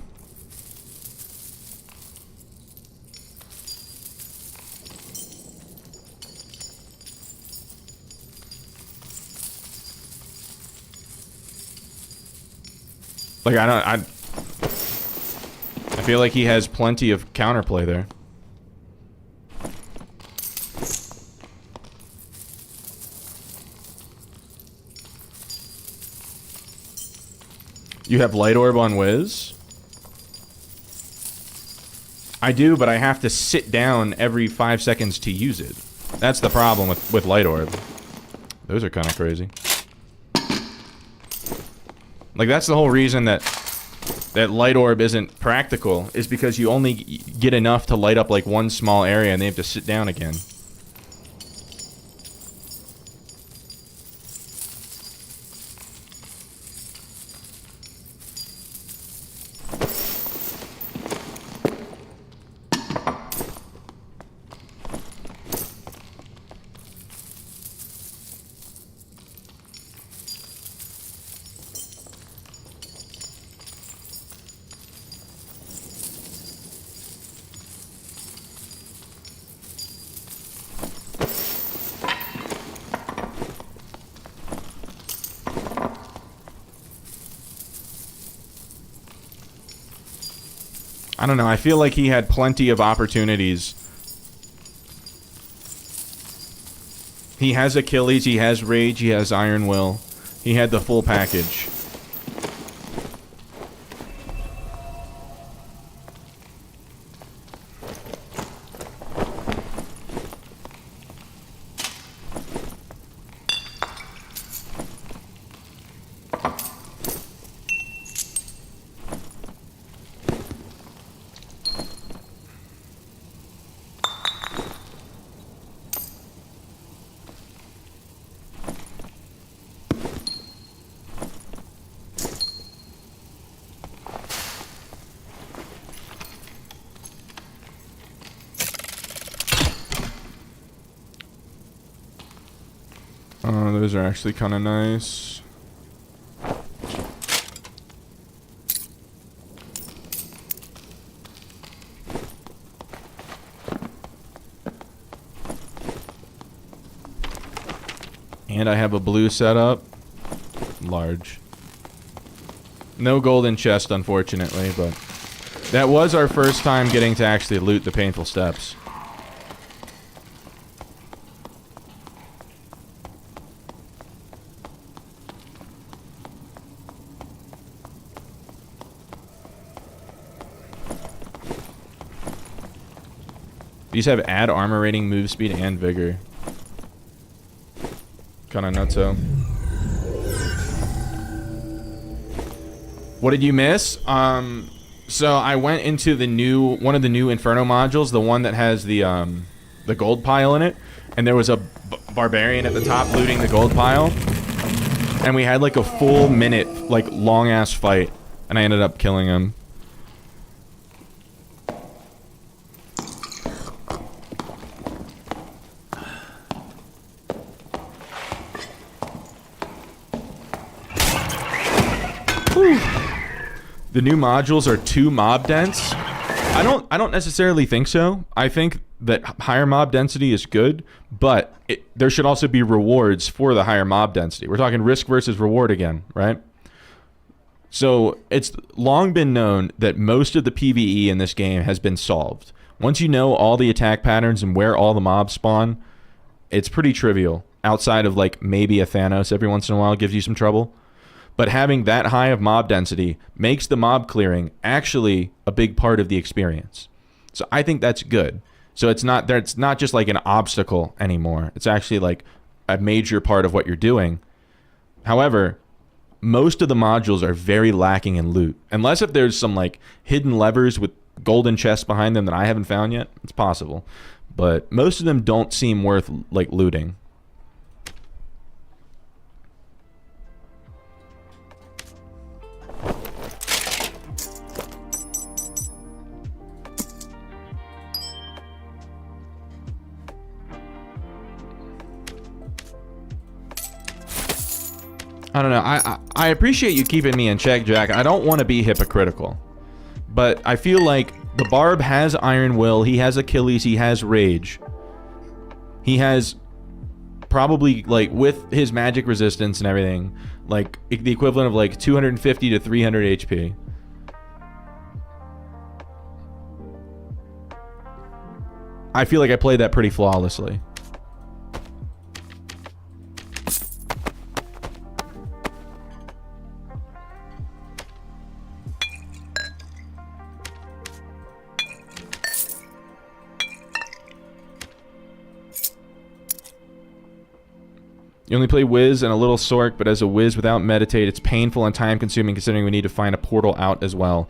Like, I feel like he has plenty of counterplay there. You have Light Orb on Wiz? I do, but I have to sit down every 5 seconds to use it. That's the problem with Light Orb. Those are kind of crazy. Like, that's the whole reason that Light Orb isn't practical, is because you only get enough to light up, like, one small area, and they have to sit down again. I don't know, I feel like he had plenty of opportunities. He has Achilles, he has Rage, he has Iron Will. He had the full package. Those are actually kind of nice. And I have a blue setup. Large. No golden chest, unfortunately, but that was our first time getting to actually loot the painful steps. These have add armor rating, move speed, and vigor. Kinda nutso. What did you miss? So I went into the one of the new Inferno modules, the one that has the gold pile in it, and there was a barbarian at the top looting the gold pile, and we had like a full minute, like long ass fight, and I ended up killing him. Whew. The new modules are too mob dense. I don't necessarily think so. I think that higher mob density is good, but there should also be rewards for the higher mob density. We're talking risk versus reward again, right? So it's long been known that most of the PvE in this game has been solved. Once you know all the attack patterns and where all the mobs spawn, it's pretty trivial. Outside of like maybe a Thanos every once in a while gives you some trouble. But having that high of mob density makes the mob clearing actually a big part of the experience. So I think that's good. So it's not just like an obstacle anymore. It's actually like a major part of what you're doing. However, most of the modules are very lacking in loot. Unless if there's some like hidden levers with golden chests behind them that I haven't found yet, it's possible. But most of them don't seem worth like looting. I don't know. I appreciate you keeping me in check, Jack. I don't want to be hypocritical. But I feel like the Barb has Iron Will, he has Achilles, he has Rage. He has probably, like, with his magic resistance and everything, like, the equivalent of, like, 250 to 300 HP. I feel like I played that pretty flawlessly. You only play Wiz and a little Sork, but as a Wiz without Meditate, it's painful and time-consuming considering we need to find a portal out as well.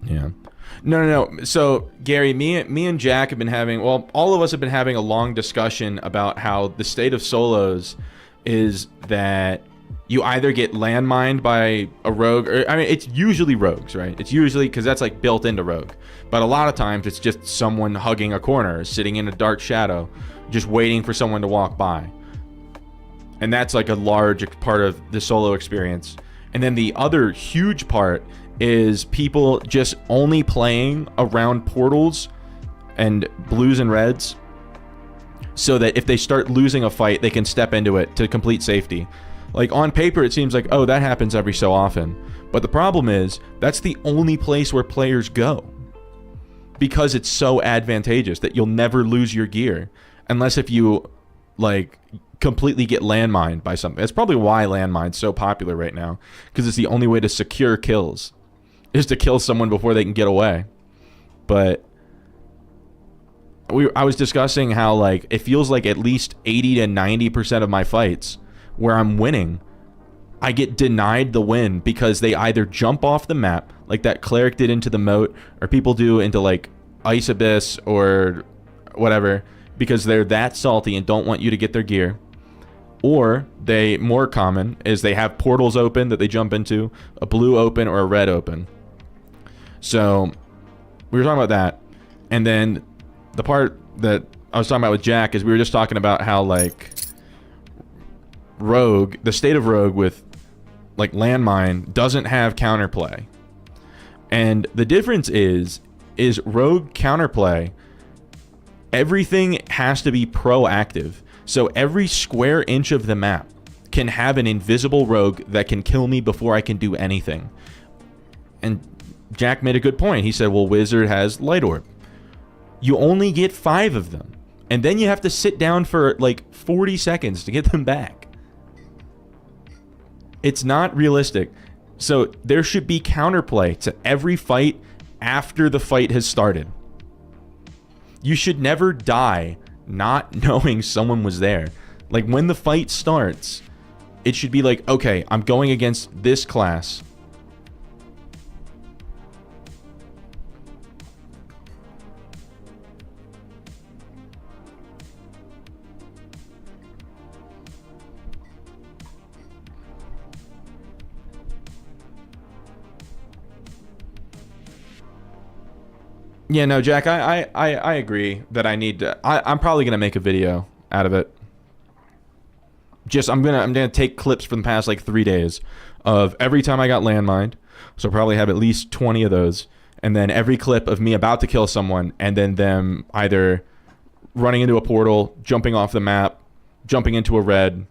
Yeah. No. So, Gary, me and Jack have been having... Well, all of us have been having a long discussion about how the state of solos is that you either get landmined by a rogue... Or, I mean, it's usually rogues, right? It's usually... Because that's, like, built into rogue. But a lot of times, it's just someone hugging a corner, sitting in a dark shadow, just waiting for someone to walk by. And that's like a large part of the solo experience. And then the other huge part is people just only playing around portals and blues and reds so that if they start losing a fight, they can step into it to complete safety. Like on paper, it seems like, oh, that happens every so often. But the problem is, that's the only place where players go. Because it's so advantageous that you'll never lose your gear. Unless if you, like, completely get landmined by something. That's probably why landmine's so popular right now. Because it's the only way to secure kills. Is to kill someone before they can get away. But I was discussing how, like, it feels like at least 80 to 90% of my fights where I'm winning, I get denied the win because they either jump off the map, like that cleric did into the moat, or people do into, like, Ice Abyss or whatever, because they're that salty and don't want you to get their gear. Or they, more common, is they have portals open that they jump into, a blue open or a red open. So we were talking about that. And then the part that I was talking about with Jack is we were just talking about how, like, Rogue, the state of Rogue with like landmine doesn't have counterplay. And the difference is Rogue counterplay, everything has to be proactive. So every square inch of the map can have an invisible rogue that can kill me before I can do anything. And Jack made a good point. He said, well, Wizard has Light Orb. You only get 5 of them. And then you have to sit down for like 40 seconds to get them back. It's not realistic. So there should be counterplay to every fight after the fight has started. You should never die not knowing someone was there. Like when the fight starts, it should be like, okay, I'm going against this class. Yeah, no, Jack, I agree that I need to. I'm probably gonna make a video out of it. Just I'm gonna take clips from the past like 3 days of every time I got landmined. So probably have at least 20 of those, and then every clip of me about to kill someone, and then them either running into a portal, jumping off the map, jumping into a red,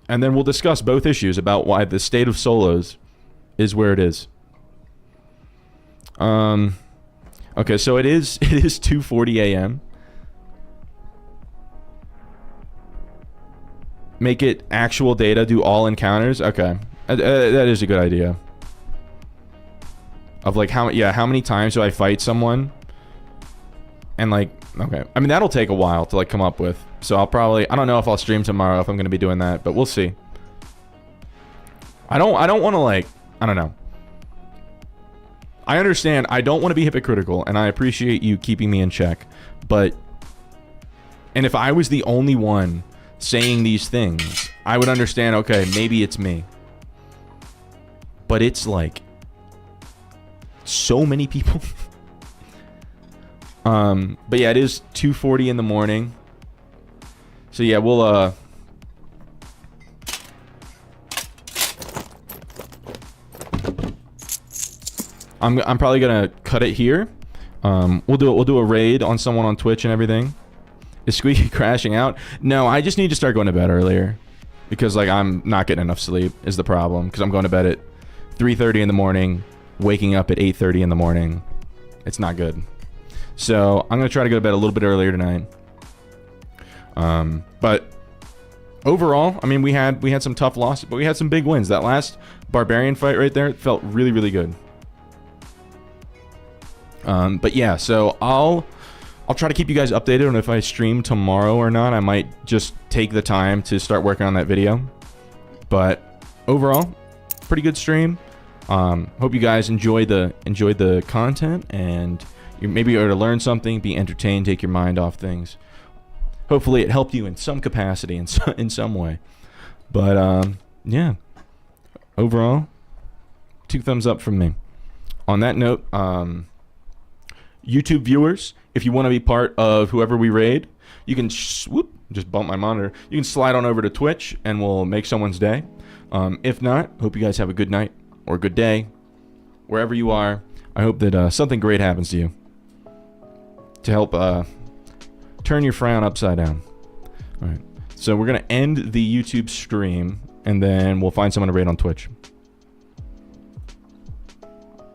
and then we'll discuss both issues about why the state of solos is where it is. Okay, so it is 2:40 a.m. Make it actual data, do all encounters. Okay, that is a good idea. Of like how many times do I fight someone? And like, okay, I mean that'll take a while to like come up with. So I don't know if I'll stream tomorrow if I'm gonna be doing that, but we'll see. I don't want to like, I don't know. I understand, I don't want to be hypocritical, and I appreciate you keeping me in check, but... And if I was the only one saying these things, I would understand, okay, maybe it's me. But it's like... so many people. But yeah, it is 2:40 in the morning. So yeah, we'll, I'm probably gonna cut it here. We'll do a raid on someone on Twitch and everything. Is Squeaky crashing out? No, I just need to start going to bed earlier because like I'm not getting enough sleep is the problem. Because I'm going to bed at 3:30 in the morning, waking up at 8:30 in the morning. It's not good. So I'm gonna try to go to bed a little bit earlier tonight. But overall, I mean, we had some tough losses, but we had some big wins. That last barbarian fight right there felt really, really good. But yeah, so I'll try to keep you guys updated on if I stream tomorrow or not. I might just take the time to start working on that video. But overall, pretty good stream. Hope you guys enjoyed the content, and maybe you're to learn something, be entertained, take your mind off things. Hopefully it helped you in some capacity, in some way. But yeah, overall, 2 thumbs up from me. On that note, YouTube viewers, if you want to be part of whoever we raid, you can just bump my monitor. You can slide on over to Twitch and we'll make someone's day. If not, hope you guys have a good night or a good day wherever you are. I hope that something great happens to you to help turn your frown upside down. All right, so we're gonna end the YouTube stream and then we'll find someone to raid on Twitch.